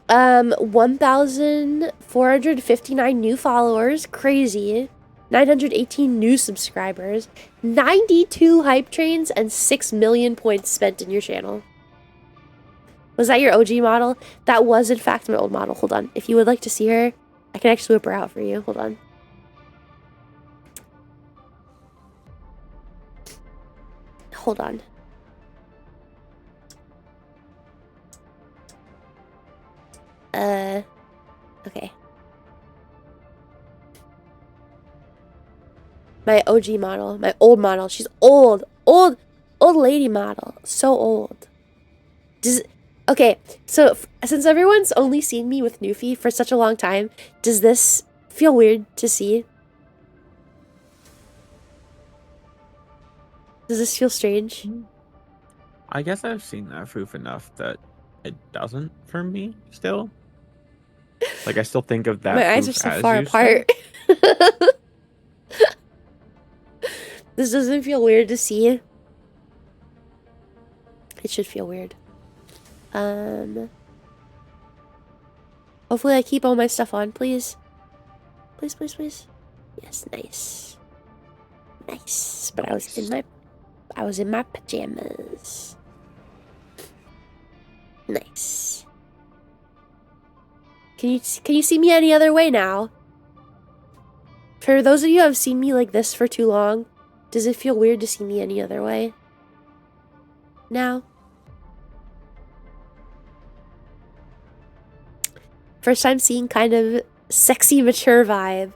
1,459 new followers. Crazy. 918 new subscribers. 92 hype trains and 6 million points spent in your channel. Was that your OG model? That was, in fact, my old model. Hold on. If you would like to see her, I can actually whip her out for you. Hold on. Hold on. Okay. My OG model. My old model. She's old. Old lady model. So old. Okay, so since everyone's only seen me with Newfie for such a long time, does this feel weird to see? Does this feel strange? I guess I've seen that proof enough that it doesn't for me still. Like, I still think of that. My eyes are Foof so as far you said. apart. This doesn't feel weird to see. It should feel weird. Hopefully I keep all my stuff on, please. Please, please, please. Yes, nice. Nice. But I was in my pajamas. Nice. Can you see me any other way now? For those of you who have seen me like this for too long, does it feel weird to see me any other way? Now? First time seeing kind of sexy, mature vibe.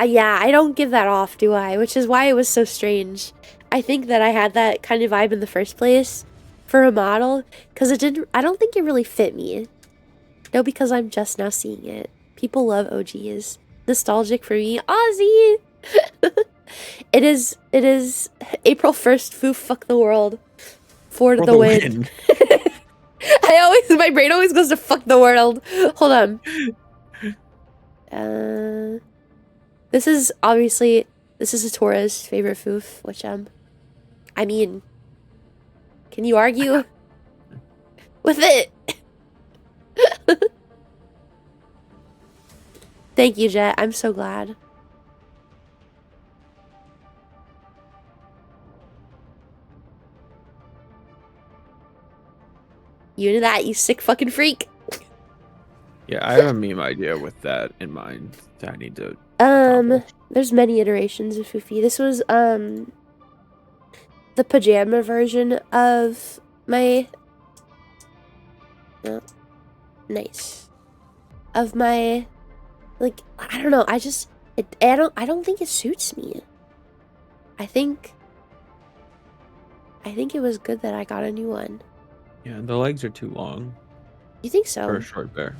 Yeah, I don't give that off, do I? Which is why it was so strange. I think that I had that kind of vibe in the first place for a model, because I don't think it really fit me. No, because I'm just now seeing it. People love OGs. Nostalgic for me. Ozzy! It is April 1st, Foo fuck the world. For the win. My brain always goes to fuck the world. Hold on. This is a Torres favorite foof, which I mean, can you argue with it? Thank you, Jet. I'm so glad. You into that, you sick fucking freak. Yeah, I have a meme idea with that in mind that I need to there's many iterations of Fuufie. This was the pajama version of my nice. Of my, like, I don't know, I don't think it suits me. I think it was good that I got a new one. Yeah, the legs are too long. You think so? For a short bear.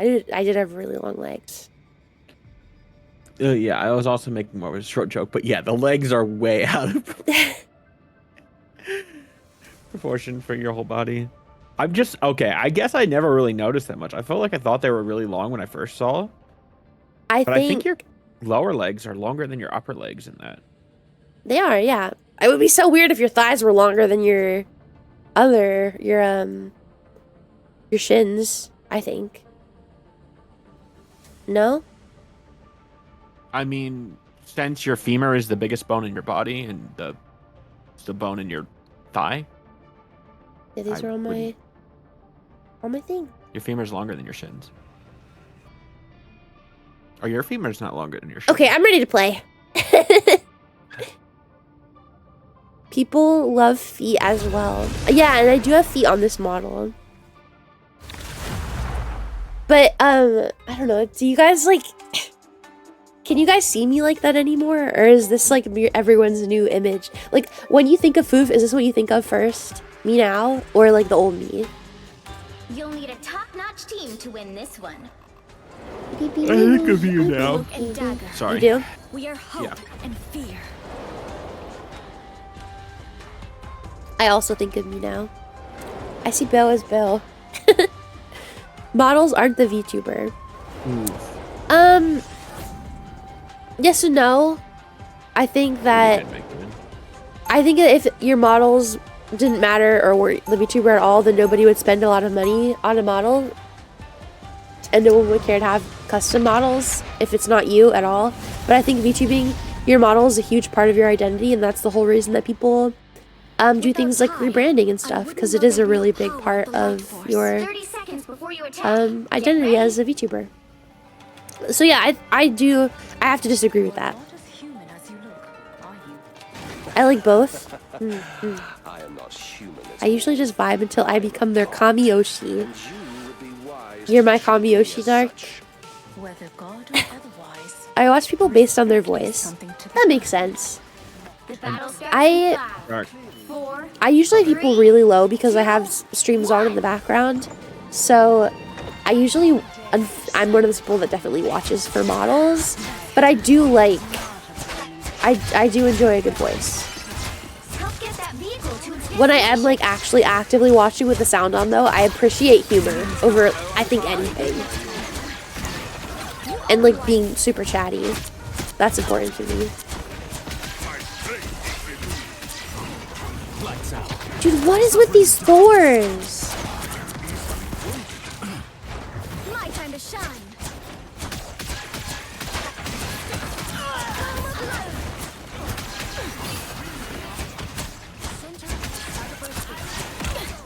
I did have really long legs. Yeah, I was also making more of a short joke, but yeah, the legs are way out of proportion for your whole body. Okay, I guess I never really noticed that much. I felt like I thought they were really long when I first saw. I think your lower legs are longer than your upper legs in that. They are, yeah. It would be so weird if your thighs were longer than your shins, I think. No? I mean, since your femur is the biggest bone in your body and the bone in your thigh. Yeah, these are on my thing. Your femur's longer than your shins. Or your femur's not longer than your shins. Okay, I'm ready to play. People love feet as well. Yeah, and I do have feet on this model. But, I don't know. Do you guys, like... Can you guys see me like that anymore? Or is this, like, everyone's new image? Like, when you think of Foof, is this what you think of first? Me now? Or, like, the old me? You'll need a top-notch team to win this one. I think of you now. Sorry. You do? We are hope and fear. I also think of me now. I see Bill as Bill. Models aren't the VTuber. Yes and no. I think that... I think that if your models didn't matter or were the VTuber at all, then nobody would spend a lot of money on a model. And no one would care to have custom models if it's not you at all. But I think VTubing, your model is a huge part of your identity, and that's the whole reason that people do things like rebranding and stuff, because it is a really big part of your identity as a VTuber. So yeah, I have to disagree with that. I like both. I usually just vibe until I become their Kamiyoshi. You're my Kamiyoshi, Dark. I watch people based on their voice. That makes sense. I usually have people really low because I have streams on in the background. So I usually, I'm one of those people that definitely watches for models. But I do like, I do enjoy a good voice. When I am like actually actively watching with the sound on though, I appreciate humor over, I think, anything. and like being super chatty. That's important to me. Dude, what is with these Thors? My time to shine.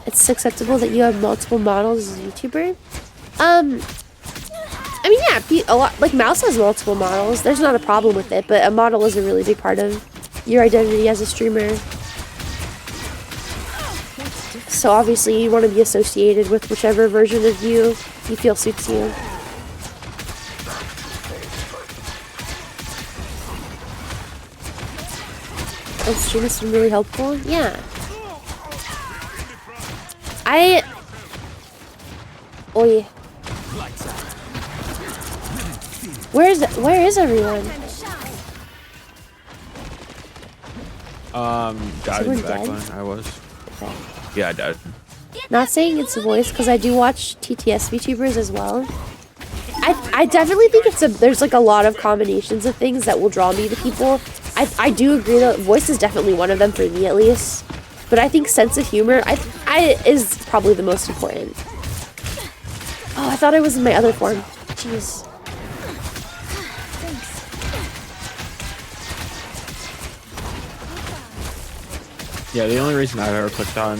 It's acceptable that you have multiple models as a YouTuber. I mean, yeah, a lot, like Mouse has multiple models. There's not a problem with it, but a model is a really big part of your identity as a streamer. So obviously you want to be associated with whichever version of you feel suits you. Oh, stream has been really helpful. Yeah. Oh yeah. Where is everyone? Died in the Someone back dead? line. I was. Okay. Yeah, I died. Not saying it's a voice, because I do watch TTS VTubers as well. I definitely think there's like a lot of combinations of things that will draw me to people. I do agree that voice is definitely one of them for me at least. But I think sense of humor is probably the most important. Oh, I thought I was in my other form. Jeez. Yeah, the only reason I've ever clicked on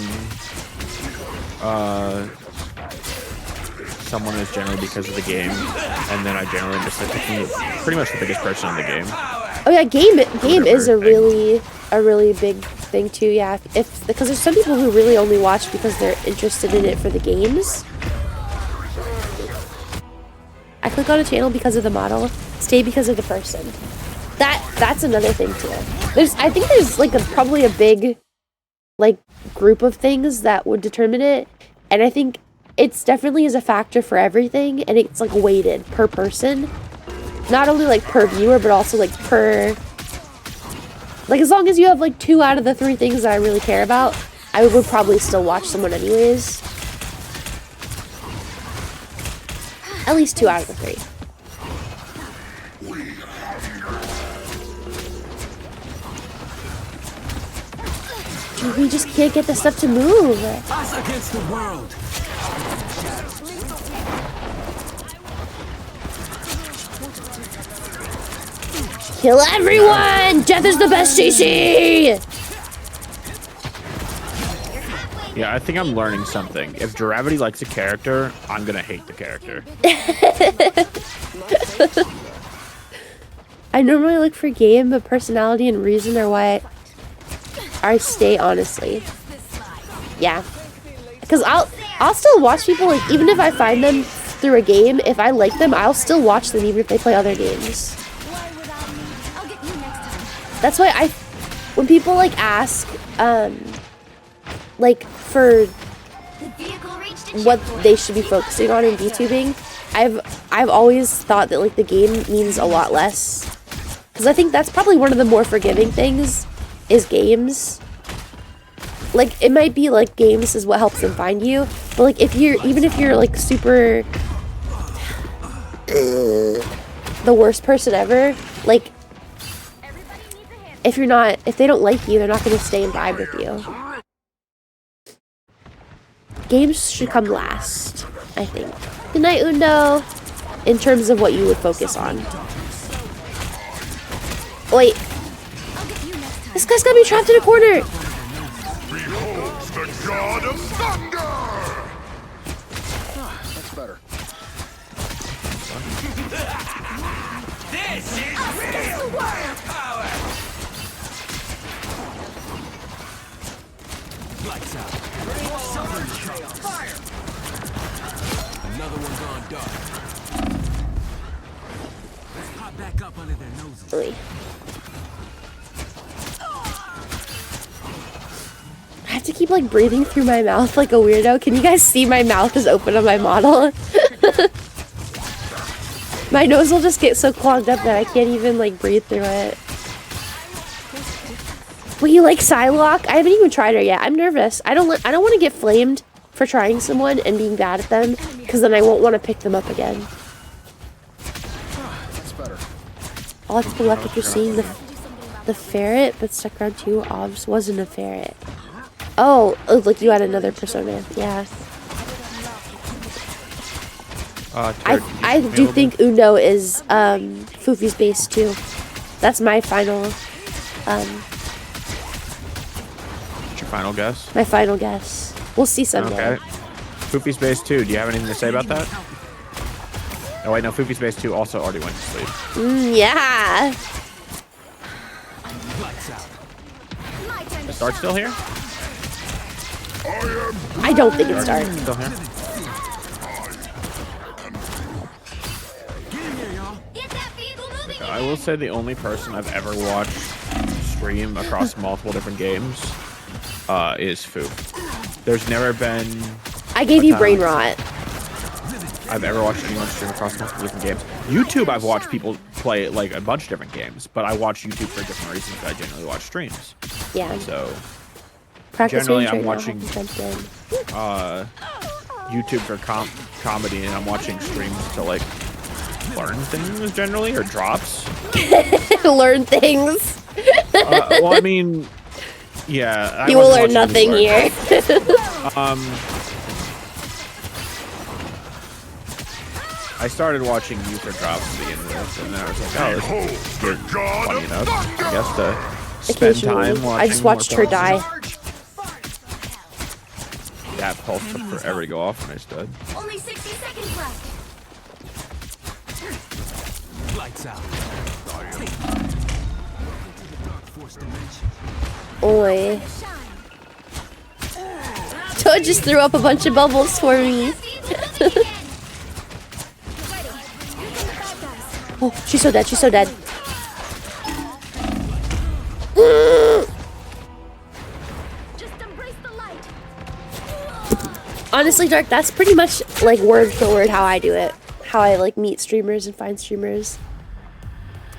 someone is generally because of the game, and then I generally just like pretty much the biggest person in the game. Oh yeah, game is a really big thing too. Yeah, because there's some people who really only watch because they're interested in it for the games. I click on a channel because of the model, stay because of the person. That's another thing too. I think there's like probably a big like group of things that would determine it, and I think it's definitely is a factor for everything, and it's like weighted per person, not only like per viewer but also like per, like as long as you have like 2 out of the 3 things that I really care about, I would probably still watch someone anyways. At least 2 out of the 3. We just can't get the stuff to move. Us against the world. Kill everyone! Death is the best CC! Yeah, I think I'm learning something. If Duravity likes a character, I'm gonna hate the character. I normally look for game, but personality and reason are why I stay, honestly. Yeah. Because I'll still watch people, like, even if I find them through a game, if I like them, I'll still watch them even if they play other games. That's why when people, like, ask, like, for what they should be focusing on in VTubing, I've always thought that, like, the game means a lot less. Because I think that's probably one of the more forgiving things, is games. Like, it might be, like, games is what helps them find you, but, like, even if you're, like, super the worst person ever, like, if they don't like you, they're not going to stay and vibe with you. Games should come last, I think. Good night, Undo. In terms of what you would focus on. Wait. This guy's got me trapped in a corner. Behold the god of thunder! That's better. This is real firepower. Lights out. Fire. Another one's on dark. Let's pop back up under their noses. Wait. I have to keep, like, breathing through my mouth like a weirdo. Can you guys see my mouth is open on my model? My nose will just get so clogged up that I can't even, like, breathe through it. But you like Psylocke? I haven't even tried her yet. I'm nervous. I don't want to get flamed for trying someone and being bad at them, because then I won't want to pick them up again. better. All that's been left after seeing the ferret, but stuck around 2 obs wasn't a ferret. Oh, it looked like you had another persona. Yeah. I do think Uno is Fuufie's base too. That's my final What's your final guess? my final guess. We'll see someday. Okay. Fuufie's base 2. Do you have anything to say about that? Oh wait, no. Fuufie's base 2 also already went to sleep. Yeah. Is Dart still here? I don't think it's dark. Still here? I will say the only person I've ever watched stream across multiple different games is Foo. There's never been I gave you brain rot. I've ever watched anyone stream across multiple different games. YouTube, I've watched people play like a bunch of different games, but I watch YouTube for different reasons. I generally watch streams. Yeah. So Practice generally, range I'm right now, watching haven't jumped YouTube for comedy, and I'm watching streams to like learn things generally, or drops. in. Learn things. Well, I mean, yeah. You will learn nothing here. I started watching you for drops to begin with, and then I was like, oh, this is good, funny enough, I guess, to spend time watching. I just watched her die. That pulse took forever to go off when I stood. Only 60 seconds left. Lights out. Oi. Toad just threw up a bunch of bubbles for me. Oh, she's so dead. She's so dead. Just embrace the light. Honestly, Dark, that's pretty much like word for word how I do it. How I like meet streamers and find streamers.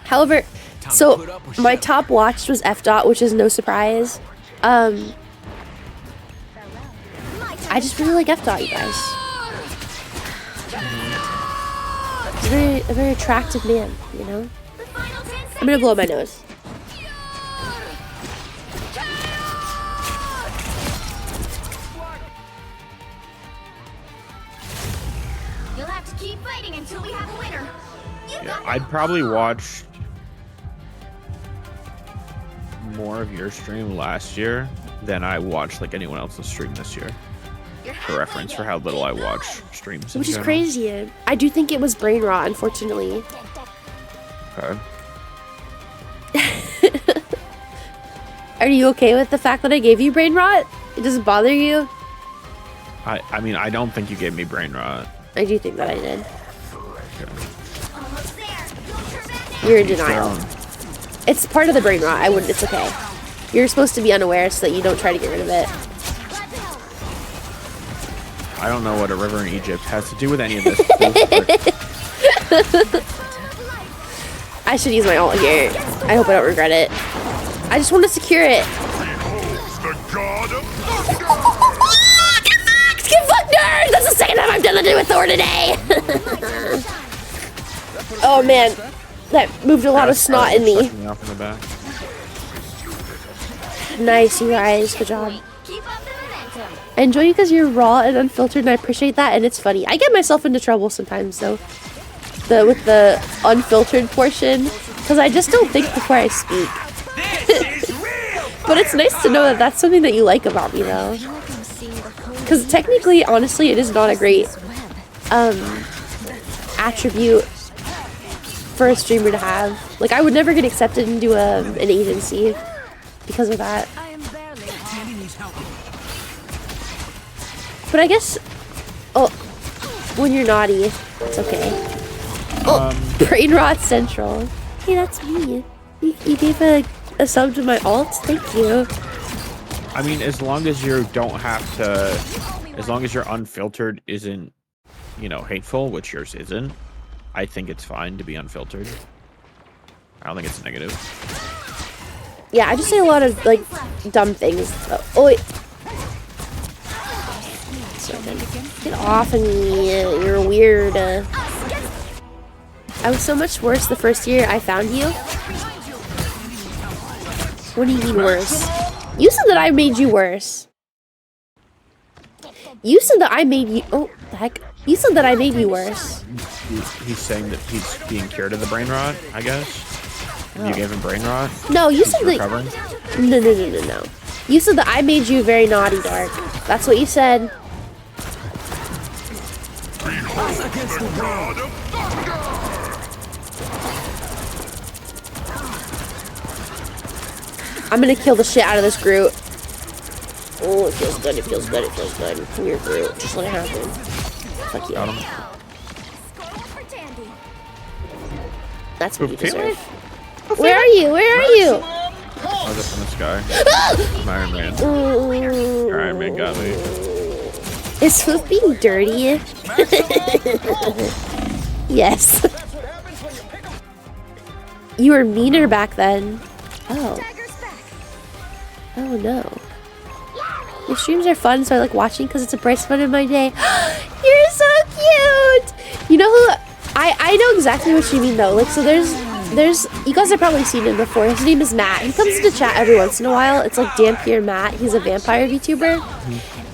However, so my top watched was F. Which is no surprise. I just really like F. You guys. He's a very attractive man, you know? I'm gonna blow my nose. You'll have to keep fighting until we have a winner. Yeah, I'd probably watch more of your stream last year than I watched like anyone else's stream this year. For reference for how little I watch streams. Which is crazy. I do think it was brain rot, unfortunately. Okay. Are you okay with the fact that I gave you brain rot? It doesn't bother you? I mean, I don't think you gave me brain rot. I do think that I did. Okay. You're in denial. It's part of the brain rot. I wouldn't. It's okay. You're supposed to be unaware so that you don't try to get rid of it. I don't know what a river in Egypt has to do with any of this. I should use my ult here. I hope I don't regret it. I just want to secure it. Get fucked, nerd! That's the second time I've done it with Thor today. Oh man, that moved a lot of snot in me. Nice, you guys. Good job. I enjoy you because you're raw and unfiltered, and I appreciate that, and it's funny. I get myself into trouble sometimes, though, with the unfiltered portion, because I just don't think before I speak. But it's nice to know that that's something that you like about me, though. Because technically, honestly, it is not a great attribute for a streamer to have. Like, I would never get accepted into an agency because of that. But I guess, when you're naughty, it's okay. Brain rot central. Hey, that's me. You gave a sub to my alt? Thank you. I mean, as long as you don't have to, as long as your unfiltered isn't, you know, hateful, which yours isn't, I think it's fine to be unfiltered. I don't think it's negative. Yeah, I just say a lot of, like, dumb things. Oh, wait. Get off of me, you're weird. I was so much worse the first year I found you. What do you mean worse? You said that I made you worse. You said that I made you. Oh, the heck. You said that I made you worse. He's saying that he's being cured of the brain rot, I guess. You gave him brain rot? No, you said that. Recovering? No. You said that I made you very naughty, Dark. That's what you said. I'm gonna kill the shit out of this Groot. Oh, it feels good, it feels good, it feels good. Come here, Groot. Just let it happen. Fuck you. Got him. That's what you Fuufie? deserve. Where are you? Where are you? I was up in the sky. I'm Iron Man. Iron Man got me. Is Fuufie being dirty? Yes. You were meaner back then. Oh. Oh no. Your streams are fun, so I like watching because it's a bright spot in my day. You're so cute! You know who... I know exactly what you mean though. Like, so there's you guys have probably seen him before. His name is Matt. He comes into chat every once in a while. It's like Dampier Matt. He's a vampire VTuber.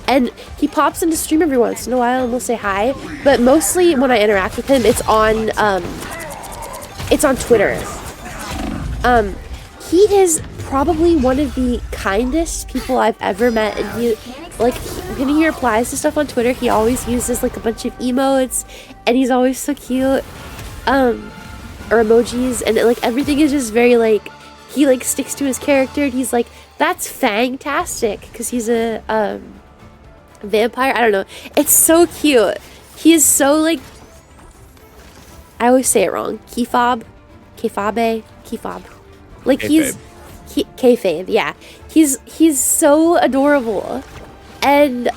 And he pops into stream every once in a while and we'll say hi. But mostly when I interact with him, it's on Twitter. He is probably one of the kindest people I've ever met, and when he replies to stuff on Twitter, he always uses like a bunch of emotes, and he's always so cute, or emojis, and like everything is just very like, he like sticks to his character, and he's like, that's fantastic, because he's a vampire. I don't know, it's so cute. He is so like, I always say it wrong, kayfabe, like he's kayfabe, yeah. He's so adorable, and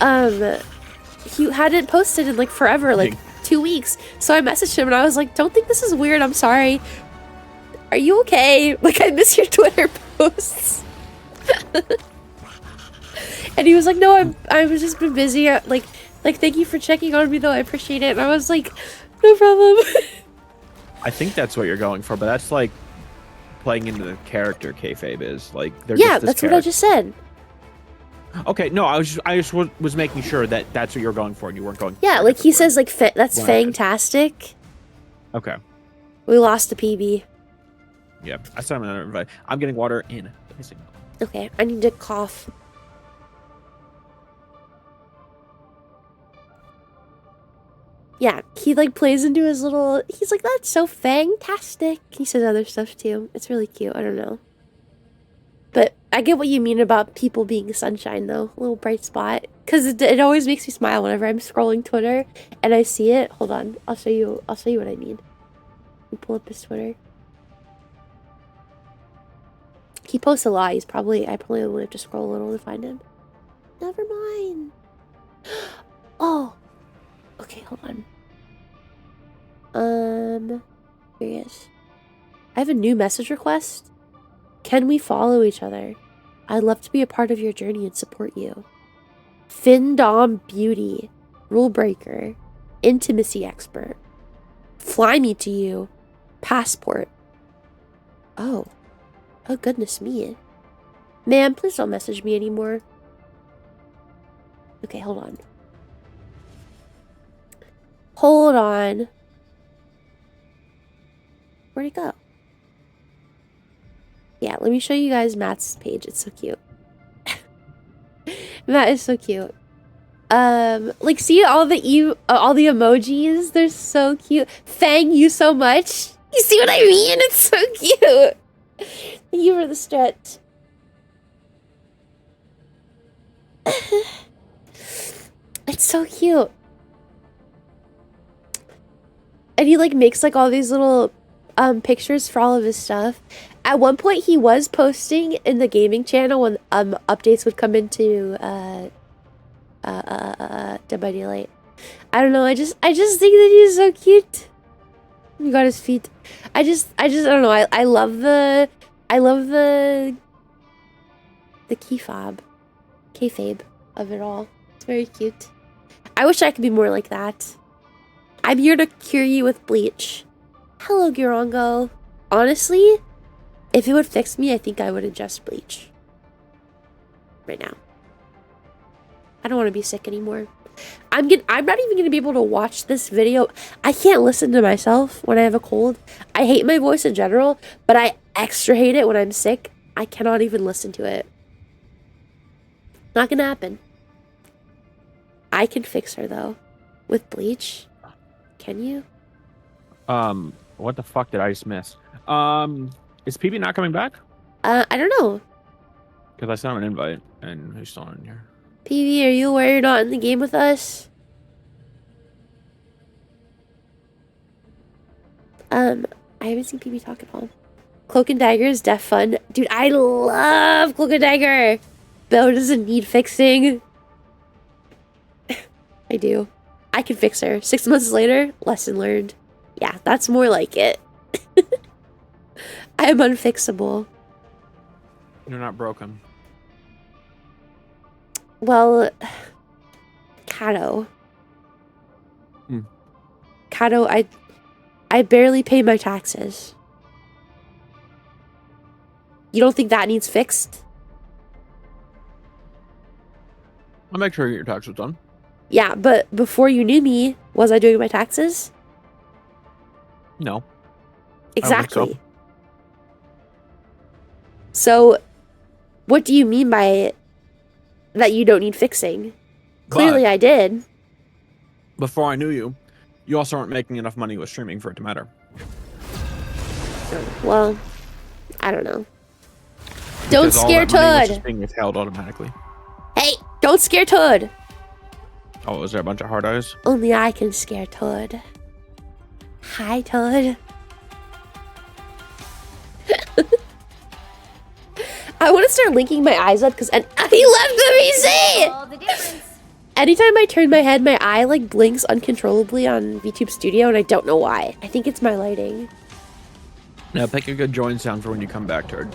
he hadn't posted in like forever, like 2 weeks. So I messaged him and I was like, "Don't think this is weird. I'm sorry. Are you okay? Like I miss your Twitter posts." And he was like, "No, I've just been busy. Like thank you for checking on me though. I appreciate it." And I was like, "No problem." I think that's what you're going for, but that's like playing into the character kayfabe is like. Yeah, that's what I just said. Okay, no, I just was making sure that that's what you're going for, and you weren't going. Yeah, like he says, like that's fantastic. Okay. We lost a PB. Yeah, I saw another invite. I'm getting water in. Okay, I need to cough. Yeah, he like plays into his little. He's like, that's so fantastic. He says other stuff too. It's really cute. I don't know. But I get what you mean about people being sunshine, though. A little bright spot. Because it always makes me smile whenever I'm scrolling Twitter and I see it. Hold on. I'll show you what I mean. Let me pull up his Twitter. He posts a lot. I probably only have to scroll a little to find him. Never mind. Oh. Okay, hold on. Here he is. I have a new message request. Can we follow each other? I'd love to be a part of your journey and support you. Findom Beauty, Rule Breaker, Intimacy Expert, Fly Me to You, Passport. Oh goodness me. Man, please don't message me anymore. Okay, hold on. Hold on. Where'd it go? Yeah, let me show you guys Matt's page. It's so cute. Matt is so cute. Like see all the emojis? They're so cute. Fang you so much. You see what I mean? It's so cute. Thank you for the stretch. It's so cute. And he like makes like all these little pictures for all of his stuff. At one point he was posting in the gaming channel when updates would come into Dead by Daylight. I don't know, I just think that he's so cute. You got his feet. I don't know, I love the kayfabe of it all. It's very cute. I wish I could be more like that. I'm here to cure you with bleach. Hello, Girongo. Honestly, if it would fix me, I think I would ingest bleach. Right now. I don't want to be sick anymore. I'm not even gonna be able to watch this video. I can't listen to myself when I have a cold. I hate my voice in general, but I extra hate it when I'm sick. I cannot even listen to it. Not gonna happen. I can fix her though. With bleach. Can you? What the fuck did I just miss? Is PB not coming back? I don't know. Because I sent him an invite and he's still in here. PV, are you aware you're not in the game with us? I haven't seen PB talk at all. Cloak and Dagger is def fun. Dude, I love Cloak and Dagger. Belle doesn't need fixing. I do. I can fix her. 6 months later, lesson learned. Yeah, that's more like it. I am unfixable. You're not broken. Well, Kato. Kato, I barely pay my taxes. You don't think that needs fixed? I'll make sure you get your taxes done. Yeah, but before you knew me, was I doing my taxes? No. Exactly. So, what do you mean by that you don't need fixing? Clearly I did. Before I knew you, you also weren't making enough money with streaming for it to matter. Well, I don't know. Don't Because all scare that money was Toad. just being withheld automatically. Hey, don't scare Toad. Oh, is there a bunch of hard eyes? Only I can scare Toad. Hi, Toad. I want to start linking my eyes up because he left the VC! All the difference. Anytime I turn my head, my eye like blinks uncontrollably on VTube Studio and I don't know why. I think it's my lighting. Now pick a good join sound for when you come back, Turd.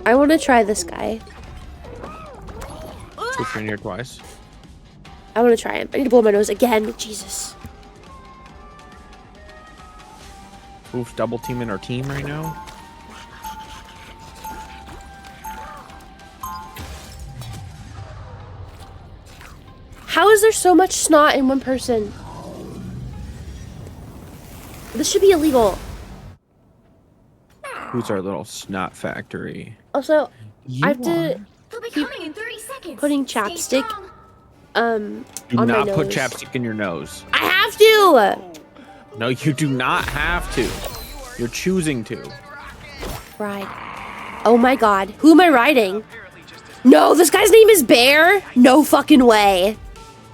I want to try this guy. Switch in here twice. I want to try him. I need to blow my nose again. Jesus. Oof, double teaming our team right now. How is there so much snot in one person? This should be illegal. Who's our little snot factory? Also, I have to He'll be keep coming in 30 seconds. putting Stay chapstick strong. Do on my not nose. put chapstick in your nose. I have to! No, you do not have to. You're choosing to. Ride. Oh my god. Who am I riding? No, this guy's name is Bear? No fucking way.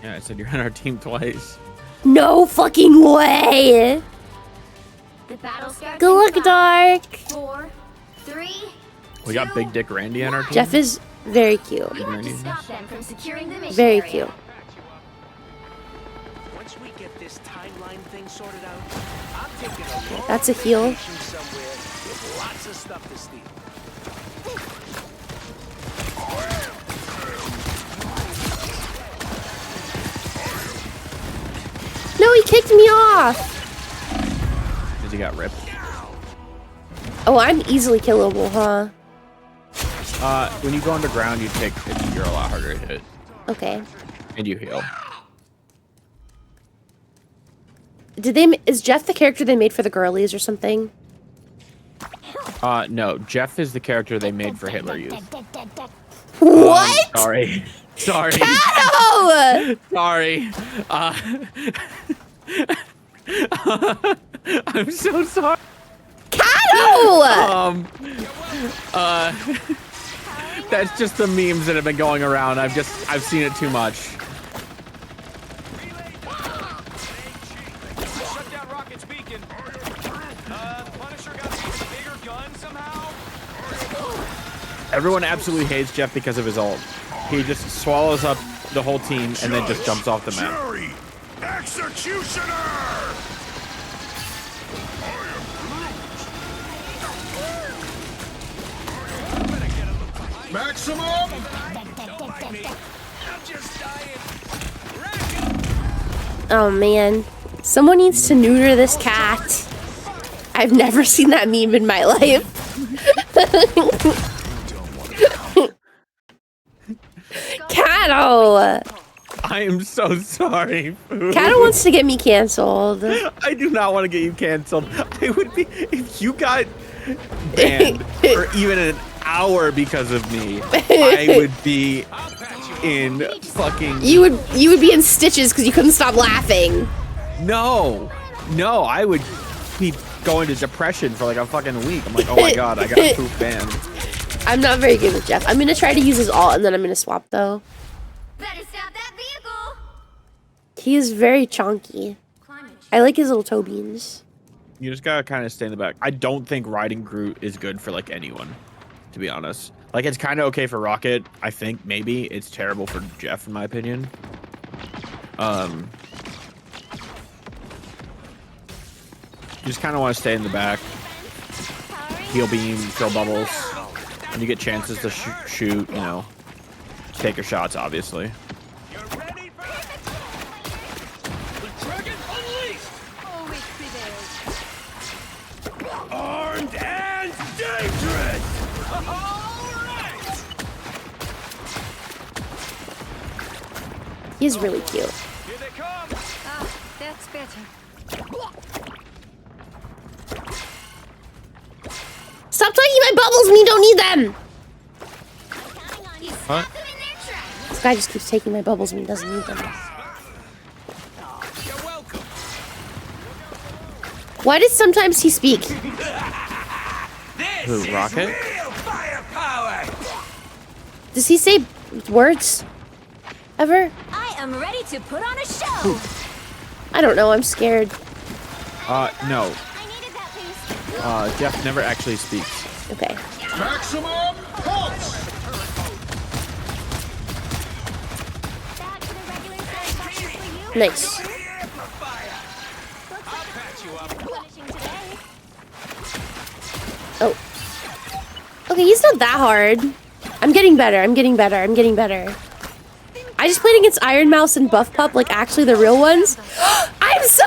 Yeah, I said you're on our team twice. No fucking way. The battle starts Good in luck, 5, Dark. 4, 3, We got 2, Big Dick Randy on our team. Jeff is very cute. You have to stop them from securing the mission Very area. cute. Once we get this timeline thing sorted out, I'm taking a long That's a heal. vacation somewhere with lots of stuff to steal. No, he kicked me off. Because he got ripped. Oh, I'm easily killable, huh? When you go underground, you're a lot harder to hit. Okay. And you heal. Is Jeff the character they made for the girlies or something? No, Jeff is the character they made for Hitler Youth. What? Sorry. Sorry. No! Sorry. I'm so sorry. Kato! That's just the memes that have been going around. I've seen it too much. Shut down Rocket's beacon. Punisher got a bigger gun somehow. Everyone absolutely hates Jeff because of his ult. He just swallows up the whole team and then just jumps off the map. Jury, executioner! Maximum! Oh man. Someone needs to neuter this cat. I've never seen that meme in my life. Kato! I am so sorry. Kato wants to get me canceled. I do not want to get you canceled. I would be if you got banned for even an hour because of me. I would be in fucking. You would be in stitches because you couldn't stop laughing. No, I would be going to depression for like a fucking week. I'm like, oh my god, I got a poof banned. I'm not very good with Jeff. I'm gonna try to use his ult and then I'm gonna swap though. Better stop that vehicle. He is very chonky. I like his little toe beans. You just gotta kind of stay in the back. I don't think riding Groot is good for like anyone, to be honest. Like it's kind of okay for Rocket. I think maybe it's terrible for Jeff, in my opinion. You just kind of want to stay in the back. Heal beam, throw bubbles. When you get chances to shoot, you know, take your shots, obviously. You're ready for the dragon unleashed! Always prevails. Armed and dangerous! Alright! He's really cute. Here they come! Ah, that's better. Stop taking my bubbles when you don't need them! What? This guy just keeps taking my bubbles when he doesn't need them. You're welcome! Why does sometimes he speak? Who, Rocket? Real firepower! Does he say words? Ever? I am ready to put on a show. I don't know, I'm scared. No. I needed that boost. Jeff never actually speaks. Okay. Maximum pulse! Back to the regular size boxes for you. Nice. I'll patch you up. Finishing today. Oh. Okay, he's not that hard. I'm getting better, I'm getting better, I'm getting better. I just played against Iron Mouse and Buff Pup, like actually the real ones. I'm so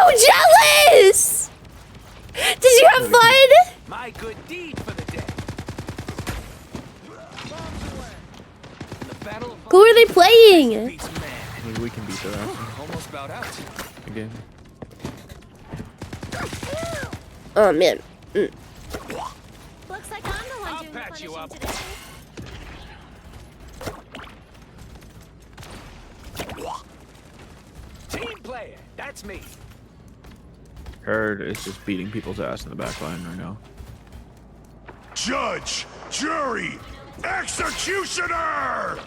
jealous! Did you have fun? My good deed for the day. The battle of Who are they playing? beats man. Maybe we can beat their ass Almost bowed out. again. Oh man. Looks like I'm the one I'll doing the patch you punishing up. today. Team player, that's me. Herd is just beating people's ass in the back line right now. Judge, jury, executioner!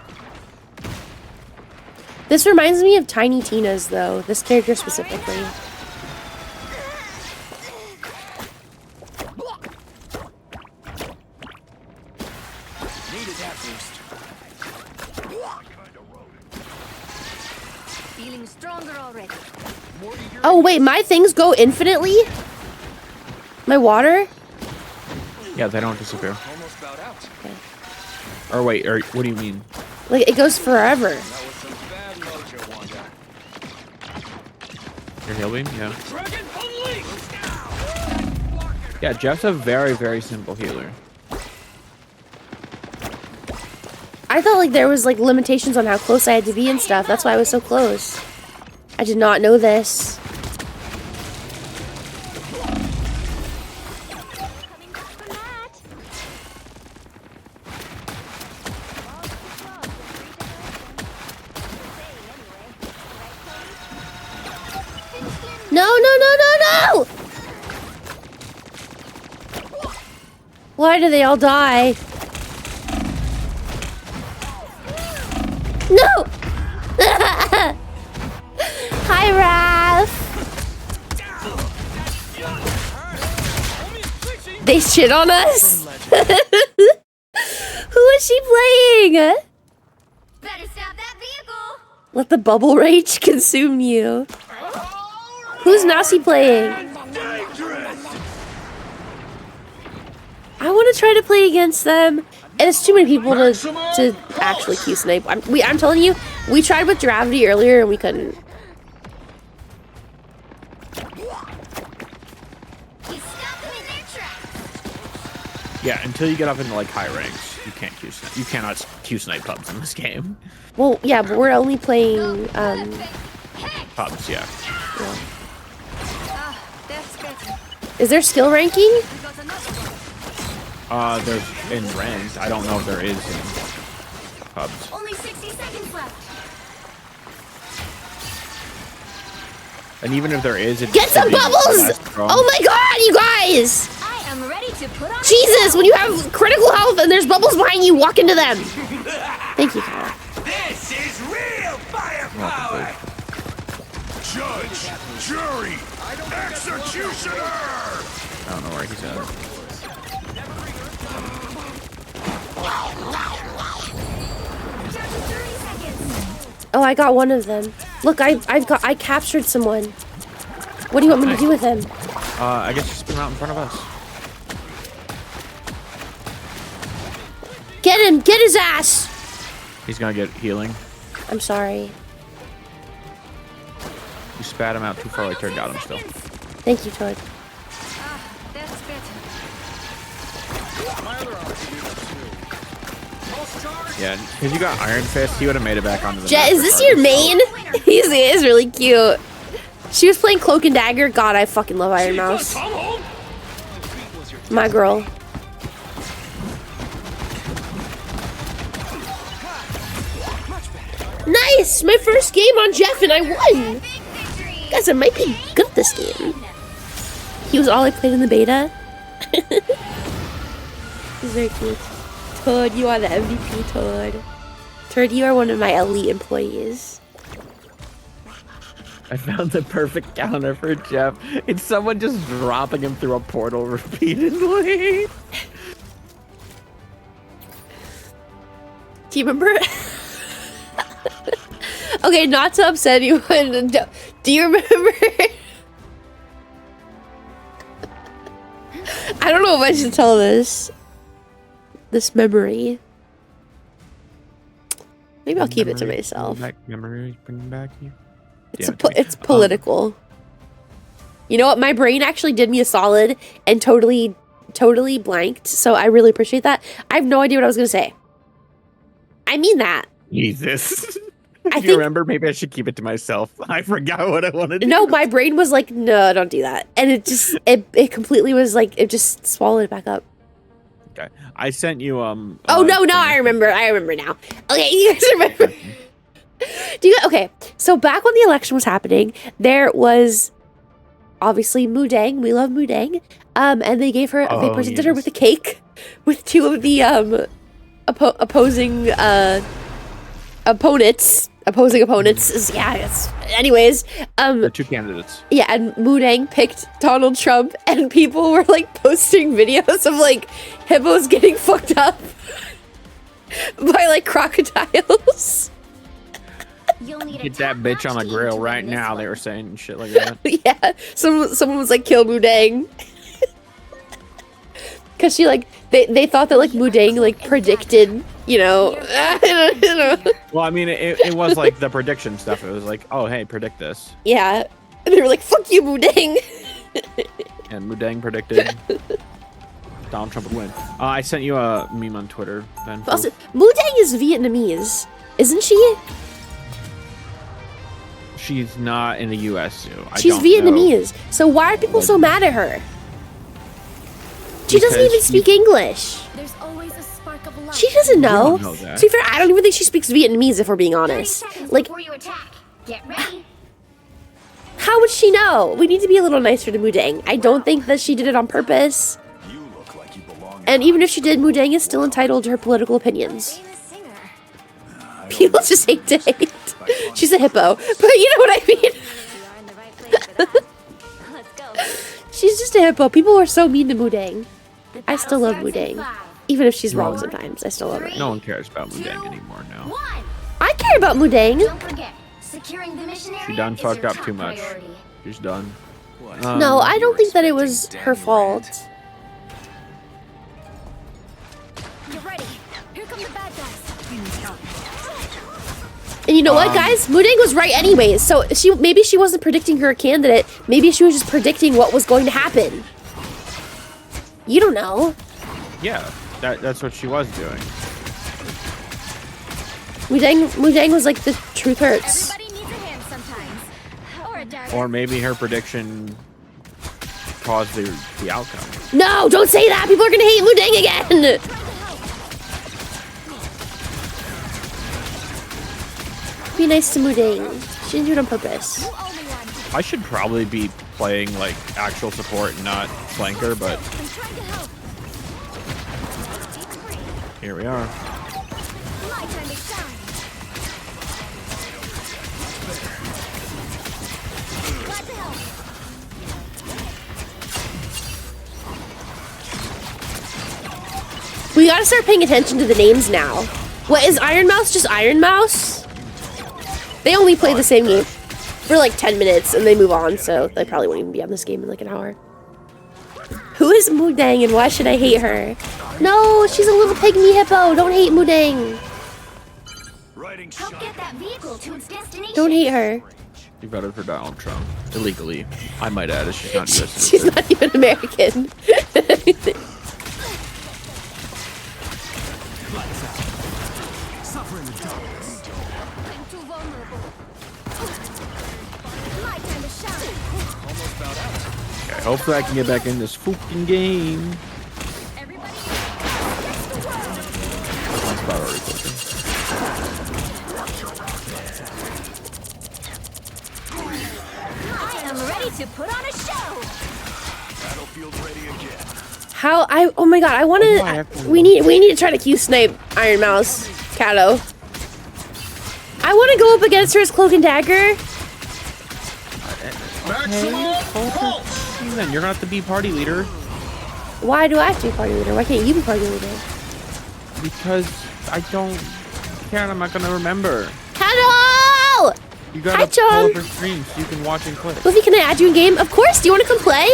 This reminds me of Tiny Tina's though, this character specifically. Needed that boost. Feeling stronger already. Oh wait, my things go infinitely? My water? Yeah, they don't disappear. Almost bowed out. Or wait, or what do you mean? Like it goes forever. That was some bad mojo, Wanda. Your heal beam? Yeah. Dragon unleashed! Yeah, Jeff's a very, very simple healer. I thought like there was like limitations on how close I had to be and stuff. That's why I was so close. I did not know this. Coming back from that. No, no, no, no, no! Why do they all die? No! Hi, Raph! They shit on us? Who is she playing? Better stop that vehicle. Let the bubble rage consume you. Who's Nasi playing? I want to try to play against them. And it's too many people to actually Q snipe. I'm telling you, we tried with Gravity earlier and we couldn't. You stop them in their Yeah, until you get up into like high ranks, you can't Q snipe. You cannot Q snipe pubs in this game. Well, yeah, but we're only playing Pubs, yeah. That's better. Is there skill ranking? There's in ranked. I don't know if there is in pubs. Only 60 seconds left. And even if there is, it Get some bubbles! Oh my god, you guys! I am ready to put on. Jesus, when you have critical health and there's bubbles behind you, walk into them. Thank you, Kyle. This is real firepower! Judge, jury, executioner! I don't know where he's at. Oh, I got one of them. Look, I captured someone. What do you want me to do with him? I guess just put him out in front of us. Get him! Get his ass! He's gonna get healing. I'm sorry. You spat him out too far, like Turd got him still. Thank you, Todd. That's better. Yeah, because you got Iron Fist, he would have made it back onto the Jet, is this your main? He is really cute. She was playing Cloak and Dagger. God, I fucking love Iron Mouse. My girl. Nice! My first game on Jeff and I won! Guys, I might be good at this game. He was all I played in the beta. He's very cute. Toad, you are the MVP, Toad. Toad, you are one of my elite employees. I found the perfect counter for Jeff. It's someone just dropping him through a portal repeatedly. Do you remember? Okay, not to upset anyone. Do you remember? I don't know if I should tell this memory. Maybe I'll keep it to myself. Memories bring back you. It's political. You know what? My brain actually did me a solid and totally blanked. So I really appreciate that. I have no idea what I was gonna say. I mean that. Jesus. I If you remember, maybe I should keep it to myself. I forgot what I wanted to do. No, my brain was like, no, don't do that. And it just, it completely was like, it just swallowed it back up. Okay. I sent you, oh, no, I remember now. Okay, you guys remember. Okay, so back when the election was happening, there was obviously Mudang. We love Mudang. And they gave her, they presented her with a cake with two of the opposing opponents. Yeah, yes. Anyways, the two candidates. Yeah, and Mudang picked Donald Trump, and people were like posting videos of like hippos getting fucked up by like crocodiles. Get that bitch on the grill right now. They were saying shit like that. Yeah, someone was like, kill Mudang. Cause she like they thought that like Mudang like predicted, you know. Well, I mean, it was like the prediction stuff. It was like, oh hey, predict this. Yeah, and they were like, fuck you, Mudang. And Mudang predicted Donald Trump would win. I sent you a meme on Twitter, Ben. Also, Mudang is Vietnamese, isn't she? She's not in the U.S. Zoo. She's Vietnamese. So why are people so mad at her? She doesn't even speak English. There's always a spark of light. She doesn't know. Know that. To be fair, I don't even think she speaks Vietnamese, if we're being honest. Like, before you attack. Get ready. how would she know? We need to be a little nicer to Mudang. I don't think that she did it on purpose. You look like you belong. And even if she did, Mudang is still entitled to her political opinions. People just hate to hate. She's a hippo, but you know what I mean. Let's go. She's just a hippo. People are so mean to Mudang. I still love Mudang. Even if she's wrong sometimes, I still love her. No one cares about Mudang anymore now. I care about Mudang. Don't forget, securing the mission area She done is fucked your up top too much. priority. She's done. No, I don't think that it was her fault. You're ready. Here come the bad guys. And you know what, guys? Mudang was right anyways. So maybe she wasn't predicting her candidate. Maybe she was just predicting what was going to happen. You don't know. Yeah, that's what she was doing. Mudang was like the truth hurts. Everybody needs a hand sometimes. Or a dart. Or maybe her prediction caused the outcome. No, don't say that. People are gonna hate Mudang again. Be nice to Mudang. She didn't do it on purpose. I should probably be playing like actual support and not flanker, but here we are. My time to shine. Glad to help. We gotta start paying attention to the names now. What is Iron Mouse? Just Iron Mouse? They only play the same game for like 10 minutes and they move on, so they probably won't even be on this game in like an hour. Who is Mudang and why should I hate her? No, she's a little pygmy hippo. Don't hate Mudang. Help get that vehicle to its destination. Don't hate her. You voted for Donald Trump illegally. I might add, as she's not US. She's not even American. I'm too vulnerable. My time to shine. Okay, hopefully I can get back in this fucking game. Everybody That's about already cooking. I am ready to put on a show. Battlefield ready again. How oh my god, I wanna we need to try to Q snipe Iron Mouse, Kato. I wanna go up against her as Cloak and Dagger. Then you're gonna have to be party leader. Why do I have to be party leader? Why can't you be party leader? Because I don't care, I'm not gonna remember. Kato! You gotta Hi, pull John. up her stream so you can watch and click. Fuufie, can I add you in game? Of course, do you wanna come play?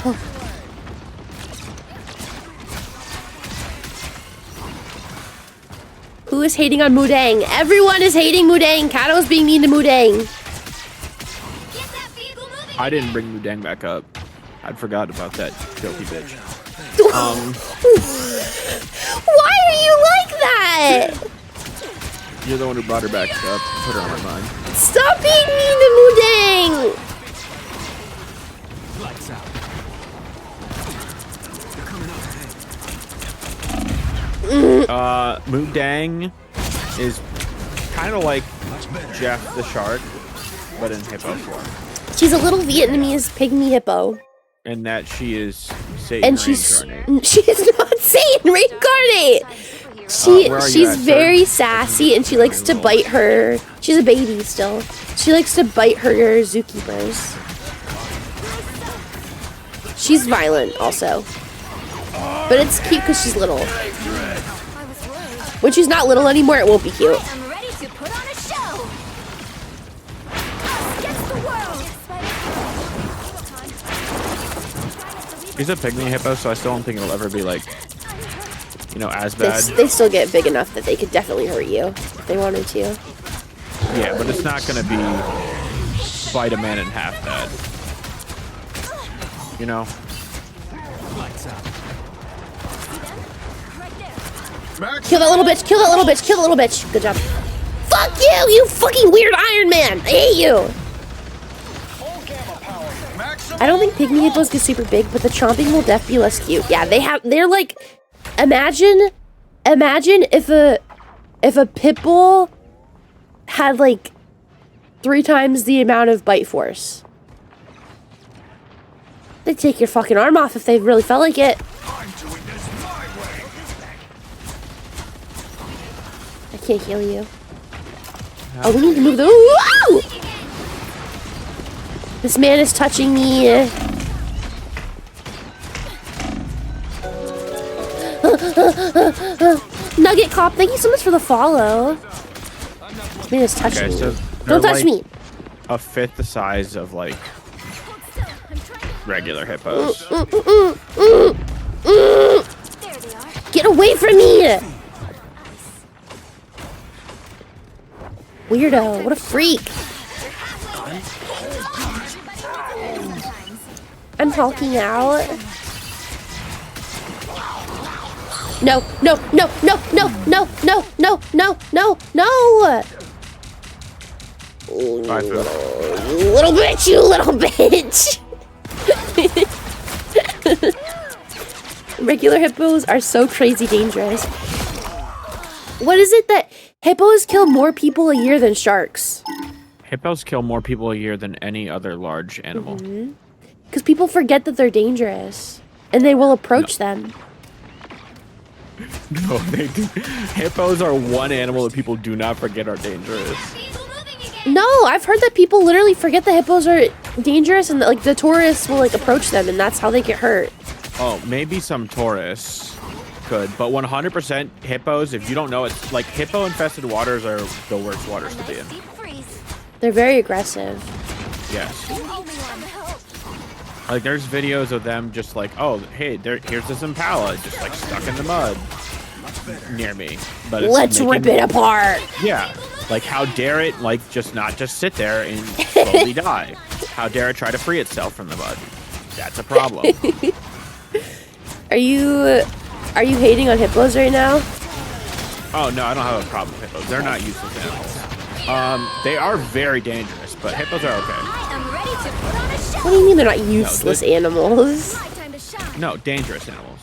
Oh. Who is hating on Mudang? Everyone is hating Mudang. Kato's being mean to Mudang. I didn't bring Mudang back up. I'd forgot about that filthy bitch. Why are you like that? You're the one who brought her back up. Put her on my mind. Stop being mean to Mudang. Lights out. They're coming up ahead. Mudang is kind of like Jeff the Shark, but in hippo form. She's a little Vietnamese pygmy hippo. And that she is Satan And reincarnate. she's not Satan reincarnate. She's very sassy and she likes to bite her. She's a baby still. She likes to bite her zookeepers. She's violent also. But it's cute because she's little. When she's not little anymore, it won't be cute. I'm ready to put on a show. Against the world. He's a pygmy hippo, so I still don't think it'll ever be like, you know, as bad. They still get big enough that they could definitely hurt you if they wanted to. Yeah, but it's not gonna be bite a man in half bad. You know? Lights out. Kill that little bitch, kill that little bitch, kill that little bitch. Good job. Fuck you, you fucking weird Iron Man. I hate you. I don't think pygmy hippos get super big, but the chomping will def be less cute. Yeah, they're like, imagine if a pit bull had like 3 times the amount of bite force. They'd take your fucking arm off if they really felt like it. I can't heal you. Oh, we need to move the. Whoa! This man is touching me. Nugget Cop, thank you so much for the follow. This man is touching Okay, so me. they're Don't touch like me. a fifth the size of like regular hippos. Get away from me! Weirdo, what a freak. I'm hulking out. No, no, no, no, no, no, no, no, no, no, no! Bye, Foo. You little bitch, you little bitch! Regular hippos are so crazy dangerous. What is it that hippos kill more people a year than sharks? Hippos kill more people a year than any other large animal. Because people forget that they're dangerous. And they will approach them. No, they do. Hippos are one animal that people do not forget are dangerous. No, I've heard that people literally forget that hippos are dangerous and that, like, the tourists will like approach them and that's how they get hurt. Oh, maybe some tourists could, but 100% hippos, if you don't know, it's like hippo-infested waters are the worst waters to be in. They're very aggressive. Yes. Like, there's videos of them just like, oh, hey, here's this impala just like stuck in the mud near me. But it's Let's rip it apart. Yeah. Like, how dare it, like, not just sit there and slowly die? How dare it try to free itself from the mud? That's a problem. Are you hating on hippos right now? Oh, no, I don't have a problem with hippos. They're not useless animals. They are very dangerous, but hippos are okay. What do you mean they're not useless animals? No, dangerous animals.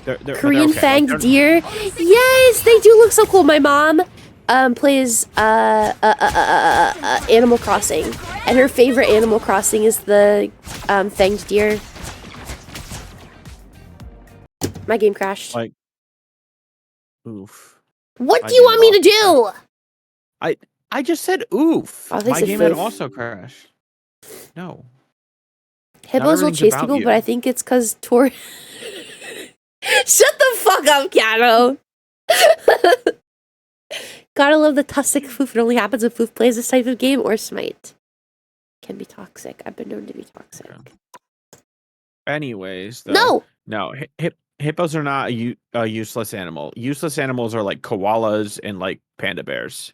They're Korean okay. fanged Like, deer? Yes, they do look so cool. My mom plays Animal Crossing, and her favorite Animal Crossing is the fanged deer. My game crashed. Like, oof. What do you want me to do? I just said oof. Oh, they My said game had foof. also crashed. No. Hippos will everything's chase about people, you. but I think it's because Tor. Shut the fuck up, Kato. Gotta love the tussock Foof. It only happens if Foof plays this type of game or Smite. Can be toxic. I've been known to be toxic. Okay. Anyways, though, No! No, hippos are not a useless animal. Useless animals are like koalas and like panda bears.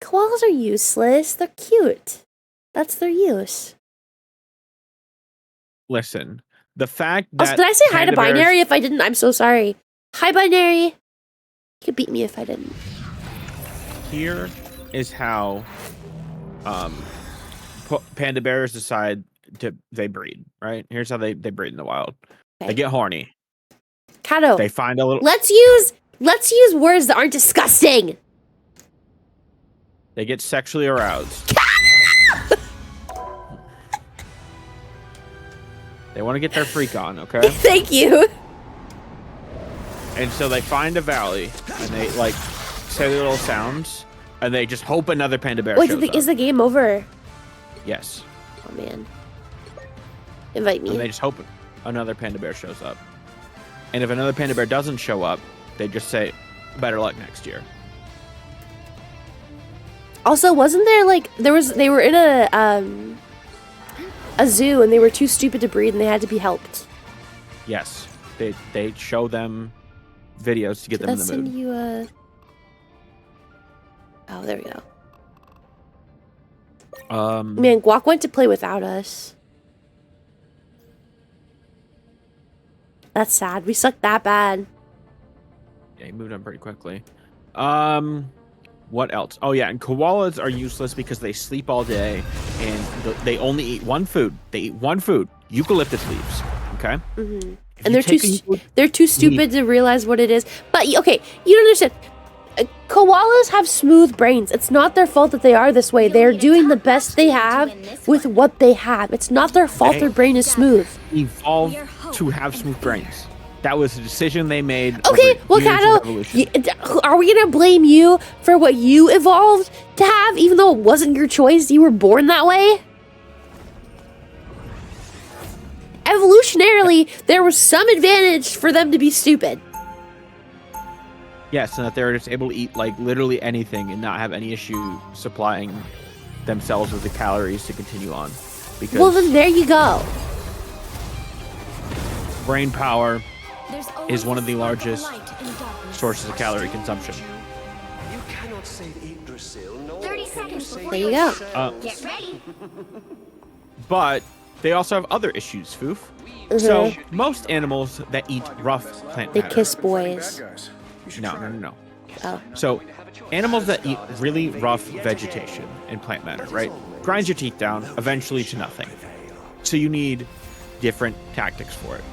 Koalas are useless. They're cute. That's their use. Listen, the fact Also, that did I say hi to panda bears- Binary? If I didn't, I'm so sorry. Hi, Binary. You could beat me if I didn't. Here is how panda bears decide they breed, right? Here's how they breed in the wild. Okay. They get horny. Kato, They find a little let's use words that aren't disgusting. they get sexually aroused. They want to get their freak on, okay? Thank you. And so they find a valley and they like say their little sounds and they just hope another panda bear Wait, shows up. is the game over? Yes. Oh man. Invite And they me. just hope another panda bear shows up. And if another panda bear doesn't show up, they just say, better luck next year. Also, wasn't there like they were in a zoo and they were too stupid to breed and they had to be helped. Yes. They show them videos to get them in Let's the mood. send you a. Oh, there we go. Man, Guac went to play without us. That's sad. We sucked that bad. Yeah, he moved on pretty quickly. What else? Oh yeah, and koalas are useless because they sleep all day and they only eat one food. They eat one food: eucalyptus leaves. Okay. Mm-hmm. If And you they're take they're too stupid to realize what it is. But okay, you don't understand. Koalas have smooth brains. It's not their fault that they are this way. They're doing the best they have with what they have. It's not their fault their brain is smooth. evolved to have smooth brains. That was a decision they made. Okay, over well, years of Kato, evolution. are we gonna blame you for what you evolved to have, even though it wasn't your choice? You were born that way. Evolutionarily, there was some advantage for them to be stupid. Yes, and that they're just able to eat like literally anything and not have any issue supplying themselves with the calories to continue on. Because Well, then there you go. brain power is one of the largest sources of calorie consumption. You cannot save Yggdrasil. No. 30 seconds before There you go. Get ready. But they also have other issues, Foof. So most animals that eat rough plant They matter. kiss boys. No. Oh. So animals that eat really rough vegetation and plant matter, right? Grinds your teeth down, eventually to nothing. So you need different tactics for it.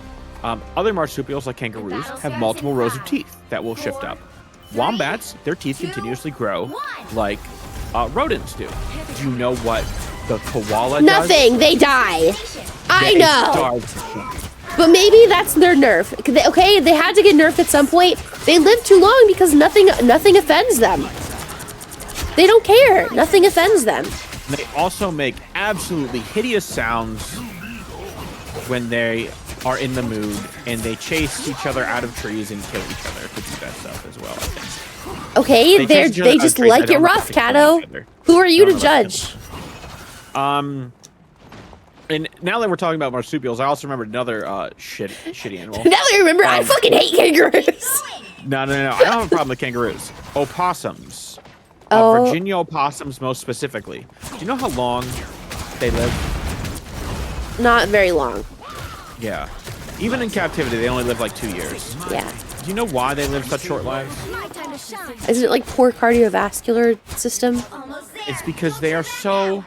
Other marsupials like kangaroos have multiple rows of teeth that will shift up. Wombats, their teeth continuously grow like rodents do. Do you know what the koala does? Nothing. They die. I know. But maybe that's their nerf. Okay, they had to get nerfed at some point. They live too long because nothing offends them. They don't care. Nothing offends them. They also make absolutely hideous sounds when they are in the mood, and they chase each other out of trees and kill each other to do that stuff as well, I think. Okay, they just like it rough, Kato. Who are you to judge? And now that we're talking about marsupials, I also remembered another shitty animal. Now I remember, I fucking hate kangaroos. No. I don't have a problem with kangaroos. Opossums. Oh. Virginia opossums, most specifically. Do you know how long they live? Not very long. Yeah. Even in captivity, they only live like 2 years. Yeah. Do you know why they live such short lives? Isn't it like poor cardiovascular system? It's because they are so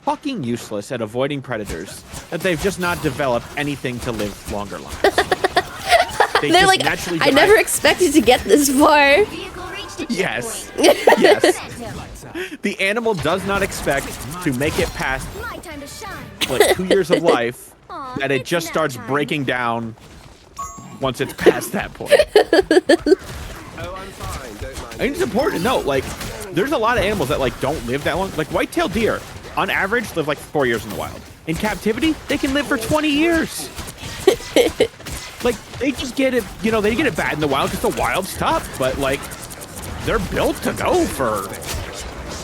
fucking useless at avoiding predators that they've just not developed anything to live longer lives. They're like, I never expected to get this far. Yes. Yes. The animal does not expect to make it past like 2 years of life that it just starts breaking down once it's past that point. I think it's important to note, like, there's a lot of animals that like don't live that long. Like white-tailed deer, on average, live like 4 years in the wild. In captivity, they can live for 20 years. Like, they just get it, you know, they get it bad in the wild because the wild's tough, but like, they're built to go for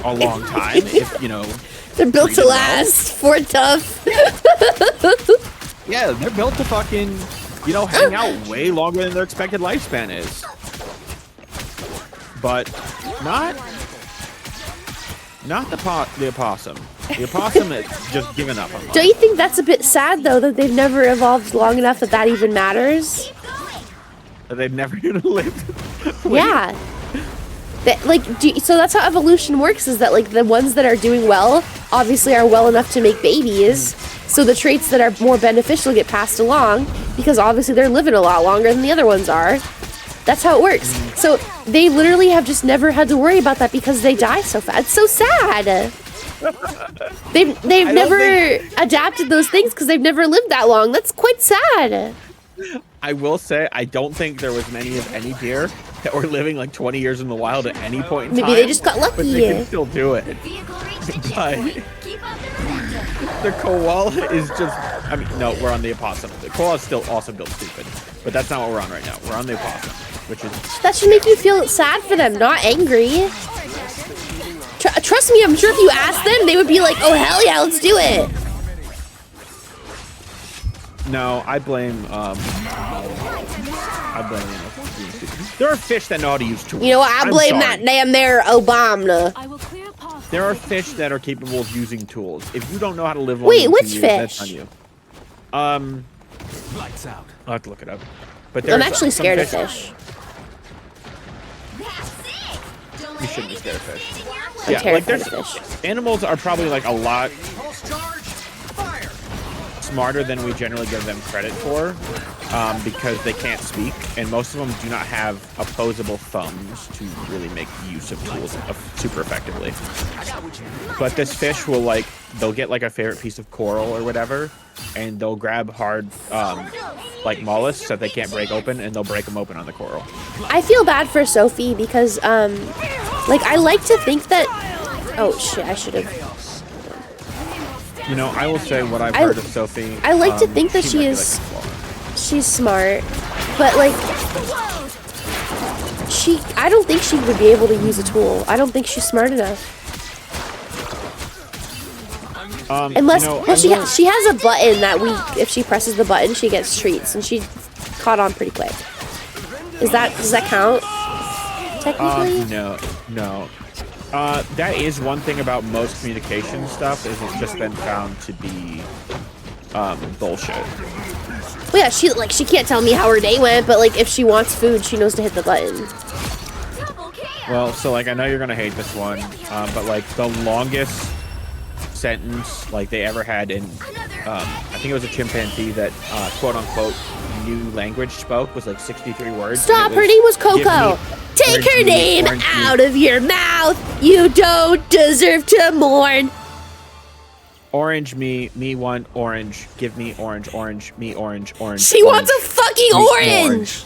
a long time if, you know. They're built to last. For tough. Yeah, they're built to fucking, you know, hang out way longer than their expected lifespan is. But not the opossum. The opossum is just given up on life. Don't you think that's a bit sad, though, that they've never evolved long enough that that even matters? That they've never even lived. Yeah. That, like, so that's how evolution works, is that, like, the ones that are doing well, obviously are well enough to make babies, so the traits that are more beneficial get passed along, because obviously they're living a lot longer than the other ones are. That's how it works. So they literally have just never had to worry about that because they die so fast. It's so sad. They've never adapted those things because they've never lived that long. That's quite sad. I will say, I don't think there was many of any deer that were living like 20 years in the wild at any point in time. Maybe they just got lucky. But they can still do it. But the koala is just, I mean, no, we're on the opossum. The koala is still also built stupid. But that's not what we're on right now. We're on the opossum, which is... That should make you feel sad for them, not angry. Trust me, I'm sure if you asked them, they would be like, oh, hell yeah, let's do it. No, I blame there are fish that know how to use tools. You know what? I blame that damn there Obama. There are fish that are capable of using tools. If you don't know how to live long Wait, which fish? That's on you. Lights out. I'll have to look it up. But I'm actually scared of fish. You shouldn't be scared of fish. I'm Yeah, like terrified of fish. Animals are probably like a lot smarter than we generally give them credit for, because they can't speak, and most of them do not have opposable thumbs to really make use of tools super effectively. But this fish will, like, they'll get like a favorite piece of coral or whatever, and they'll grab hard like mollusks that they can't break open, and they'll break them open on the coral. I feel bad for Sophie because like, I like to think that, oh shit, I should have. You know, I will say what I've heard of Sophie. I like to think that she's smart, but like, I don't think she would be able to use a tool. I don't think she's smart enough. Unless, you know, well, she has a button that if she presses the button, she gets treats, and she caught on pretty quick. Does that count? Technically? No. That is one thing about most communication stuff, is it's just been found to be bullshit. Well, yeah, she can't tell me how her day went, but like if she wants food, she knows to hit the button. Well, so like I know you're gonna hate this one, but like the longest sentence like they ever had in, I think it was a chimpanzee that quote unquote new language spoke was like 63 words. Stop! Her name was Coco. Take her name out of your mouth. You don't deserve to mourn. Orange me want orange. Give me orange, orange, me orange, orange. She wants a fucking orange.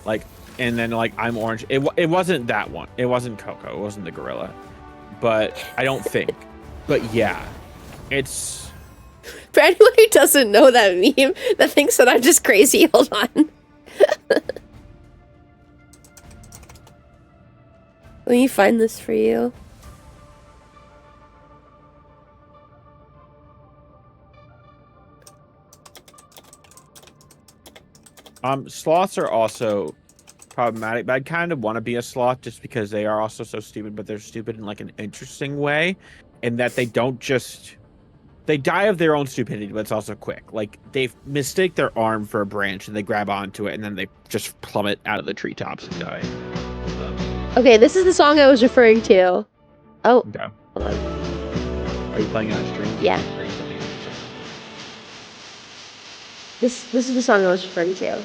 Like, and then like I'm orange. It wasn't that one. It wasn't Coco. It wasn't the gorilla. But I don't think. But yeah, it's. For anyone who doesn't know that meme, that thinks that I'm just crazy. Hold on. Let me find this for you. Sloths are also problematic, but I kind of want to be a sloth just because they are also so stupid, but they're stupid in like an interesting way, in that they don't just they die of their own stupidity, but it's also quick. Like they mistake their arm for a branch and they grab onto it and then they just plummet out of the treetops and die. Okay, this is the song I was referring to. Oh, Okay. hold on. Are you playing on a stream? Yeah. This is the song I was referring to.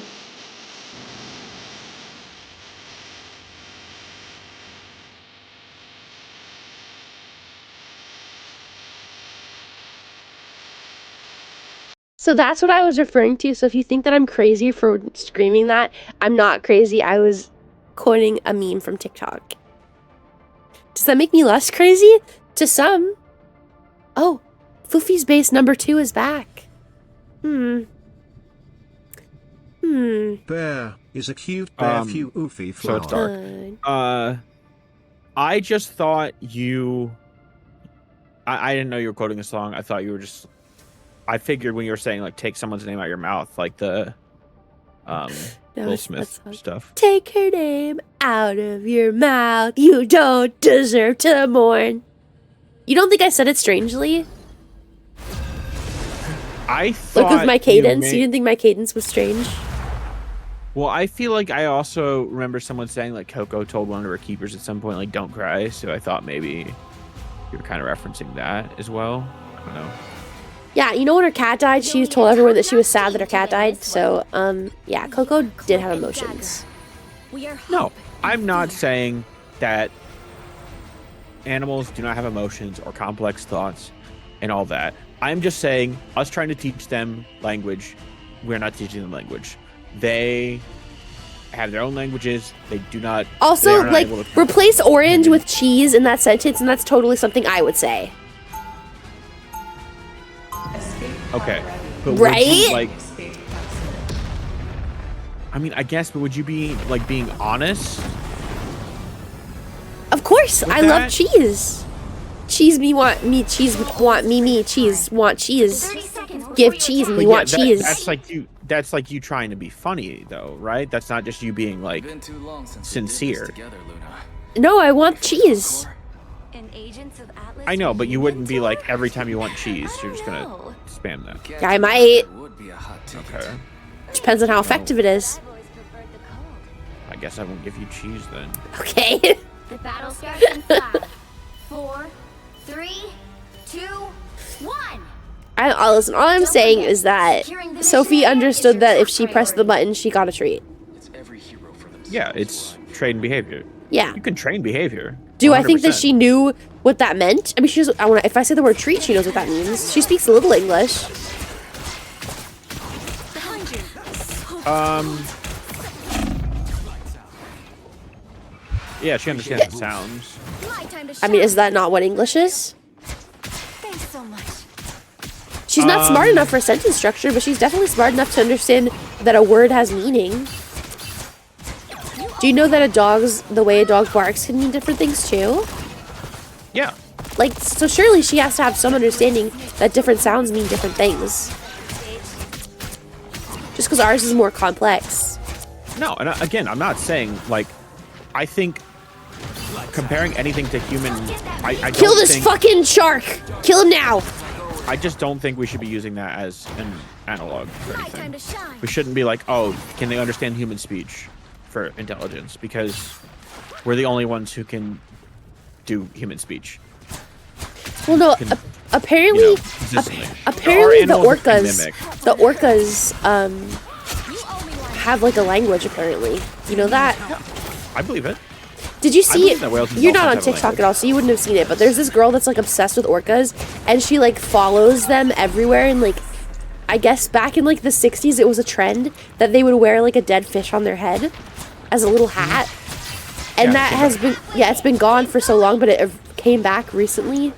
So that's what I was referring to. So if you think that I'm crazy for screaming that, I'm not crazy. I was quoting a meme from TikTok. Does that make me less crazy? To some. Oh, Fuufie's base number 2 is back. Bear is a cute bear Fuufie flower. So it's dark. I just thought you. I didn't know you were quoting a song. I thought you were just. I figured when you were saying like take someone's name out of your mouth, like the Will Smith stuff. Take her name out of your mouth. You don't deserve to mourn. You don't think I said it strangely? I thought Look with my cadence. You didn't think my cadence was strange? Well, I feel like I also remember someone saying like Coco told one of her keepers at some point like don't cry. So I thought maybe you were kind of referencing that as well. I don't know. Yeah, you know when her cat died, she told everyone that she was sad that her cat died. So, yeah, Coco did have emotions. No, I'm not saying that animals do not have emotions or complex thoughts and all that. I'm just saying us trying to teach them language, we're not teaching them language. They have their own languages. They do not. Also, like, replace orange with cheese in that sentence, and that's totally something I would say. Okay. But right? You, like, I mean, I guess, but would you be like being honest? Of course, I love cheese. Cheese me want me, cheese want me, cheese want cheese. Give cheese and we want cheese. That's like you trying to be funny though, right? That's not just you being like sincere. No, I want cheese. I know, but you wouldn't be like every time you want cheese, you're just gonna spam that. Yeah, I might. Okay. Depends on how effective it is. I guess I won't give you cheese then. Okay. The battle starts in 5, 4, 3, 2, 1. Listen, all I'm saying is that Sophie understood that if she pressed the button, she got a treat. Yeah, it's trained behavior. Yeah. You can train behavior. Do 100%. I think that she knew what that meant? I mean, if I say the word treat, she knows what that means. She speaks a little English. Yeah, she understands the sounds. I mean, is that not what English is? Thanks so much. She's not smart enough for sentence structure, but she's definitely smart enough to understand that a word has meaning. Do you know that the way a dog barks can mean different things too? Yeah. Like, so surely she has to have some understanding that different sounds mean different things. Just because ours is more complex. No, and again, I'm not saying, like, I think comparing anything to human, I don't Kill this think, fucking shark! Kill him now! I just don't think we should be using that as an analog for My time anything. to shine. We shouldn't be like, oh, can they understand human speech for intelligence? Because we're the only ones who can do human speech. Well, no. Can, Apparently, you know, consistently. apparently the There are animals that can orcas, mimic. have like a language. Apparently, you know that. I believe it. Did you see believe it? that whales and You're not on dolphins have a TikTok at all, so you wouldn't have seen it. But there's this girl that's like obsessed with orcas, and she like follows them everywhere. And like, I guess back in like the 60s, it was a trend that they would wear like a dead fish on their head as a little hat. And Yeah, that has been, it's been gone for so long, but it came back recently.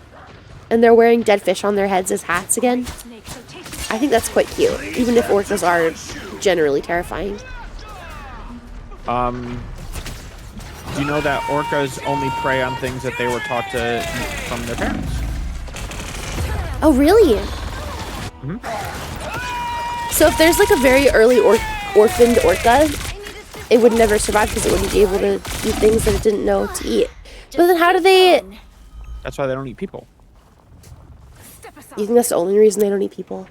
And they're wearing dead fish on their heads as hats again. I think that's quite cute, even if orcas are generally terrifying. Do you know that orcas only prey on things that they were taught to eat from their parents? Oh, really? So if there's like a very early orphaned orca, it would never survive because it wouldn't be able to eat things that it didn't know to eat. But then how do they... That's why they don't eat people. You think that's the only reason they don't eat people?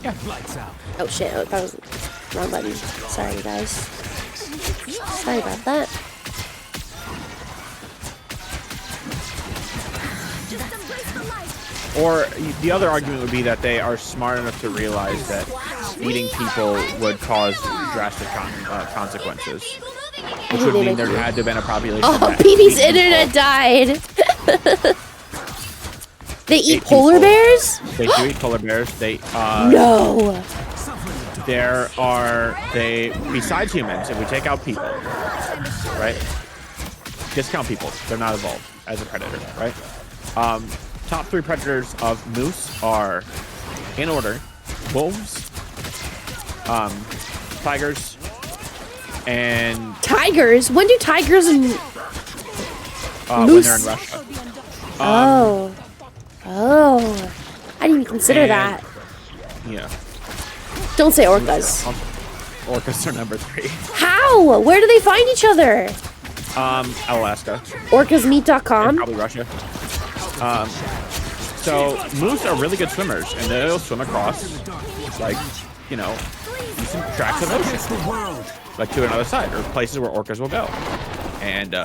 Yeah, lights out. Oh shit, oh, that was the wrong button. Sorry guys. Sorry about that. Or the other argument would be that they are smart enough to realize that eating people would cause drastic consequences. Which would mean there had to have been a population. Oh, PB's internet died! They eat polar bears? They do eat polar bears. They, no! Besides humans, if we take out people, right? Discount people. They're not evolved as a predator, right? Top 3 predators of moose are, in order, wolves, tigers, and... Tigers? When do tigers and when moose... they're in Russia. Oh. I didn't even consider that. Yeah. Don't say orcas. Orcas are number 3. How? Where do they find each other? Alaska. Orcasmeet.com? Probably Russia. So moose are really good swimmers, and they'll swim across, like, you know, decent tracts of ocean, like to another side, or places where orcas will go. And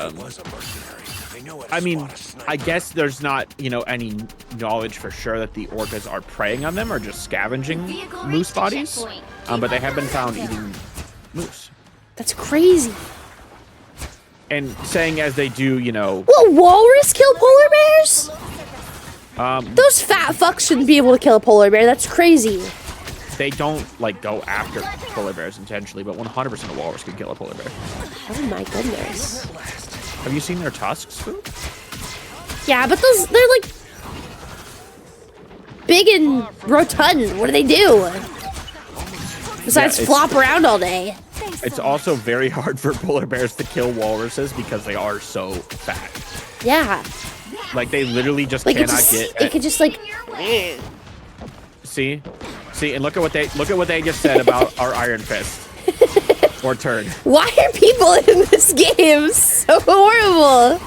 I mean, I guess there's not, you know, any knowledge for sure that the orcas are preying on them or just scavenging moose bodies, but they have been found eating moose. That's crazy. And saying as they do, you know... Will walrus kill polar bears? Those fat fucks shouldn't be able to kill a polar bear. That's crazy. They don't, like, go after polar bears intentionally, but 100% of walrus can kill a polar bear. Oh my goodness. Have you seen their tusks, Foo? Yeah, but they're like big and rotund. What do they do? Besides flop around all day. It's also very hard for polar bears to kill walruses because they are so fat. Yeah. Like, they literally just like cannot get... It could just like... See? And look at what they just said about our Iron Fist. Or turd. Why are people in this game so horrible?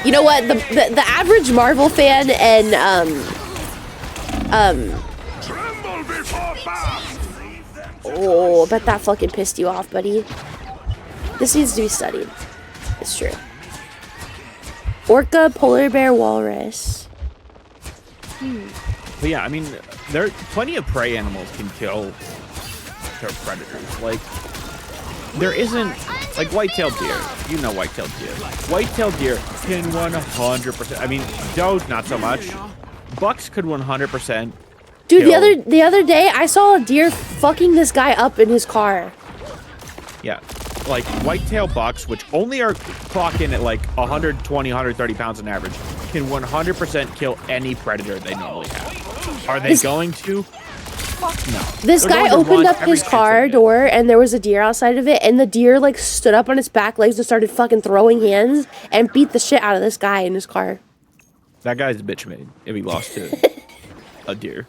You know what? The average Marvel fan and oh, I bet that fucking pissed you off, buddy. This needs to be studied. It's true. Orca, polar bear, walrus. But yeah, I mean, there plenty of prey animals can kill their predators. Like, there isn't, like, white-tailed deer. You know white-tailed deer. White-tailed deer can 100%. I mean, does not so much. Bucks could 100%. Dude, the other day I saw a deer fucking this guy up in his car. Yeah, like white-tailed bucks, which only are clocking at like 120, 130 pounds on average, can 100% kill any predator they normally have. Are they going to? Fuck no. This guy opened up his car door and there was a deer outside of it, and the deer like stood up on its back legs and started fucking throwing hands and beat the shit out of this guy in his car. That guy's a bitch made if he lost to a deer.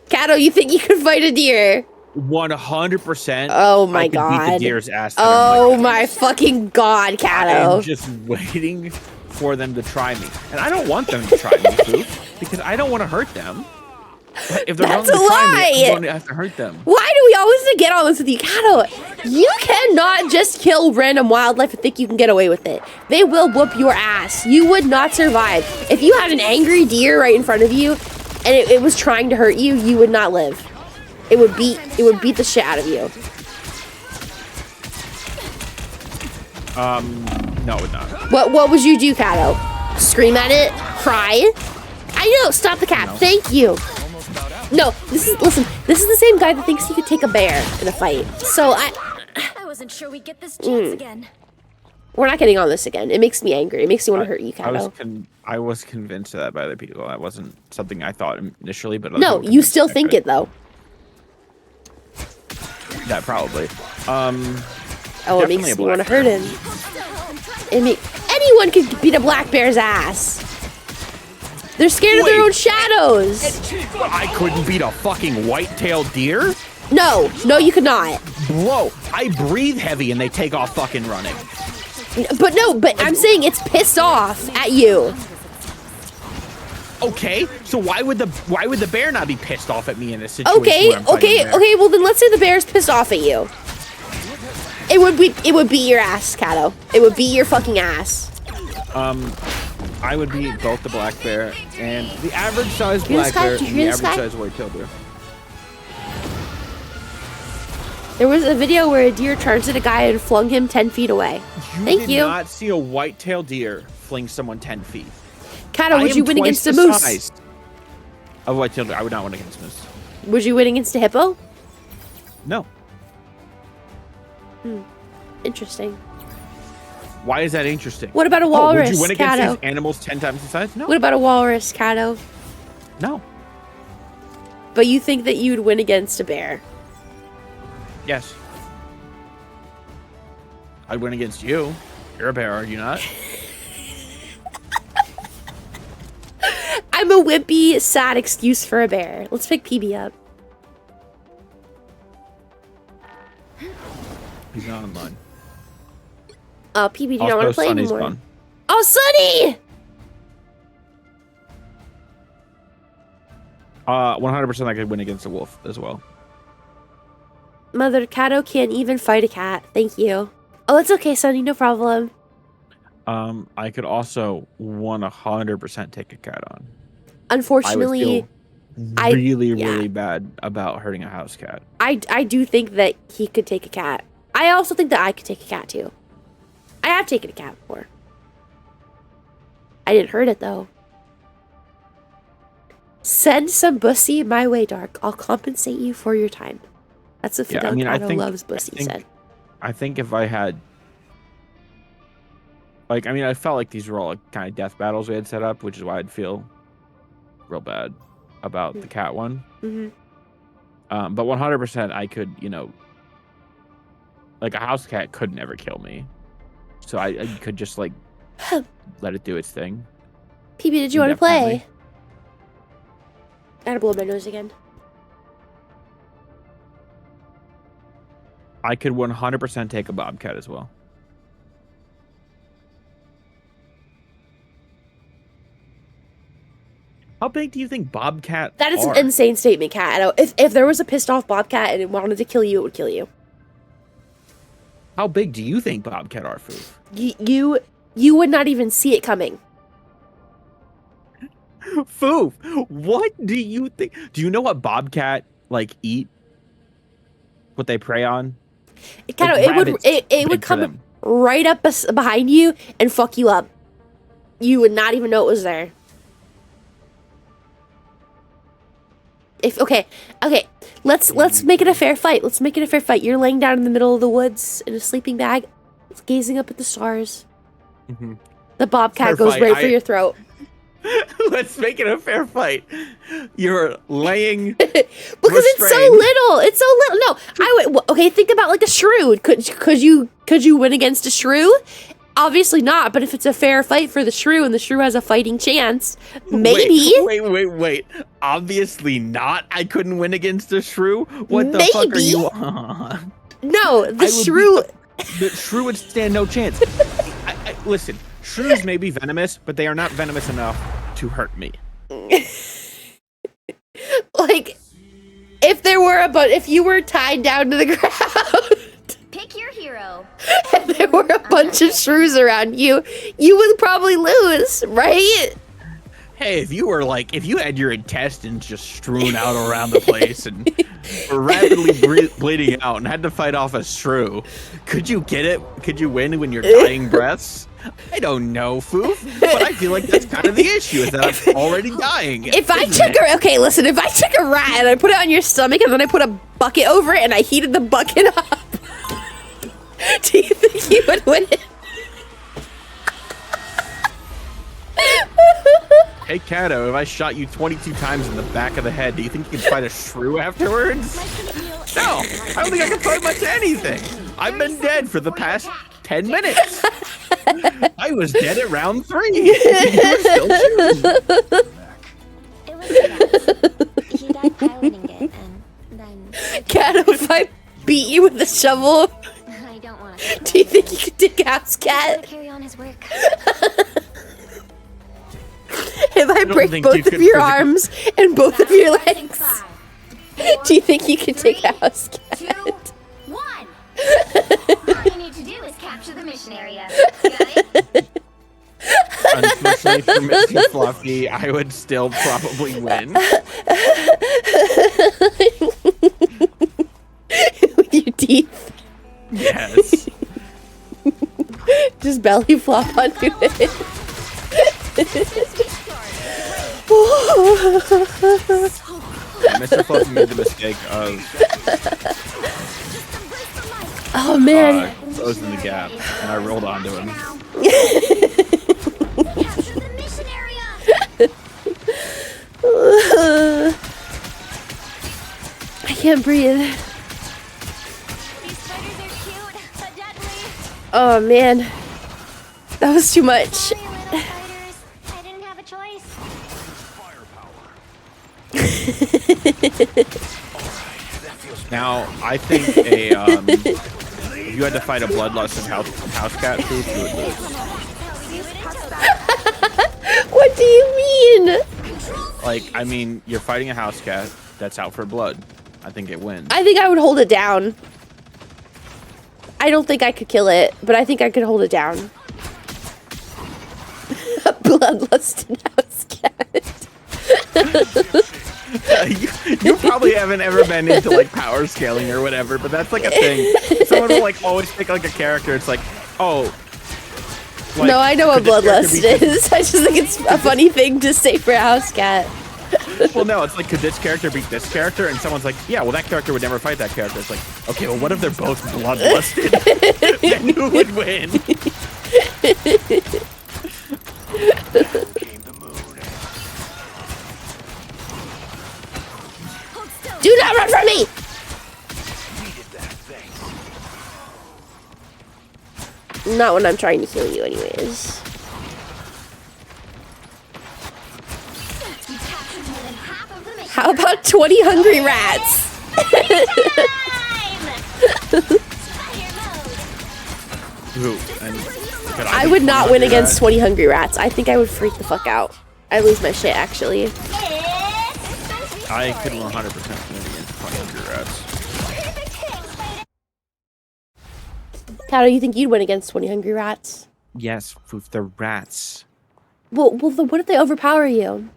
Kato, you think you could fight a deer? 100%. Oh my I could beat god. the deer's ass. Oh my fucking god, Kato. I'm just waiting for them to try me, and I don't want them to try me, Foof, because I don't want to hurt them. But if they're That's going to a try me, lie. I'm going to have to hurt them. Why do we always get on this with you, Kato? You cannot just kill random wildlife and think you can get away with it. They will whoop your ass. You would not survive. If you had an angry deer right in front of you and it was trying to hurt you, you would not live. It would beat the shit out of you. No, it would not. What would you do, Kato? Scream at it? Cry? I know, stop the cat. Thank you. No, this is the same guy that thinks he could take a bear in a fight. So I wasn't sure we'd get this chance again. We're not getting on this again. It makes me angry. It makes me want to hurt you, Kato. I was convinced of that by other people. That wasn't something I thought initially, but no, you still think it though. Yeah, probably. Oh, it makes me want to hurt him. Anyone could beat a black bear's ass. They're scared of their own shadows. I couldn't beat a fucking white-tailed deer? No, you could not. Bro, I breathe heavy and they take off fucking running. But I'm saying it's pissed off at you. Okay, so why would the bear not be pissed off at me in this situation? Okay. Well then let's say the bear's pissed off at you. It would beat your ass, Kato. It would beat your fucking ass. I would beat both the black bear and the average size black bear and the average size white-tailed deer. There was a video where a deer charged at a guy and flung him 10 feet away. Thank you. You did not see a white-tailed deer fling someone 10 feet. Kato, would you win against a moose? A white-tailed deer. I would not win against a moose. Would you win against a hippo? No. Interesting. Why is that interesting? What about a walrus, would you win against Kato? these animals 10 times the size? No. What about a walrus, Kato? No. But you think that you would win against a bear? Yes. I'd win against you. You're a bear, are you not? I'm a wimpy, sad excuse for a bear. Let's pick PB up. He's not online. Oh, PB, do you not want to play Sunny's anymore? fun. Oh, Sunny! 100% I could win against a wolf as well. Mother Kato can't even fight a cat. Thank you. Oh, it's okay, Sunny. No problem. I could also 100% take a cat on. Unfortunately, I would feel really bad about hurting a house cat. I do think that he could take a cat. I also think that I could take a cat too. I have taken a cat before. I didn't hurt it though. Send some bussy my way, Dark. I'll compensate you for your time. That's what Fidel Kato loves bussy said. I think if I had... I felt like these were all kind of death battles we had set up, which is why I'd feel real bad about the cat one. Mm-hmm. But 100% I could, a house cat could never kill me. So I could just, let it do its thing. PB, did you want to play? I gotta blow my nose again. I could 100% take a bobcat as well. How big do you think bobcats That is are? an insane statement, Cat. If there was a pissed off bobcat and it wanted to kill you, it would kill you. How big do you think bobcat are, Foof? You would not even see it coming. Foof, what do you think? Do you know what bobcat eat? What they prey on? It would come right up behind you and fuck you up. You would not even know it was there. Okay, let's make it a fair fight. Let's make it a fair fight. You're laying down in the middle of the woods in a sleeping bag, gazing up at the stars. Mm-hmm. The bobcat Fair goes fight. right for your throat. Let's make it a fair fight. You're laying because it's so little. It's so little. No, okay. Think about a shrew. Could you win against a shrew? Obviously not, but if it's a fair fight for the shrew and the shrew has a fighting chance, maybe. Wait. Obviously not. I couldn't win against the shrew. What the fuck are you on? No, the shrew. The shrew would stand no chance. Listen, shrews may be venomous, but they are not venomous enough to hurt me. Like, if you were tied down to the ground, Pick your hero. and there were a bunch of shrews around you, you would probably lose, right? Hey, if you had your intestines just strewn out around the place and were rapidly bleeding out and had to fight off a shrew, could you get it? Could you win when you're dying breaths? I don't know, Foof, but I feel like that's kind of the issue, is that I'm already dying. If I took a rat and I put it on your stomach and then I put a bucket over it and I heated the bucket up, do you think you would win it? Hey, Kato, if I shot you 22 times in the back of the head, do you think you can fight a shrew afterwards? No, I don't think I can fight much anything. I've been dead for the past 10 minutes. I was dead at round 3. You were still shooting. It was he died piloting it, and then... Kato, if I beat you with a shovel, I don't want to... do you think you could take House Cat? carry on his work. If I break both of your arms and both of your legs, do you think you could take House Cat? 2, 1. All you need to do is capture the mission area. Got it? Unfortunately for Mr. Fluffy, I would still probably win. With your teeth. Yes. Just belly flop onto it. Mr. Fluffy made the mistake of oh man, closing the gap, and I rolled onto him. Capture the mission area. I can't breathe. These spiders are cute, but deadly. Oh man, that was too much. Sorry, little spiders. I didn't have a choice. Now, I think if you had to fight a bloodlusted house cat, Foof, you would lose. What do you mean? Like, I mean, you're fighting a house cat that's out for blood. I think it wins. I think I would hold it down. I don't think I could kill it, but I think I could hold it down. A bloodlusted house cat. You probably haven't ever been into like power scaling or whatever, but that's like a thing. Someone will like always pick like a character. It's like, oh. Like, no, I know what bloodlust is. I just think it's a funny thing to say for a house cat. Well, no, it's like, could this character beat this character? And someone's like, yeah, well, that character would never fight that character. It's like, okay, well, what if they're both bloodlusted? Then who would win? Do not run from me! Not when I'm trying to kill you anyways. How about 20 hungry rats? I would not win against 20 hungry rats. I think I would freak the fuck out. I lose my shit, actually. I could 100% win against 20 hungry rats. How do you think you'd win against 20 hungry rats? Yes, Foof, they're rats. Well, what if they overpower you?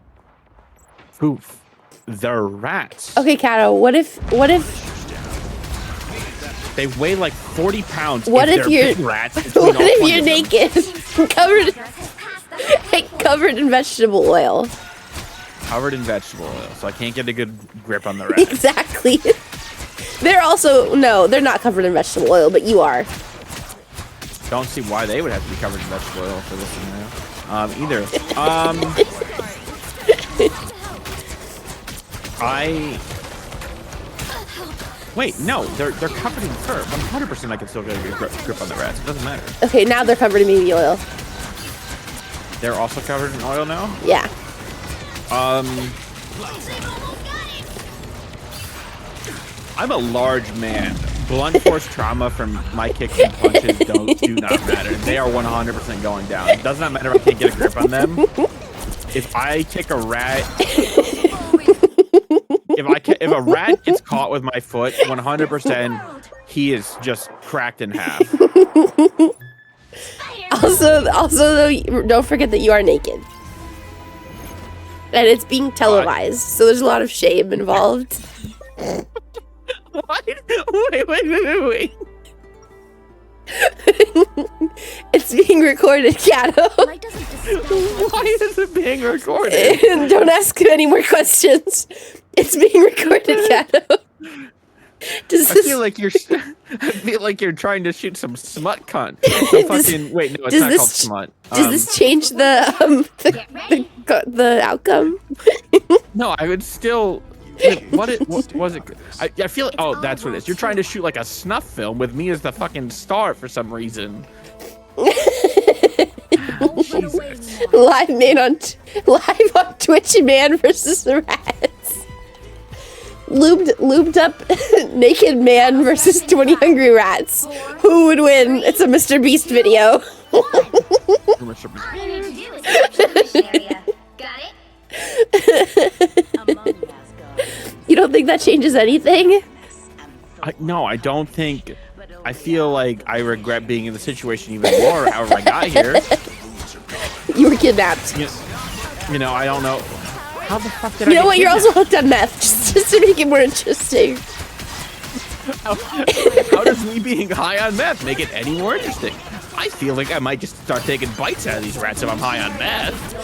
Foof, they're rats. Okay, Kato, what if they weigh like 40 pounds? What if you're big rats? What if you're naked, covered in vegetable oil? Covered in vegetable oil, so I can't get a good grip on the rats. Exactly. They're also they're not covered in vegetable oil, but you are. Don't see why they would have to be covered in vegetable oil for this scenario. Either. Wait, no, they're covered in fur. 100% I can still get a grip on the rats. It doesn't matter. Okay, now they're covered in baby oil. They're also covered in oil now? Yeah. I'm a large man. Blunt force trauma from my kicks and punches do not matter. They are 100% going down. It does not matter if I can't get a grip on them. If I kick a rat, if a rat gets caught with my foot, 100% he is just cracked in half. Also, though, don't forget that you are naked, and it's being televised, so there's a lot of shame involved. What? Wait. It's being recorded, Kato. Why is it being recorded? Don't ask any more questions. It's being recorded, Kato. I feel like you're trying to shoot some smut cunt. Wait, no, it's not called smut. Does this change the outcome? No, I would still. What was it? I feel like, oh, that's what it is. You're trying to shoot like a snuff film with me as the fucking star for some reason. Jesus. Live on Twitch, man versus the rats. Lubed up naked man versus 20 hungry rats. Who would win? It's a Mr. Beast video. Got it? You don't think that changes anything? No, I don't think. I feel like I regret being in the situation even more. However, I got here. You were kidnapped. You know, I don't know. How the fuck did You I know get what? You're kidnapped? also hooked on meth, just to make it more interesting. How does me being high on meth make it any more interesting? I feel like I might just start taking bites out of these rats if I'm high on meth.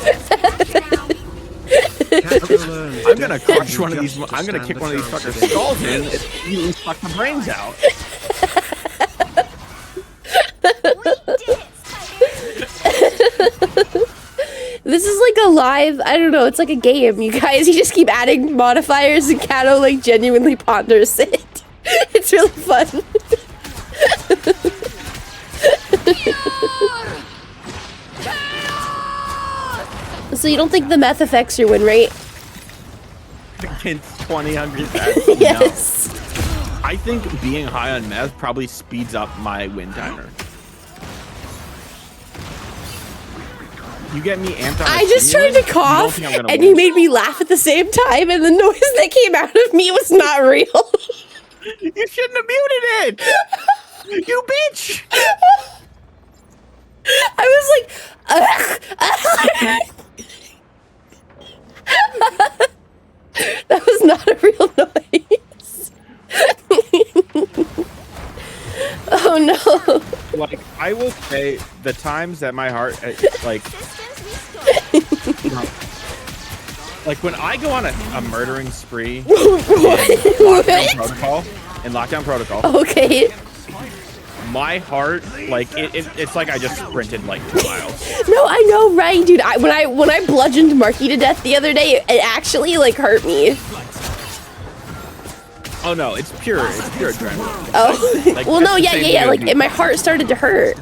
I'm gonna crush one of these. I'm gonna kick one of these fuckers' skulls in and you suck the brains out. This is like a live, I don't know, it's like a game, you guys. You just keep adding modifiers and Kato like genuinely ponders it. It's really fun. So you don't think the meth affects your win rate? Against 20 hungry rats? Yes. No. I think being high on meth probably speeds up my win timer. You get me amped on. I just tried to cough, and you made me laugh at the same time, and the noise that came out of me was not real. You shouldn't have muted it! You bitch! I was like, that was not a real noise. Oh no. Like, I will say, the times that my heart, like when I go on a murdering spree in lockdown protocol, okay. My heart, like, it's like I just sprinted like 2 miles. No, I know, right, dude. When I bludgeoned Marky to death the other day, it actually like hurt me. Oh no, it's pure adrenaline. Oh, like, well, no, yeah. Like, beat. my heart started to hurt.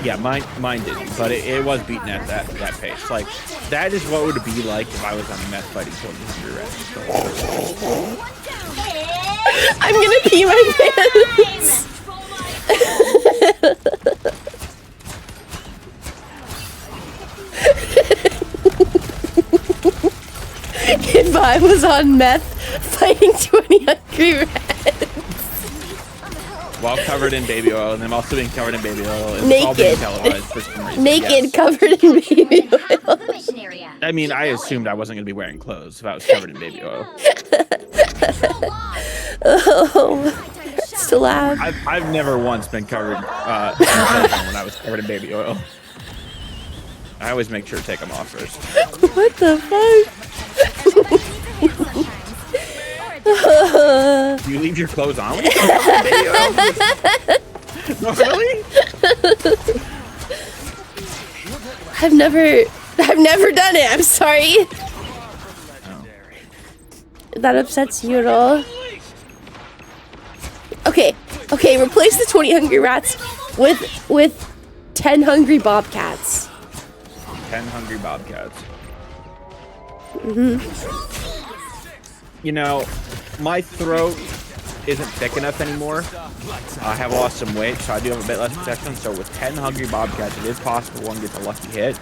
Yeah, mine didn't, but it was beaten at that pace. Like, that is what it would be like if I was on meth fighting 20 rats. I'm gonna pee my pants. If I was on meth fighting 20 hungry rats. While covered in baby oil, and I'm also being covered in baby oil. It's Naked. all being televised for some reason. Naked, yes. covered in baby oil. I mean, I assumed I wasn't going to be wearing clothes if I was covered in baby oil. Oh, it's to laugh. I've never once been covered when I was covered in baby oil. I always make sure to take them off first. What the fuck? Do you leave your clothes on when you're covered in baby oil? No, really? I've never done it. I'm sorry. Oh. That upsets you at all? Okay, replace the 20 hungry rats with 10 hungry bobcats. 10 hungry bobcats. Mm-hmm. You know, my throat isn't thick enough anymore. I have lost some weight, so I do have a bit less protection. So with 10 hungry bobcats, it is possible one gets a lucky hit.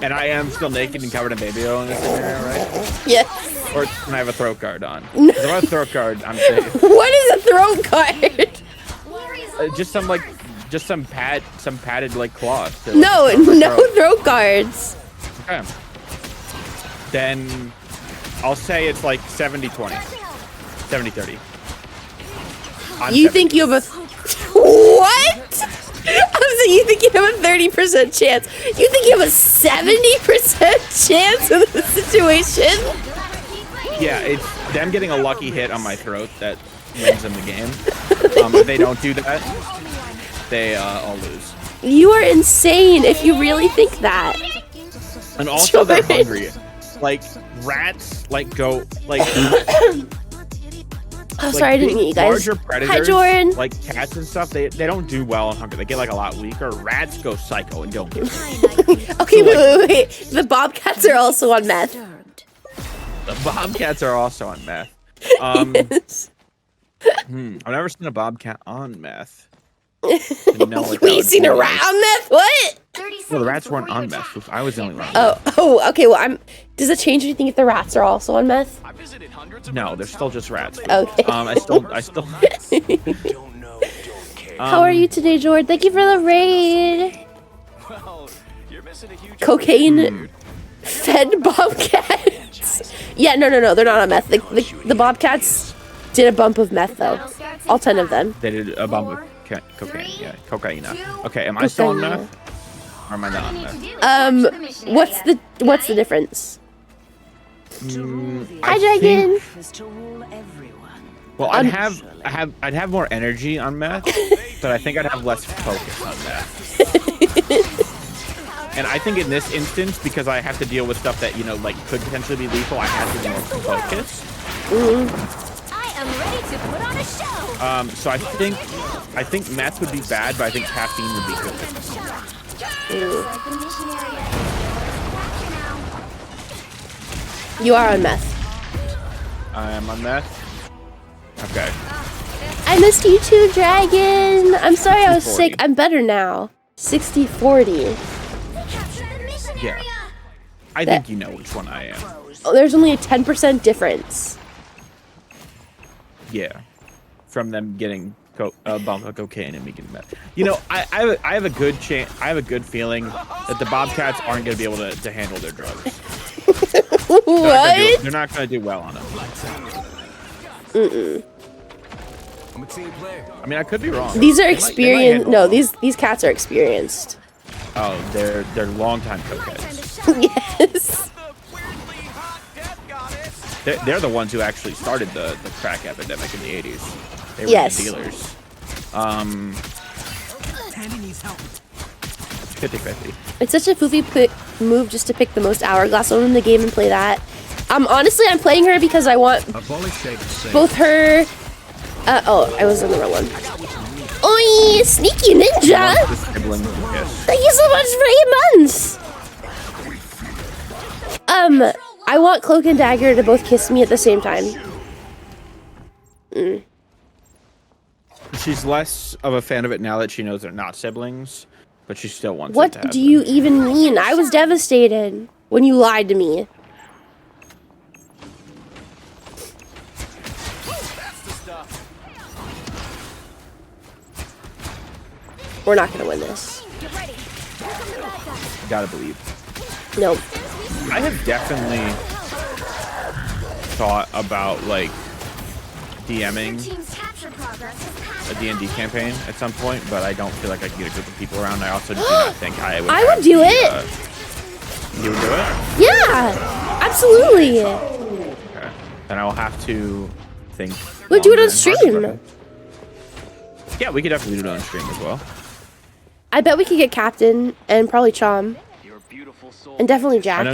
And I am still naked and covered in baby oil in this scenario, right? Yes. Or can I have a throat guard on? If I have a throat guard, I'm safe. What is a throat guard? Just some padded like cloth. To, No throat. throat guards. Okay. Then I'll say it's like 70-20. 70-30. You think you have a... What? I'm saying you think you have a 30% chance. You think you have a 70% chance in this situation? Yeah, it's them getting a lucky hit on my throat that wins them the game. If they don't do that, they all lose. You are insane if you really think that. And also they're hungry. Like rats, like go like. Oh, sorry, I didn't meet you guys. Larger predators, Hi, Jordan. like cats and stuff, they don't do well on hunger. They get like a lot weaker. Rats go psycho and don't get. Okay, wait. The bobcats are also on meth. The bobcats are also on meth. Yes. I've never seen a bobcat on meth. Wait, you seen a rat on meth? What? No, the rats weren't on meth. I was the only one. Oh, okay. Well, does it change anything if the rats are also on meth? No, they're still just rats. Okay. I still. How are you today, Jordan? Thank you for the raid. Cocaine fed bobcats. Yeah, no. They're not on meth. The bobcats did a bump of meth though. All 10 of them. They did a bump of cocaine. Yeah, cocaine. Okay, am I still on meth? Or am I not on meth? What's the difference? Hi, Dragon. Well, I'd have more energy on meth, but I think I'd have less focus on meth. And I think in this instance, because I have to deal with stuff that like could potentially be lethal, I have to be more focused. I am ready to put on a show. So I think meth would be bad, but I think caffeine would be good. You are on meth. I am on meth. Okay. I missed you too, Dragon. I'm sorry I was sick. I'm better now. 60-40. Yeah. I think you know which one I am. Oh, there's only a 10% difference. Yeah. From them getting a bump of cocaine and me getting meth. I have a good chance. I have a good feeling that the bobcats aren't going to be able to handle their drugs. What? They're not going to do well on them. I'm a team player. I mean, I could be wrong. These are experienced. No, these cats are experienced. Oh, they're longtime cokeheads. Yes. They're the ones who actually started the crack epidemic in the 80s. They were Yes. the dealers. 50-50. It's such a Fuufie move just to pick the most hourglass one in the game and play that. Honestly, I'm playing her because I want both her... I was on the wrong one. Oi, sneaky ninja! Thank you so much for 8 months! I want Cloak and Dagger to both kiss me at the same time. She's less of a fan of it now that she knows they're not siblings, but she still wants it to What happen. do you even mean? I was devastated when you lied to me. We're not gonna win this. Gotta believe. Nope. I have definitely thought about like DMing a D&D campaign at some point, but I don't feel like I can get a group of people around. I also do not think I would. I would do it. You would do it? Yeah, absolutely. Okay. Then I will have to think. We'll do it on longer and harder stream. about it. Yeah, we could definitely do it on stream as well. I bet we could get Captain and probably Chom. And definitely Jack.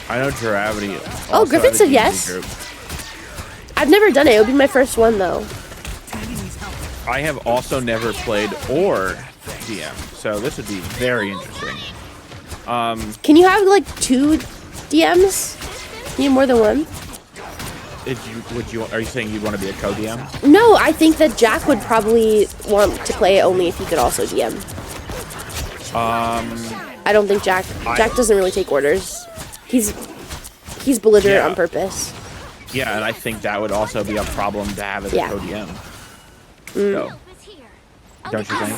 I know Gravity. Oh, Griffin said yes. I've never done it. It would be my first one though. I have also never played or DM, so this would be very interesting. Can you have like 2 DMs? You need more than one? Are you saying you'd want to be a co-DM? No, I think that Jack would probably want to play it only if he could also DM. I don't think Jack doesn't really take orders. He's belligerent on purpose. Yeah, and I think that would also be a problem to have as a co-DM. So, don't you think?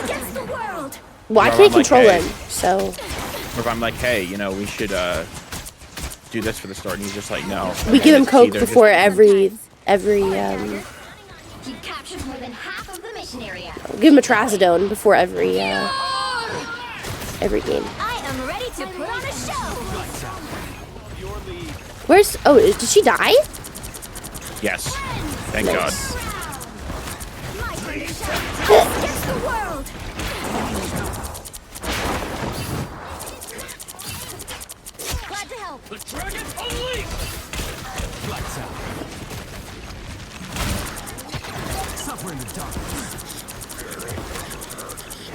Well, I can't control him, so. Or if I'm like, hey, you know, we should do this for the story, and he's just like, no. We give him Coke before every You captured more than half of the mission area. give him a trazodone before every game. I am ready to put on a show. Where's? Oh, did she die? Yes. Thank God. My turn to show. Against the world. Glad to help. The dragon unleashed! Lights out. Suffer in the darkness.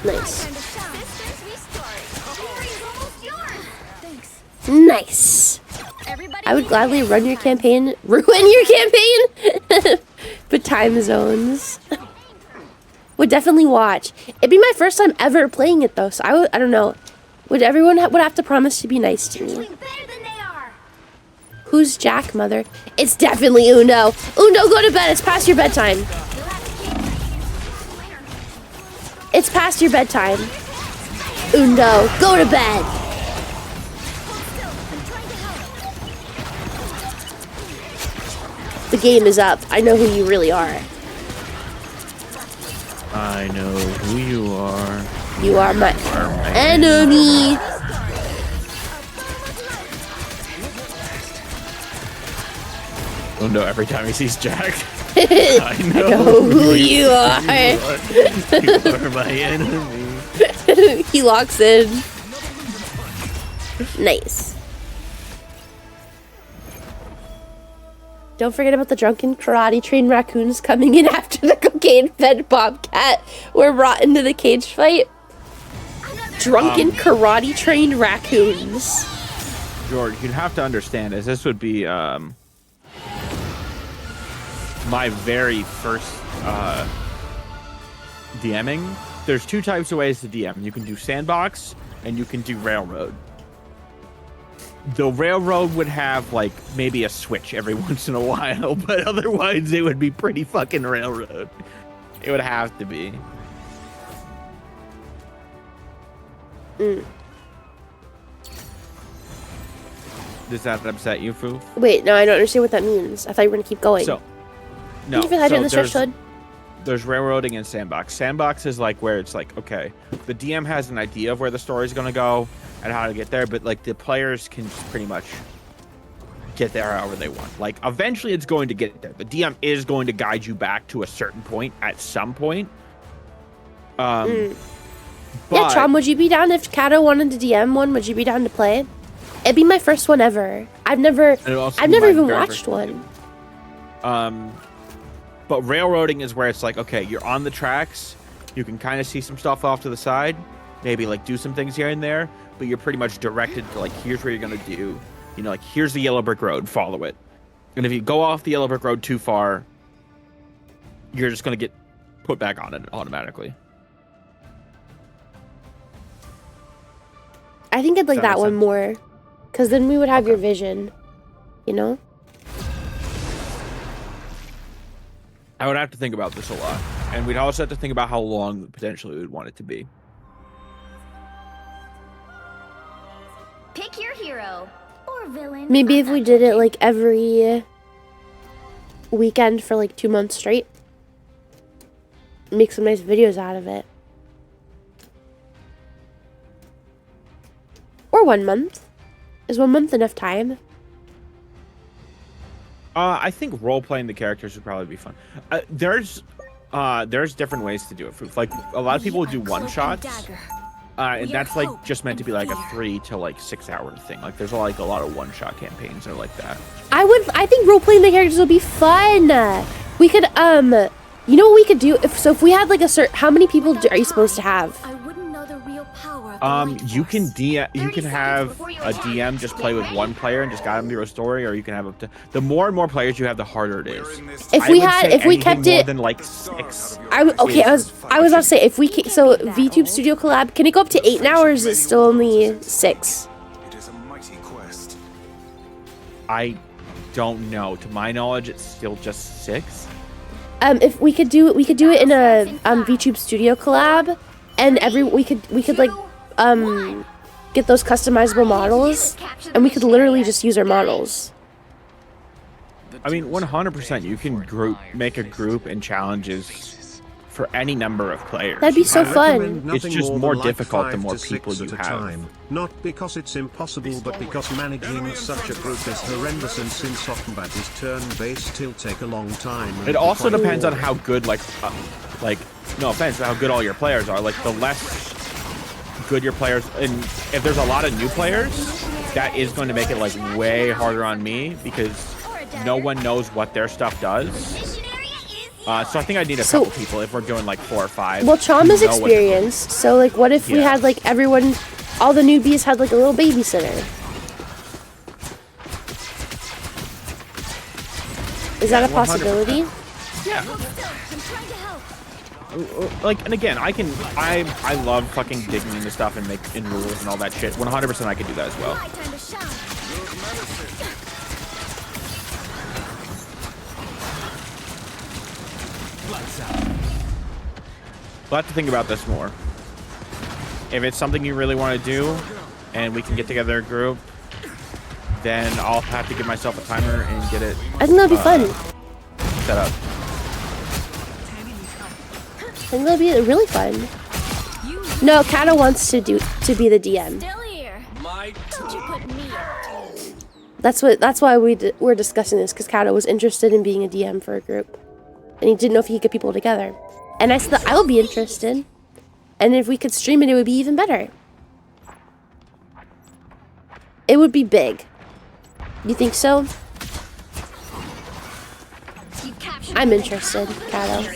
Nice. Time to shine. Systems restart. Victory's almost yours. Thanks. Nice. Everybody I would gladly run your campaign, ruin your campaign, but time zones. Would definitely watch. It'd be my first time ever playing it though, so I don't know. Would everyone would have to promise to be nice to me? doing better than they are. Who's Jack, mother? It's definitely Uno. Uno, go to bed. It's past your bedtime. It's past your bedtime. Uno, go to bed. The game is up. I know who you really are. I know who you are. You are my enemy. Oh no, every time he sees Jack. I know who you are. You are my enemy. He locks in. Nice. Don't forget about the drunken karate trained raccoons coming in after the cocaine fed bobcat were brought into the cage fight. Drunken karate trained raccoons. George, you'd have to understand, as this would be my very first DMing. There's 2 types of ways to DM. You can do sandbox and you can do railroad. The railroad would have like maybe a switch every once in a while, but otherwise it would be pretty fucking railroad. It would have to be. Does that upset you, Foof? Wait, no, I don't understand what that means. I thought you were gonna keep going. So, no. Thank you for hiding the stretch hood. There's railroading and sandbox. Sandbox is like where it's like, okay, the DM has an idea of where the story's gonna go and how to get there, but like the players can just pretty much get there however they want. Like eventually it's going to get there. The DM is going to guide you back to a certain point at some point. Yeah, Chom, would you be down if Kato wanted to DM one? Would you be down to play? It'd be my first one ever. I've never even watched one. But railroading is where it's like, okay, you're on the tracks, you can kind of see some stuff off to the side, maybe like do some things here and there, but you're pretty much directed to like, here's where you're gonna do, you know, like here's the yellow brick road, follow it. And if you go off the yellow brick road too far, you're just gonna get put back on it automatically. I think I'd like that one more, because then we would have your vision, you know? I would have to think about this a lot. And we'd also have to think about how long potentially we'd want it to be. Pick your hero or villain. Maybe if we did it like every weekend for like 2 months straight. Make some nice videos out of it. Or 1 month. Is 1 month enough time? I think role-playing the characters would probably be fun. There's different ways to do it. Like, a lot of people do one-shots. And that's like just meant to be like a 3 to like 6 hour thing. Like there's like a lot of one-shot campaigns that are like that. I think role-playing the characters would be fun. We could, you know what we could do? If we had like a how many people are you supposed to have? I wouldn't know the real power of the light You can force. you can have a DM just play with one player and just guide them through a story, or you can have up to the more and more players you have, the harder it is. If we kept more it than like 6. I was about to say if we so VTube Studio collab, can it go up to 8 now or is it still only 6? It is a mighty quest. I don't know. To my knowledge, it's still just 6. If we could do it in a VTube Studio collab, and we could like get those customizable models, and we could literally just use our models. I mean, 100%. You can make a group and challenges for any number of players. That'd be so fun. It's just more difficult the more people you have. Not because it's impossible, but because managing such a group is horrendous, and since combat is turn-based, it'll take a long time. It also depends on how good, like, no offense, how good all your players are. Like, the less good your players, and if there's a lot of new players, that is going to make it, like, way harder on me, because no one knows what their stuff does. So I think I need a couple people if we're doing like 4 or 5. Well, Chom is experienced, so like, what if we had like everyone, all the newbies had like a little babysitter? Is that a possibility? 100%. Yeah. Like, and again, I love fucking digging into stuff and making rules and all that shit. 100% I could do that as well. We'll have to think about this more. If it's something you really want to do, and we can get together a group, then I'll have to give myself a timer and get it. I think that'd be fun. Set up. I think that'd be really fun. No, Kato wants to be the DM. Still here. Don't you put me out. That's why we're discussing this, because Kato was interested in being a DM for a group, and he didn't know if he could get people together. And I said I would be interested, and if we could stream it, it would be even better. It would be big. You think so? I'm interested, Kato.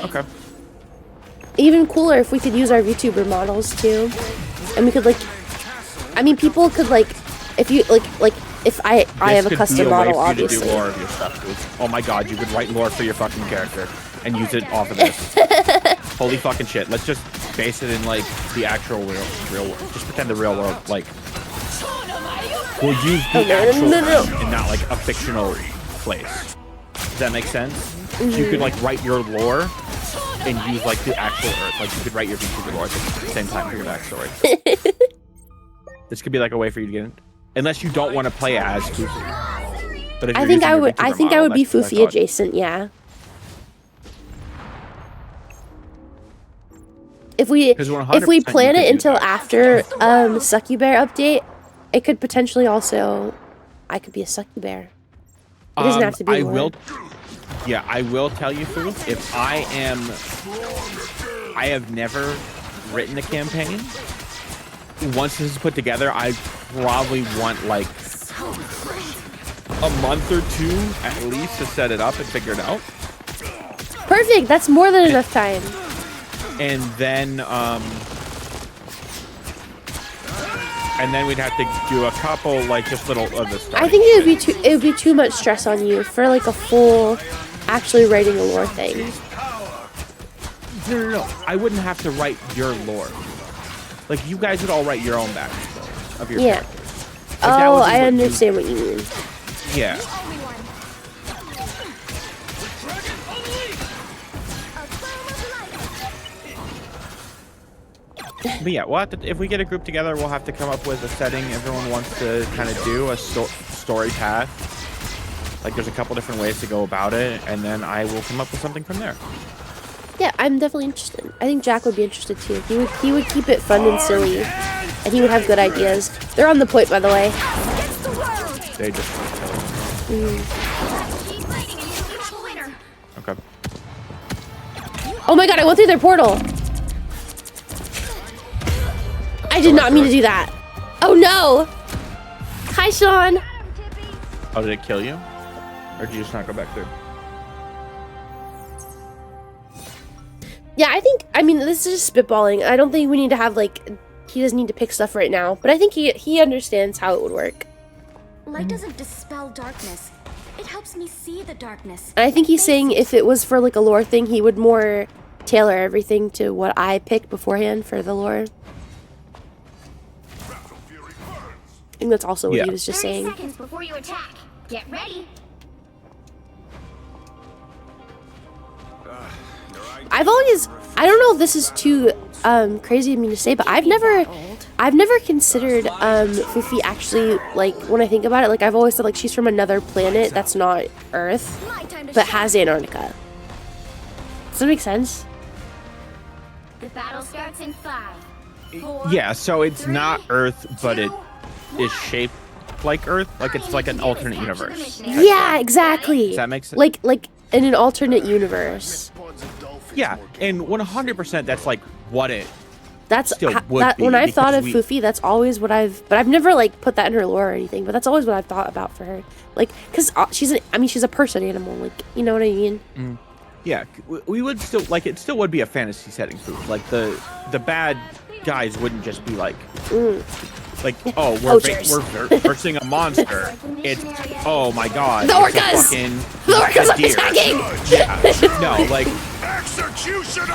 Okay. Even cooler if we could use our VTuber models too, and we could like, I mean, people could like, if you like if I have a custom model, obviously. To do lore of your stuff, oh my god, you could write lore for your fucking character and use it off of this. Holy fucking shit! Let's just base it in like the actual real world. Just pretend the real world, like we'll use the actual Earth and not like a fictional place. Does that make sense? So you could like write your lore and use like the actual Earth. Like you could write your VTuber lore at the same time for your backstory. This could be like a way for you to get in, unless you don't want to play as Fuufie. But if I think I would be Fuufie adjacent. Yeah. If we plan it until after Sucky Bear update, it could potentially also, I could be a Sucky Bear. It doesn't have to be. I will tell you, Foof, if I have never written a campaign. Once this is put together, I probably want like a month or 2 at least to set it up and figure it out. Perfect. That's more than enough time. And then we'd have to do a couple like just little of the stuff. I think it would be too much stress on you for like a full, actually writing a lore thing. No. I wouldn't have to write your lore. Like you guys would all write your own backstories of your characters. Like, oh, I understand what you mean. Yeah. But yeah, we'll have to, if we get a group together, we'll have to come up with a setting everyone wants to kind of do, a story path. Like there's a couple different ways to go about it, and then I will come up with something from there. Yeah, I'm definitely interested. I think Jack would be interested too. He would keep it fun and silly, and he would have good ideas. They're on the point, by the way. They just Okay. Oh my god, I went through their portal. I did not mean to do that. Oh no! Hi, Sean. Oh, did it kill you? Or did you just not go back through? Yeah, I mean, this is just spitballing. I don't think we need to have, like, he doesn't need to pick stuff right now. But I think he understands how it would work. Light doesn't dispel darkness. It helps me see the darkness. And I think he's saying if it was for, like, a lore thing, he would more tailor everything to what I picked beforehand for the lore. I think that's also what he was just 30 saying. seconds before you attack. Get ready. I don't know if this is too crazy of me to say, but I've never considered Fuufie actually, like, when I think about it, like, I've always thought, like, she's from another planet that's not Earth, but has Antarctica. Does that make sense? The battle starts in 5, 4, Yeah, so it's 3, not Earth, but it 2, is shaped like Earth. Like it's like an alternate universe. Yeah, exactly. Does that make sense? Like in an alternate universe. Yeah, and 100% that's like what it That's still would be, when I've thought of because Fuufie, that's always what but I've never like put that in her lore or anything, but that's always what I've thought about for her. Like, cause she's a person animal, like, you know what I mean? Yeah, we would still like it. Still would be a fantasy setting food. Like the bad guys wouldn't just be like, like, oh, we're versing a monster. It's, oh my god, the orcas. The orcas are attacking. Yeah, no, like, Executioner!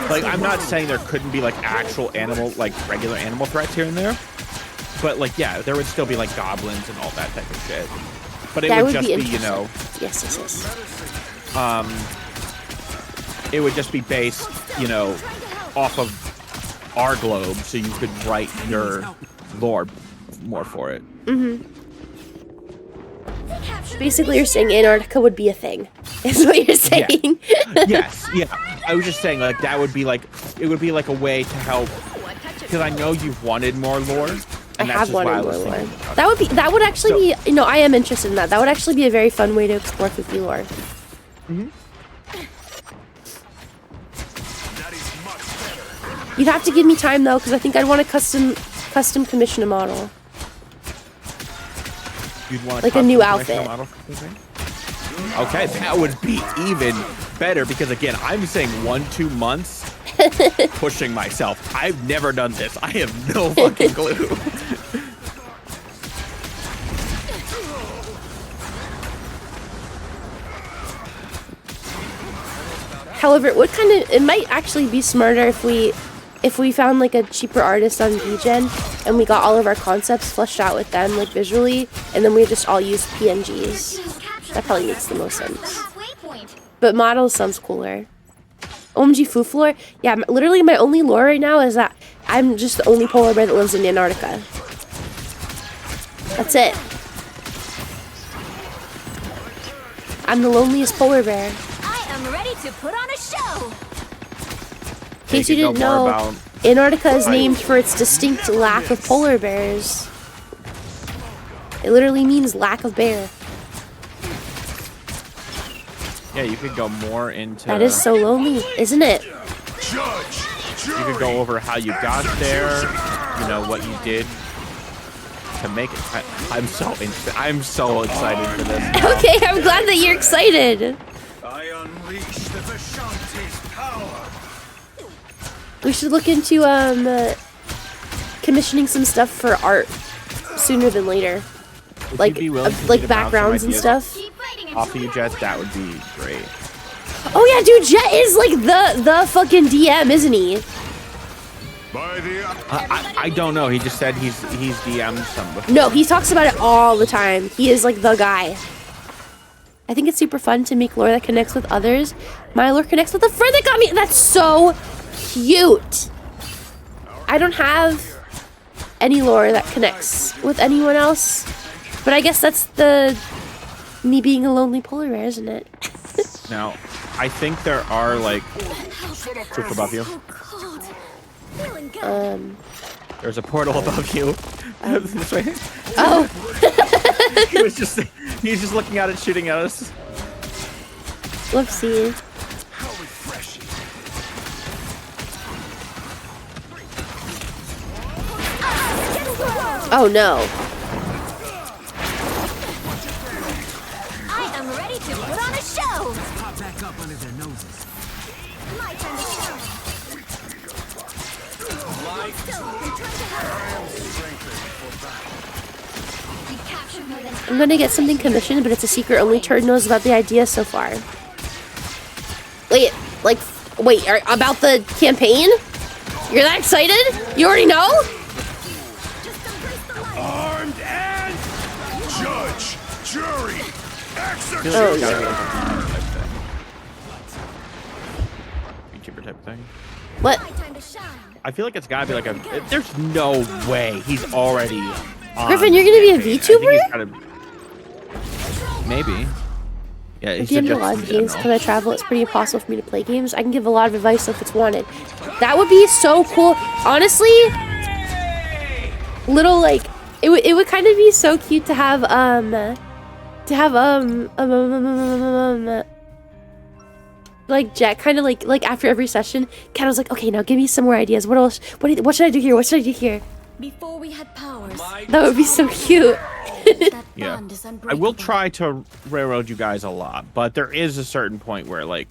like I'm not saying there couldn't be like actual animal, like regular animal threats here and there, but like yeah, there would still be like goblins and all that type of shit. But it would just be, you know, yes. It would just be based, you know, off of our globe, so you could write your lore more for it. Basically, you're saying Antarctica would be a thing. Is what you're saying? Yeah. Yes, yeah. I was just saying, like, that would be like, it would be like a way to help, because I know you've wanted more lore. I have wanted more lore. That would actually be, you know, I am interested in that. That would actually be a very fun way to explore Fuufie lore. You'd have to give me time though, because I think I'd want to custom commission a model. You'd want like a new outfit. Okay, that would be even better because again, I'm saying 1-2 months pushing myself. I've never done this. I have no fucking clue. However, it might actually be smarter if we found like a cheaper artist on VGen and we got all of our concepts fleshed out with them, like visually, and then we just all use PNGs. That probably makes the most sense. But models sounds cooler. OMG Fuufie lore? Yeah, literally my only lore right now is that I'm just the only polar bear that lives in Antarctica. That's it. I'm the loneliest polar bear. I am ready to put on a show. In case you didn't know, Antarctica is named for its distinct lack of polar bears. It literally means lack of bear. Yeah, you could go more into... That is so lonely, isn't it? You could go over how you got there, you know, what you did to make it. I'm so excited for this. Okay, I'm glad that you're excited. I unleash the Vishanti's power. We should look into commissioning some stuff for art sooner than later. Like backgrounds and stuff. Off of you, Jet, that would be great. Oh yeah, dude, Jet is like the fucking DM, isn't he? I don't know. He just said he's DM'd somebody. No, he talks about it all the time. He is like the guy. I think it's super fun to make lore that connects with others. My lore connects with a friend that got me. That's so cute. I don't have any lore that connects with anyone else, but I guess that's me being a lonely polar bear, isn't it? Now, I think there are like proof above you. There's a portal above you. This way. Oh. He's just looking at it, shooting at us. Whoopsie. Oh no. I am ready to put on a show. Pop back up under their noses. My turn to shine. Still, I'm trying to help. We captured more than I'm gonna get something commissioned, but it's a secret. Only Turd knows about the idea so far. Wait, about the campaign? You're that excited? You already know? just embrace the light. Armed and judge, jury, executioner. Oh no. VTuber type of thing. What? My time to shine. I feel like it's gotta be like a. There's no way he's already. On Griffin, you're gonna be a campaign. I think VTuber? he's gotta- Maybe. Yeah, At the end of a lot of games, because I travel, it's pretty impossible for me to play games. I can give a lot of advice if it's wanted. That would be so cool. Honestly, little like it would kind of be so cute to have like Jack kind of like after every session, Kat was like, okay, now give me some more ideas. What else? What should I do here? What should I do here? Before we had powers, That would be so cute. that Yeah. bond is I unbreakable. will try to railroad you guys a lot, but there is a certain point where like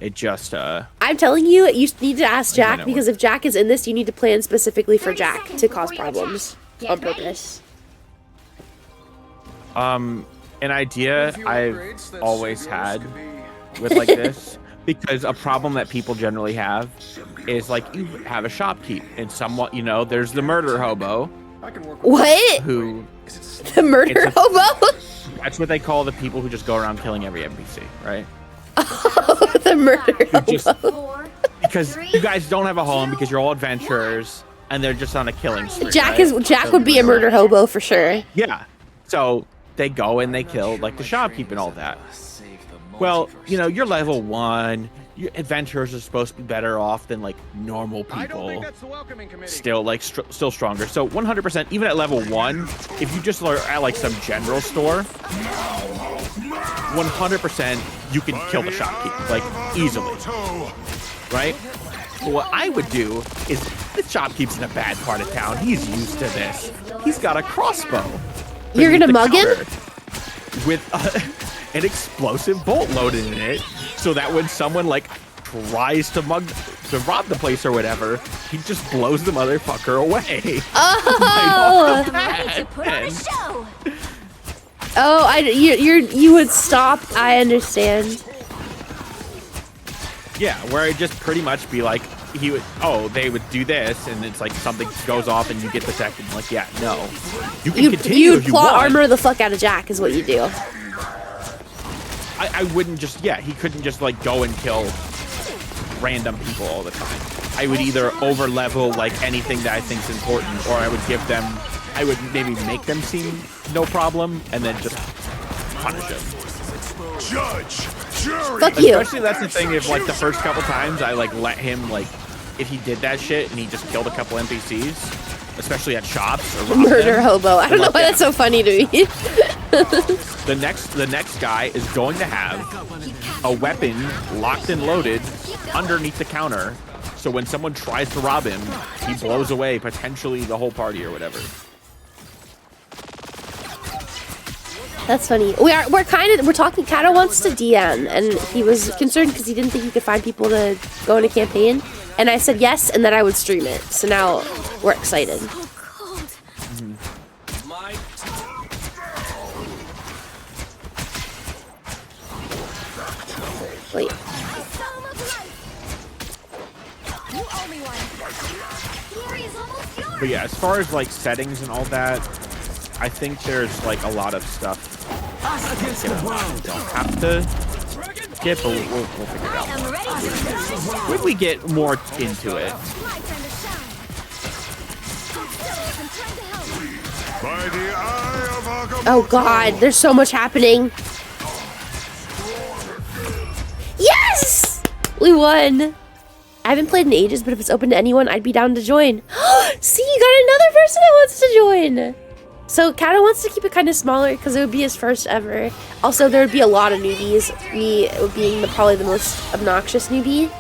it just I'm telling you, you need to ask Jack, know because if Jack is in this, you need to plan specifically for Jack to cause problems on purpose. an idea I've always had with like this, because a problem that people generally have is like you have a shopkeep and somewhat, you know, there's the murder hobo What? who The murder It's a- hobo? that's what they call the people who just go around killing every NPC, right? Oh, the murder Who just hobo. because you guys don't have a home because you're all adventurers and they're just on a killing spree. Jack right? Jack would be a murder hobo for sure. Yeah. So they go and they kill like the shopkeep and all that. Save the Well, multiverse. you know, you're level 1. Your adventurers are supposed to be better off than like normal people. the welcoming committee. Still like still stronger. So 100%, even at level 1, if you just are at like some general store, 100% you can kill the shopkeep like easily, right? But what I would do is the shopkeep's in a bad part of town. He's used to this. He's got a crossbow. You're gonna beneath the mug him? counter with an explosive bolt loaded in it, so that when someone like tries to rob the place or whatever, he just blows the motherfucker away. Oh, Ready to put on a show. oh, you would stop. I understand. Yeah, where it'd just pretty much be like they would do this, and it's like something goes off and you get detected. Like, yeah, no, you can continue You if you plot want. armor the fuck out of Jack is what you do. I wouldn't just he couldn't just like go and kill random people all the time. I would either over level like anything that I think's important, or I would maybe make them seem no problem and then just punish them. Judge, jury. Fuck you. Especially that's the thing, if like the first couple times I like let him like, if he did that shit and he just killed a couple NPCs, especially at shops or robbed Murder them, hobo. I don't know like, why that's so funny to me. the next guy is going to have a weapon locked and loaded underneath the counter, so when someone tries to rob him, he blows away potentially the whole party or whatever. That's funny. We're talking. Kato wants to DM, and he was concerned because he didn't think he could find people to go in a campaign. And I said yes, and that I would stream it. So now we're excited. So cold. Wait. Psalm of life. You owe me one. Glory is almost yours. But yeah, as far as like settings and all that, I think there's like a lot of stuff. You know, don't have to skip, but we'll figure it I out. am ready to put on a show. When we get more into it, My turn to shine. Still, I'm trying to help. By the eye of Agamotto. Oh god, there's so much happening. Yes! We won. I haven't played in ages, but if it's open to anyone, I'd be down to join. See, you got another person that wants to join. So Kato wants to keep it kind of smaller because it would be his first ever. Also, there would be a lot of newbies. Me being probably the most obnoxious newbie.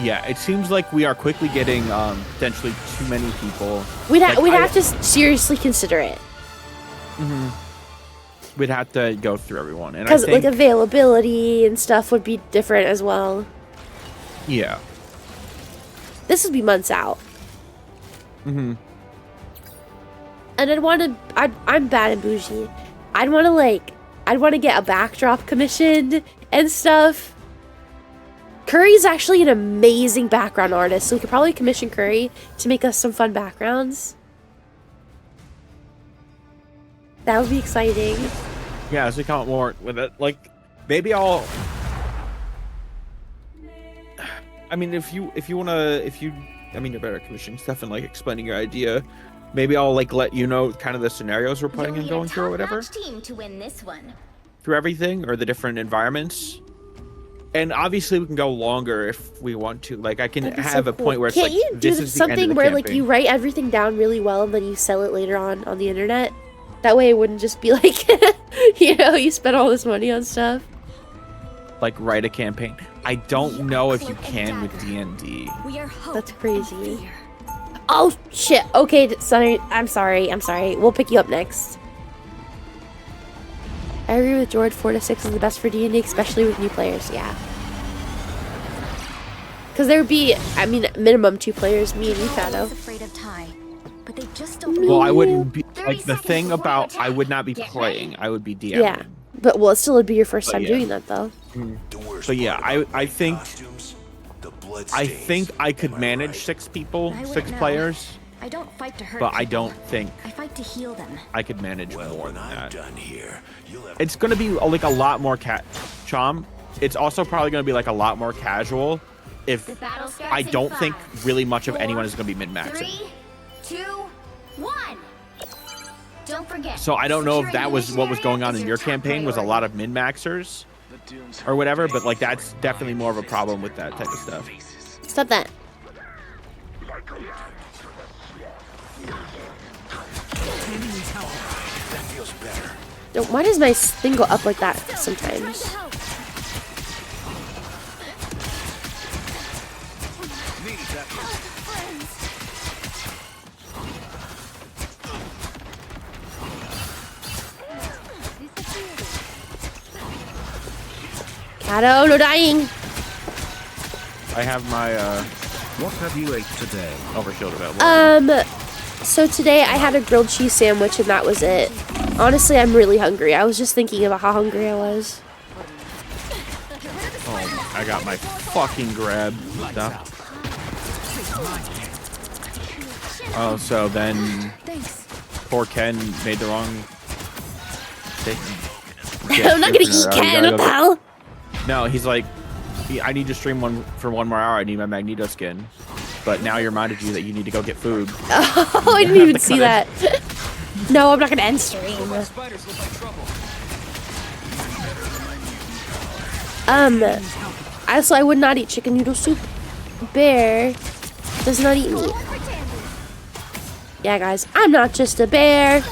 Yeah, it seems like we are quickly getting potentially too many people. We'd Like, have to seriously consider it. We'd have to go through everyone, and I Because think like availability and stuff would be different as well. yeah. This would be months out. And I'd want to. I'm bad and bougie. I'd want to get a backdrop commissioned and stuff. Curry's actually an amazing background artist, so we could probably commission Curry to make us some fun backgrounds. That would be exciting. Yeah, as we come up more with it, like maybe I'll. I mean, if you I mean, you're better at commissioning stuff and like explaining your idea. Maybe I'll like let you know kind of the scenarios we're playing and going through or whatever. Team to win this one. Through everything or the different environments. And obviously we can go longer if we want to. Like I can have a point where it's Can't like you do this is the end of something the where like campaign. you write everything down really well and then you sell it later on the internet? That way it wouldn't just be like, you know, you spent all this money on stuff. Like write a campaign. I don't know if you can with D&D. That's crazy. Oh shit. Okay, Sonny, I'm sorry. We'll pick you up next. I agree with George. 4 to 6 is the best for D&D, especially with new players. Yeah. Because there would be, I mean, minimum 2 players. Me and you, Fato. Afraid of Ty, but they just don't. Well, I wouldn't be like the thing about I would not be playing. I would be DMing. Yeah, but well, it still would be your first time yeah. doing that though. So yeah, I think I could manage 6 people, 6 players. I don't fight to hurt But I people. don't think I fight to heal them. I could manage more than that. It's gonna be like a lot more Chom. It's also probably gonna be like a lot more casual. If I don't think really much of anyone is gonna be min-maxing. 3, 2, 1. Don't forget. So I don't know if that was what was going on in your campaign, was a lot of min-maxers or whatever, but like that's definitely more of a problem with that type of stuff. Stop that. Why does my thing go up like that sometimes? Kato, no dying. I have my What have you ate today? overshield available. So today I had a grilled cheese sandwich and that was it. Honestly, I'm really hungry. I was just thinking about how hungry I was. Oh, I got my fucking grab stuff. Oh, so then poor Ken made the wrong mistake. I'm not gonna eat Ken, what the hell? No, he's like, I need to stream for 1 more hour. I need my Magneto skin. But now you reminded you that you need to go get food. Oh, I didn't even see that. No, I'm not gonna end stream. I would not eat chicken noodle soup. Bear does not eat meat. Yeah, guys, I'm not just a bear.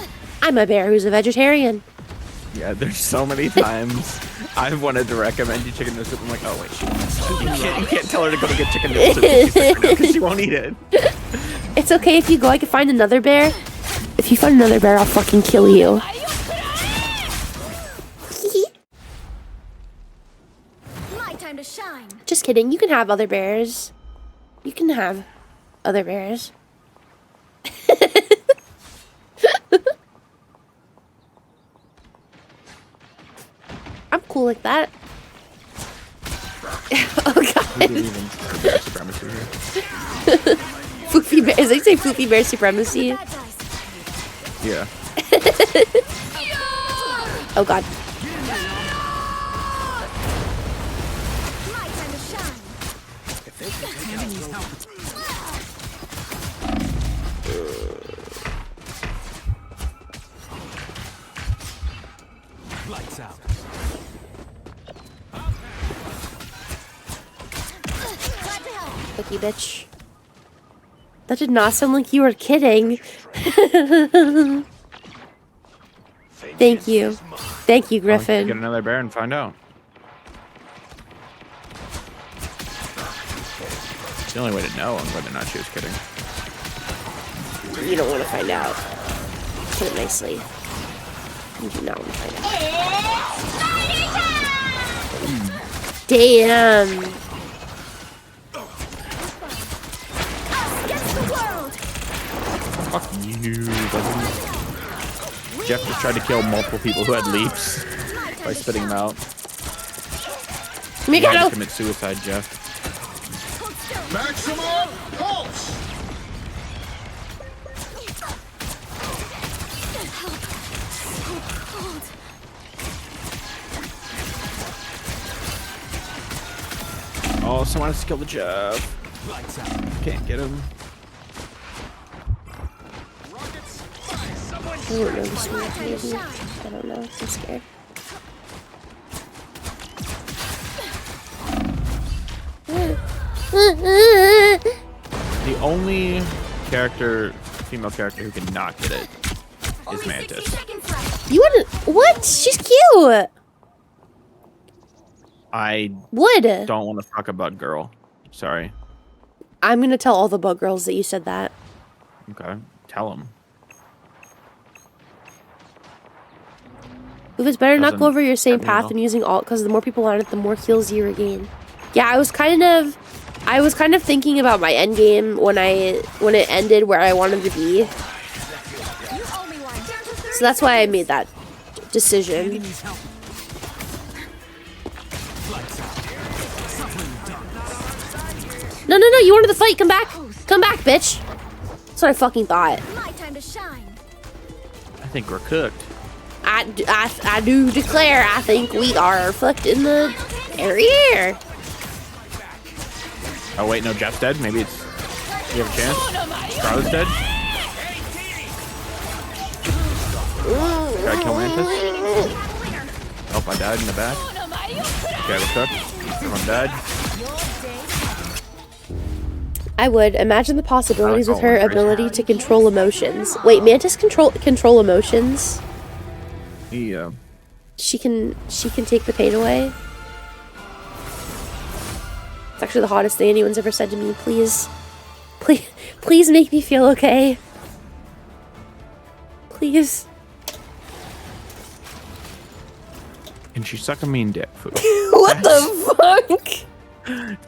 I'm a bear who's a vegetarian. Yeah, there's so many times I've wanted to recommend you chicken noodle soup. I'm like, oh wait, you can't tell her to go to get chicken noodle soup because she won't eat it. It's okay if you go. I can find another bear. If you find another bear, I'll fucking kill you. My time to shine. Just kidding. You can have other bears. You can have other bears. I'm cool like that. Oh god. Fuufie bear. As they say, Fuufie bear supremacy. Yeah. Oh god. My time to shine. Lights out. Cookie bitch. That did not sound like you were kidding. Thank you. Thank you, Griffin. Get another bear and find out. the only way to know whether or not she was kidding. You don't want to find out. Put it nicely. You do not want to find out. Damn. Fuck you, buddy. Jeff just tried to kill multiple people who had leaps by spitting them out. You had to commit suicide, Jeff. Maximum pulse! Oh, someone has to kill the Jeff. Can't get him. I don't know this one, maybe. I don't know. I'm scared. The only female character who can not get it is Mantis. You wouldn't. What? She's cute. I would. Don't want to talk about girl. Sorry. I'm gonna tell all the bug girls that you said that. Okay. Tell them. If it's better not go over your same path and using alt, because the more people on it, the more heals you regain. Yeah, I was kind of thinking about my end game when it ended where I wanted to be. So that's why I made that decision. No, you wanted the fight. Come back, bitch. That's what I fucking thought. My time to shine. I think we're cooked. I do declare, I think we are fucked in the area. Oh wait, no, Jeff's dead. Maybe it's you have a chance. Scarlet's dead. Gotta kill Mantis. Oh, I died in the back. Okay, we're cooked. Everyone died. I would imagine the possibilities with her ability to control emotions. Wait, Mantis control emotions? Yeah. She can take the pain away. It's actually the hottest thing anyone's ever said to me. Please make me feel okay. Please. Can she suck a mean dick? What the fuck?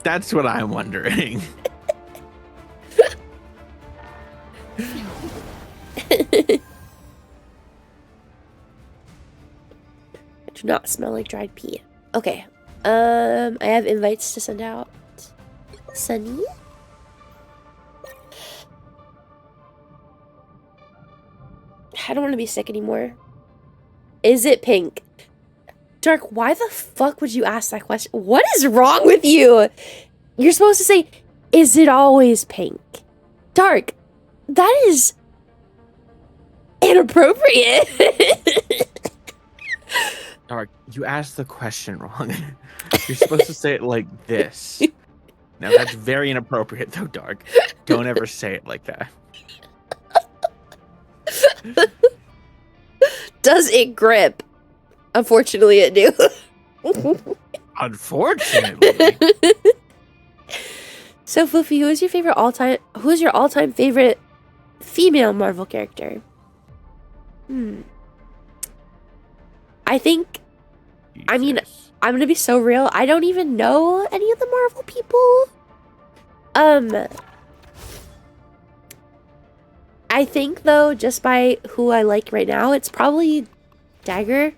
That's what I'm wondering. I do not smell like dried pee. Okay. I have invites to send out. Sunny? I don't want to be sick anymore. Is it pink? Dark, why the fuck would you ask that question? What is wrong with you? You're supposed to say, is it always pink? Dark, that is inappropriate. Dark, you asked the question wrong. You're supposed to say it like this. Now that's very inappropriate though, Dark. Don't ever say it like that. Does it grip? Unfortunately, it do. Unfortunately. So, Fuufie, who's your all-time favorite female Marvel character? I think, I mean, I'm gonna be so real. I don't even know any of the Marvel people. I think though, just by who I like right now, it's probably Dagger.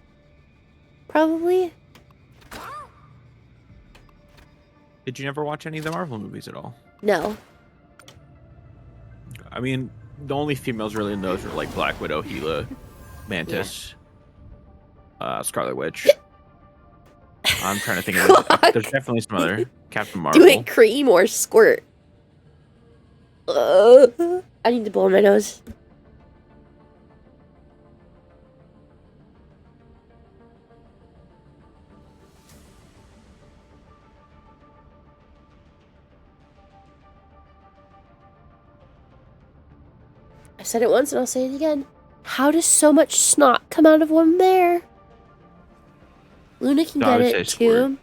Probably. Did you never watch any of the Marvel movies at all? No. I mean, the only females really in those are like Black Widow, Gila, Mantis, Scarlet Witch. I'm trying to think of it. There's definitely some other. Captain Marvel. Do it cream or squirt? I need to blow my nose. I said it once and I'll say it again. How does so much snot come out of one bear? Luna can get it too.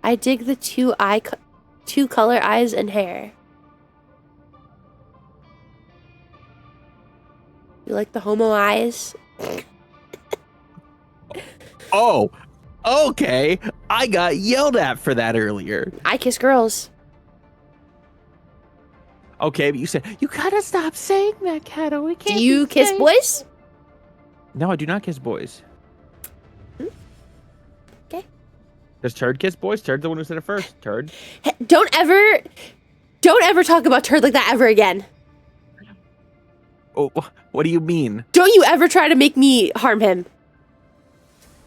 I dig the two color eyes and hair. You like the homo eyes? Oh, okay. I got yelled at for that earlier. I kiss girls. Okay, but you said you gotta stop saying that, Kato. We can't. Do you kiss boys? No, I do not kiss boys. Okay. Does Turd kiss boys? Turd's the one who said it first. Turd. Hey, don't ever talk about Turd like that ever again. Oh, what do you mean? Don't you ever try to make me harm him.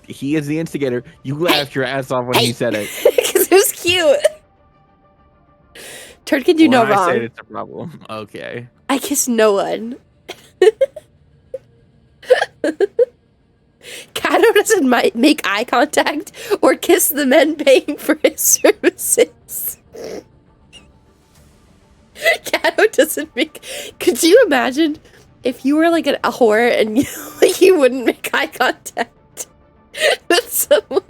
He is the instigator. You laughed your ass off when he said it. Because it was cute. Turd can do no When I say wrong. it's a problem. Okay. I kiss no one. Kato doesn't make eye contact or kiss the men paying for his services. Kato doesn't make... Could you imagine if you were like a whore and you wouldn't make eye contact with someone?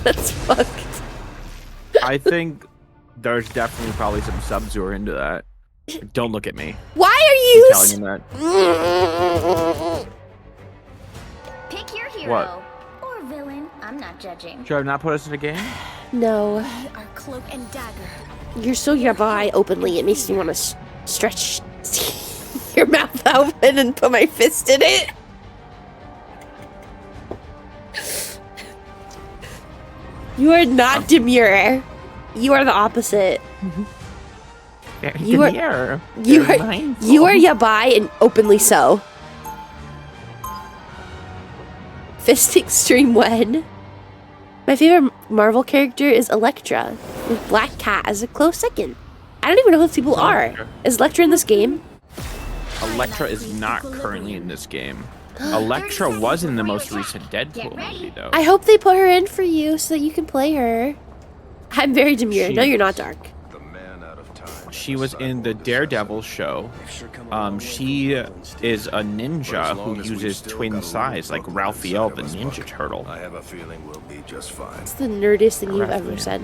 That's fucked. I think there's definitely probably some subs who are into that. Don't look at me. Why are you... I'm telling you that. Pick your hero. What? Or villain. I'm not judging. Should I not put us in a game? No. Our cloak and dagger. You're so yabai openly, it makes me want to stretch your mouth open and put my fist in it. You are not demure. You are the opposite. You are yabai and openly so. Fisting stream when? My favorite Marvel character is Elektra, with Black Cat as a close second. I don't even know who those people are. Is Elektra in this game? Elektra is not currently in this game. Elektra was in the most recent Deadpool movie, though. I hope they put her in for you so that you can play her. I'm very demure. No, you're not, Dark. She was in the Daredevil show. She is a ninja who uses twin size, like Raphael the Ninja Turtle. I have a feeling we'll be just fine. It's the nerdiest thing you've ever said.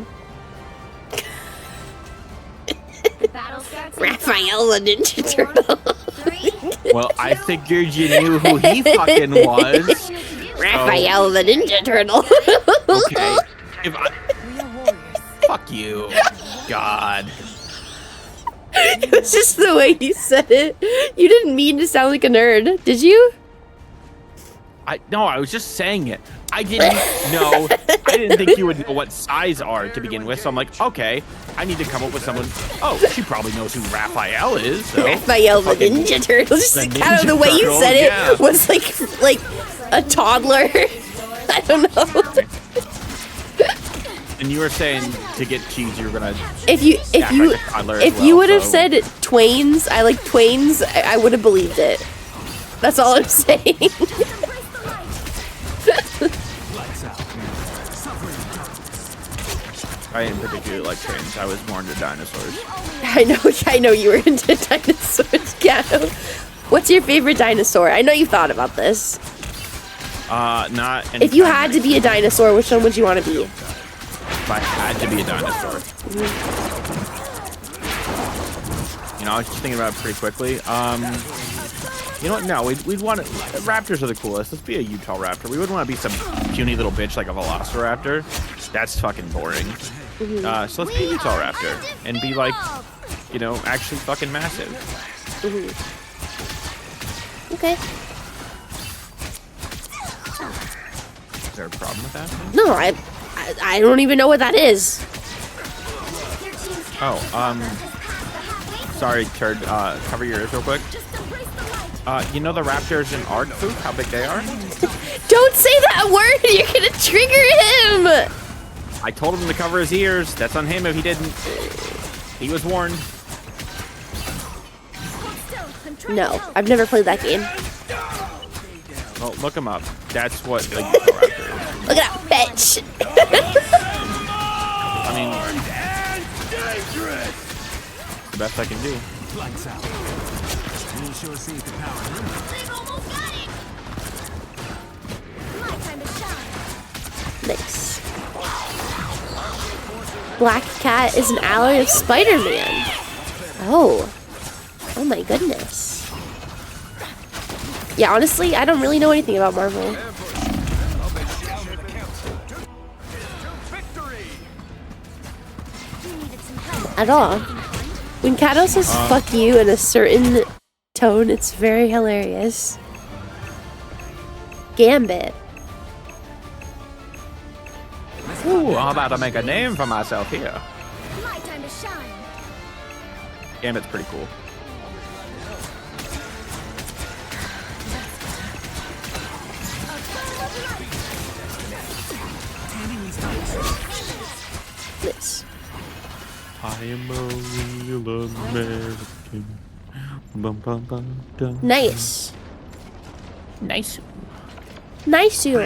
Raphael the Ninja Turtle. Well, I figured you knew who he fucking was. Raphael the Ninja Turtle. Okay. Fuck you. God. It was just the way you said it. You didn't mean to sound like a nerd, did you? No, I was just saying it. I didn't know. I didn't think you would know what size are to begin with. So I'm like, okay, I need to come up with someone. Oh, she probably knows who Raphael is. So. Raphael the Ninja Turtle. Just kind of the way you said it was like a toddler. I don't know. And you were saying to get cheese, you were gonna. If you would have said twains, I like twains, I would have believed it. That's all I'm saying. I didn't particularly like trains. I was more into dinosaurs. I know you were into dinosaurs, Gato. What's your favorite dinosaur? I know you thought about this. Not. If you had to be a dinosaur, which one would you want to be? If I had to be a dinosaur. You know, I was just thinking about it pretty quickly. You know what? No, we'd want to. Raptors are the coolest. Let's be a Utah Raptor. We wouldn't want to be some puny little bitch like a Velociraptor. That's fucking boring. So let's be a Utah Raptor and be like, you know, actually fucking massive. Okay. Is there a problem with that? No, I don't even know what that is. Oh, sorry, Turd. Cover your ears real quick. You know the raptors in Ark, Fook? How big they are? Don't say that word! You're gonna trigger him! I told him to cover his ears. That's on him if he didn't. He was warned. No, I've never played that game. Well, look him up. That's what a Utah Raptor is. Look at that bitch! I mean, it's the best I can do. Lights out. We'll sure see the power. They've almost got it. My time to shine. Nice. Black Cat is an ally of Spider-Man. Oh. Oh my goodness. Yeah, honestly, I don't really know anything about Marvel. At all. When Kato says fuck you in a certain tone, it's very hilarious. Gambit. Ooh, I'm about to make a name for myself here. My time to shine. Gambit's pretty cool. Nice. I am a real American. Bum, bum, bum, dum. Nice. Nice. Nice you.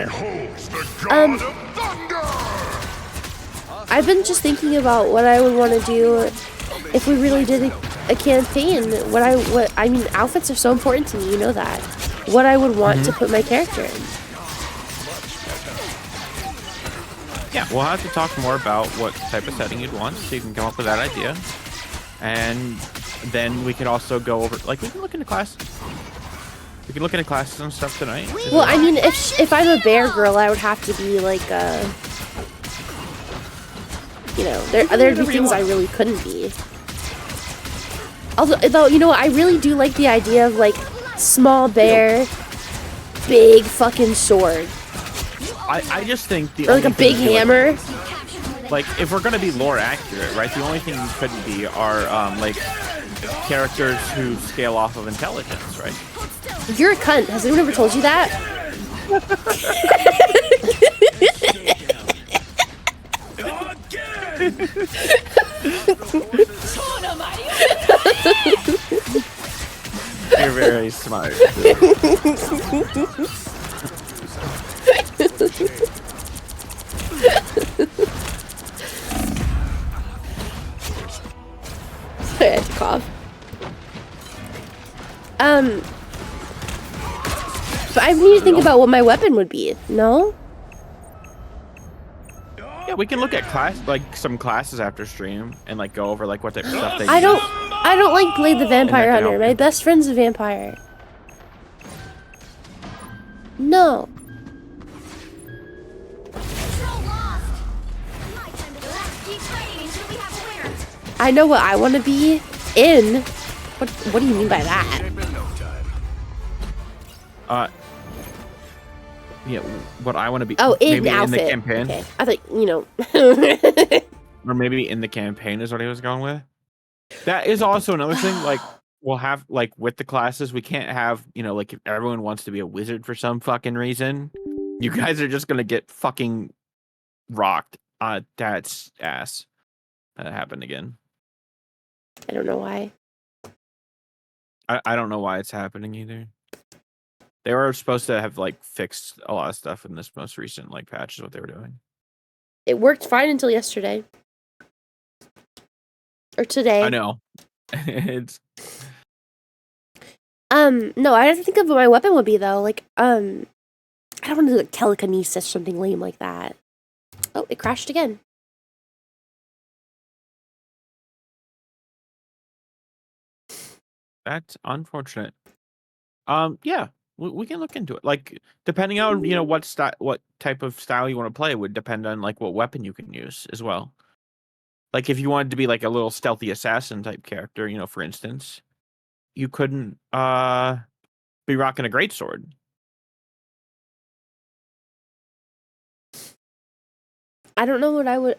I've been just thinking about what I would want to do if we really did a campaign. What I mean, outfits are so important to me, you know that. What I would want to put my character in. Yeah, we'll have to talk more about what type of setting you'd want, so you can come up with that idea. And then we could also go over, like, we can look into classes. We can look into classes and stuff tonight. Well, I mean, if I'm a bear girl, I would have to be like, you know, there'd be things I really couldn't be. Although, you know, I really do like the idea of like small bear, big fucking sword. I just think the or like a big hammer. Like, if we're gonna be lore accurate, right? The only thing you couldn't be are like characters who scale off of intelligence, right? You're a cunt. Has anyone ever told you that? You're very smart. Sorry, I had to cough. But I need to think about what my weapon would be. No? Yeah, we can look at some classes after stream and like go over like what type of stuff they I use. don't like Blade the Vampire And that can Hunter. help My you. best friend's a vampire. No. I know what I want to be in. What do you mean by that? Yeah, what I want to be. Oh, in maybe outfit. in the campaign, Okay. I thought, you know. or maybe in the campaign is what he was going with. That is also another thing. Like, we'll have like with the classes, we can't have, you know, like if everyone wants to be a wizard for some fucking reason, you guys are just gonna get fucking rocked. That's ass. That happened again. I don't know why. I don't know why it's happening either. They were supposed to have like fixed a lot of stuff in this most recent like patch is what they were doing. It worked fine until yesterday. Or today. I know. It's No, I have to think of what my weapon would be though. Like, I don't want to do like telekinesis or something lame like that. Oh, it crashed again. That's unfortunate. Yeah, we can look into it. Like, depending on, you know, what type of style you want to play would depend on like what weapon you can use as well. Like, if you wanted to be like a little stealthy assassin type character, you know, for instance, you couldn't be rocking a greatsword. I don't know what I would.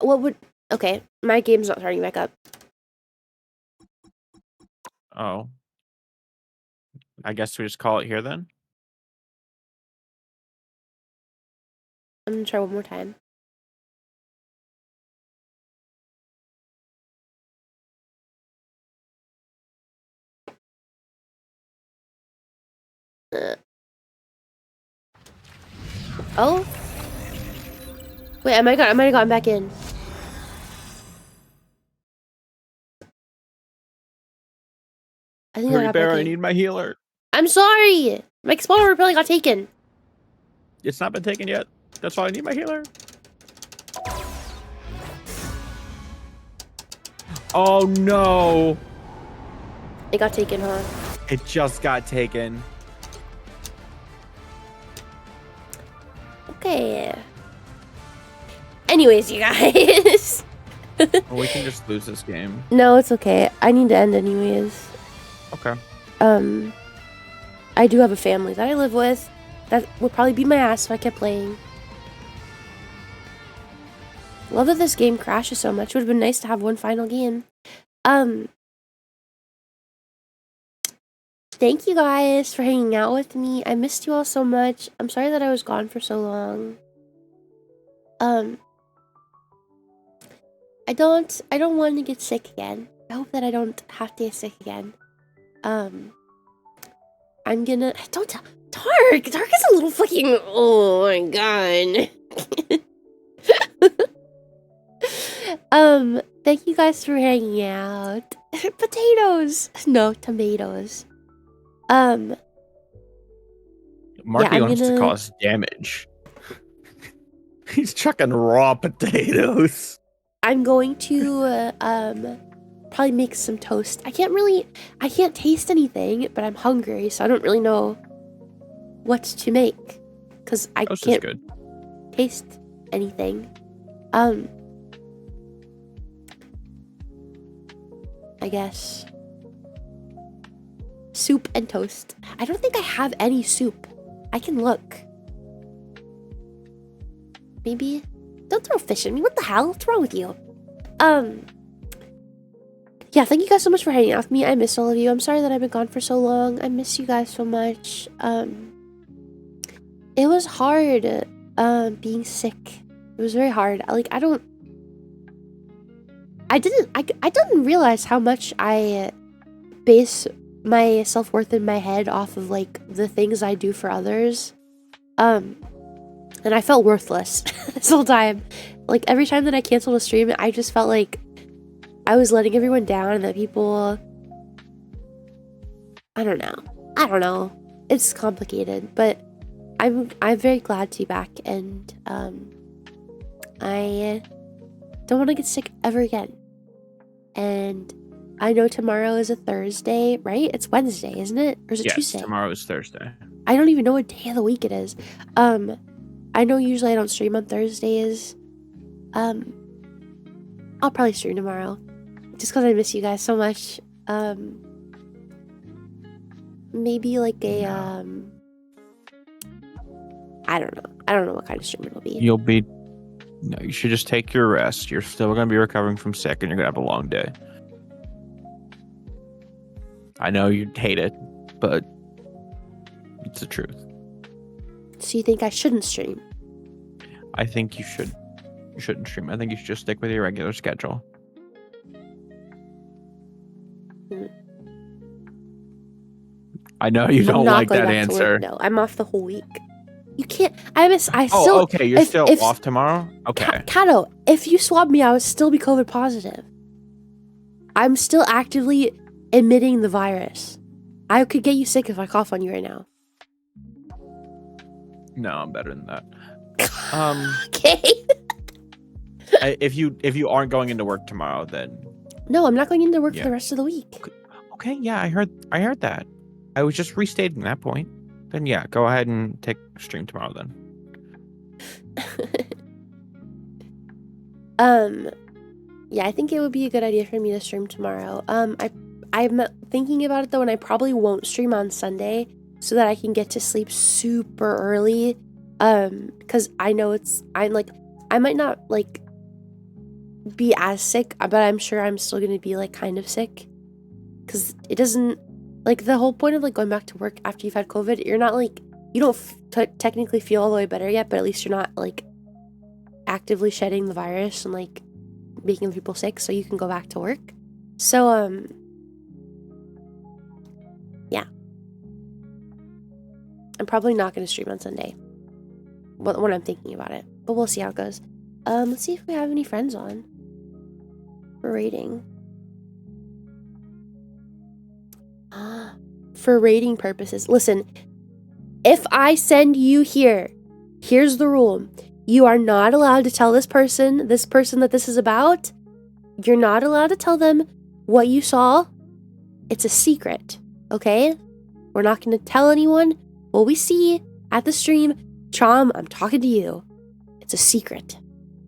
What would. Okay, my game's not starting back up. Oh. I guess we just call it here then. I'm gonna try one more time. Oh. Wait, I might have gotten back in. I think I Hurry, got Bear, back I in. need my healer. I'm sorry! My explorer probably got taken. It's not been taken yet. That's why I need my healer. Oh no. It got taken, huh? It just got taken. Okay. Anyways, you guys. Well, we can just lose this game. No, it's okay. I need to end anyways. Okay. I do have a family that I live with. That would probably be my ass if I kept playing. Love that this game crashes so much. Would have been nice to have one final game. Thank you guys for hanging out with me. I missed you all so much. I'm sorry that I was gone for so long. I don't want to get sick again. I hope that I don't have to get sick again. I'm gonna don't tell Dark is a little fucking, oh my god. Thank you guys for hanging out. Potatoes. No, tomatoes. Marky yeah, wants to cause damage. He's chucking raw potatoes. I'm going to probably make some toast. I can't taste anything, but I'm hungry, so I don't really know what to make because I Toast can't is good. taste anything. I guess soup and toast. I don't think I have any soup. I can look. Maybe. Don't throw fish at me. What the hell? What's wrong with you? Yeah, thank you guys so much for hanging out with me. I miss all of you. I'm sorry that I've been gone for so long. I miss you guys so much. It was hard being sick. It was very hard. I didn't realize how much I base my self-worth in my head off of like the things I do for others. And I felt worthless this whole time. Like every time that I canceled a stream, I just felt like I was letting everyone down and that people, I don't know. It's complicated, but I'm very glad to be back, and I don't want to get sick ever again. And I know tomorrow is a Thursday, right? It's Wednesday, isn't it? Or is it Tuesday? Yes, tomorrow is Thursday. I don't even know what day of the week it is. I know usually I don't stream on Thursdays. I'll probably stream tomorrow. Just because I miss you guys so much. Maybe like a, I don't know. I don't know what kind of stream it'll be. No, you should just take your rest. You're still going to be recovering from sick and you're going to have a long day. I know you'd hate it, but it's the truth. So you think I shouldn't stream? I think you should. You shouldn't stream. I think you should just stick with your regular schedule. I know you don't like that answer. No, I'm off the whole week. You can't. Okay. You're still off tomorrow? Okay. Kato, if you swab me, I would still be COVID positive. I'm still actively emitting the virus. I could get you sick if I cough on you right now. No, I'm better than that. Okay. If you aren't going into work tomorrow, then no, I'm not going into work for the rest of the week. Okay, yeah, I heard that. I was just restating that point. Then yeah, go ahead and take stream tomorrow then. Yeah, I think it would be a good idea for me to stream tomorrow. I'm thinking about it though, and I probably won't stream on Sunday so that I can get to sleep super early. Because I know I might not like be as sick, but I'm sure I'm still gonna be like kind of sick. Because it doesn't, like, the whole point of like going back to work after you've had COVID, you're not like, you don't technically feel all the way better yet, but at least you're not like actively shedding the virus and like making people sick, so you can go back to work. So yeah, I'm probably not going to stream on Sunday when I'm thinking about it, but we'll see how it goes. Let's see if we have any friends on for rating. For rating purposes, listen, if I send you here, here's the rule. You are not allowed to tell this person that this is about. You're not allowed to tell them what you saw It's a secret, okay? We're not going to tell anyone what we see at the stream. Chom, I'm talking to you. It's a secret.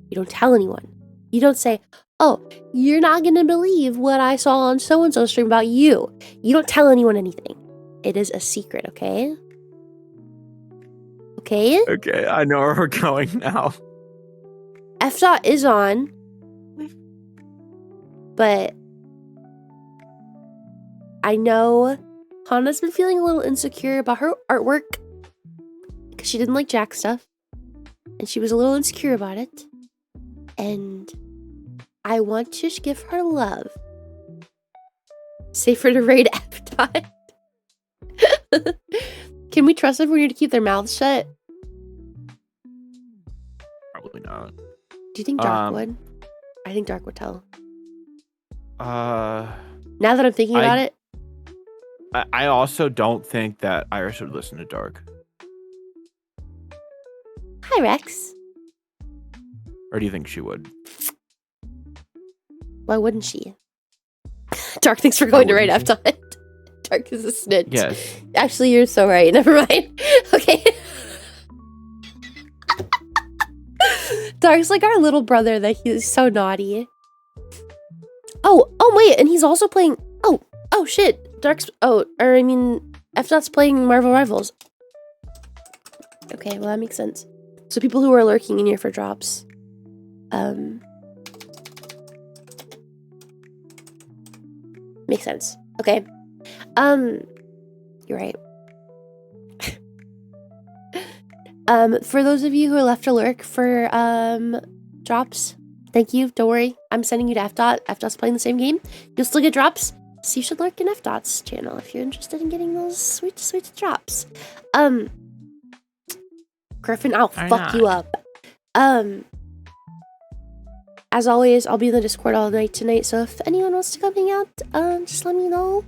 You don't tell anyone. You don't say, oh, you're not going to believe what I saw on so-and-so stream about you. You don't tell anyone anything. It is a secret, okay? Okay? Okay, I know where we're going now. F-Dot is on. But I know Hana's been feeling a little insecure about her artwork because she didn't like Jack stuff. And she was a little insecure about it. And I want to just give her love. Safer to raid F-Dot. Can we trust everyone here to keep their mouths shut? Probably not. Do you think Dark would? I think Dark would tell. Now that I'm thinking about it. I also don't think that Iris would listen to Dark. Hi, Rex. Or do you think she would? Why wouldn't she? Dark, thanks for going to raid F-Dot. Dark is a snitch. Yes. Actually, you're so right. Never mind. Okay. Dark's like our little brother that he's so naughty. Oh, wait, and he's also playing... Oh, shit. Dark's... F-Dot's playing Marvel Rivals. Okay, well, that makes sense. So people who are lurking in here for drops. Makes sense. Okay. You're right. For those of you who are left to lurk for, drops, thank you. Don't worry. I'm sending you to F-Dot. F-Dot's playing the same game. You'll still get drops. So you should lurk in F-Dot's channel if you're interested in getting those sweet, sweet drops. Griffin, I'll fuck you up. As always, I'll be in the Discord all night tonight, so if anyone wants to come hang out, just let me know.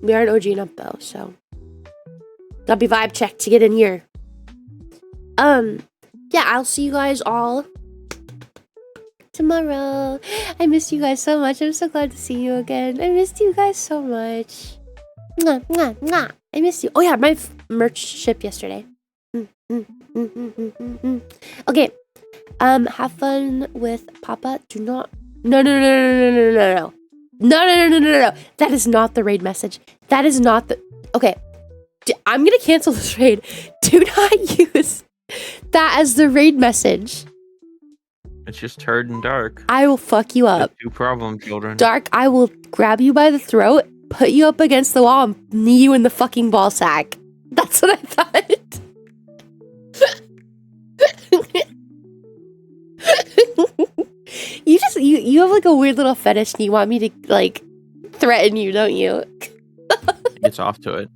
We are an OG and up though, so gotta be vibe checked to get in here. Yeah, I'll see you guys all tomorrow. I missed you guys so much. I'm so glad to see you again. I missed you guys so much. Mwah, mwah, mwah. I missed you. Oh yeah, my merch shipped yesterday. Okay. Have fun with Papa. Do not. No. That is not the raid message. That is not the. Okay. I'm gonna cancel this raid. Do not use that as the raid message. It's just Turd and Dark. I will fuck you up. Two problem children. Dark, I will grab you by the throat, put you up against the wall, and knee you in the fucking ball sack. That's what I thought. You have like a weird little fetish and you want me to like threaten you, don't you? He gets off to it.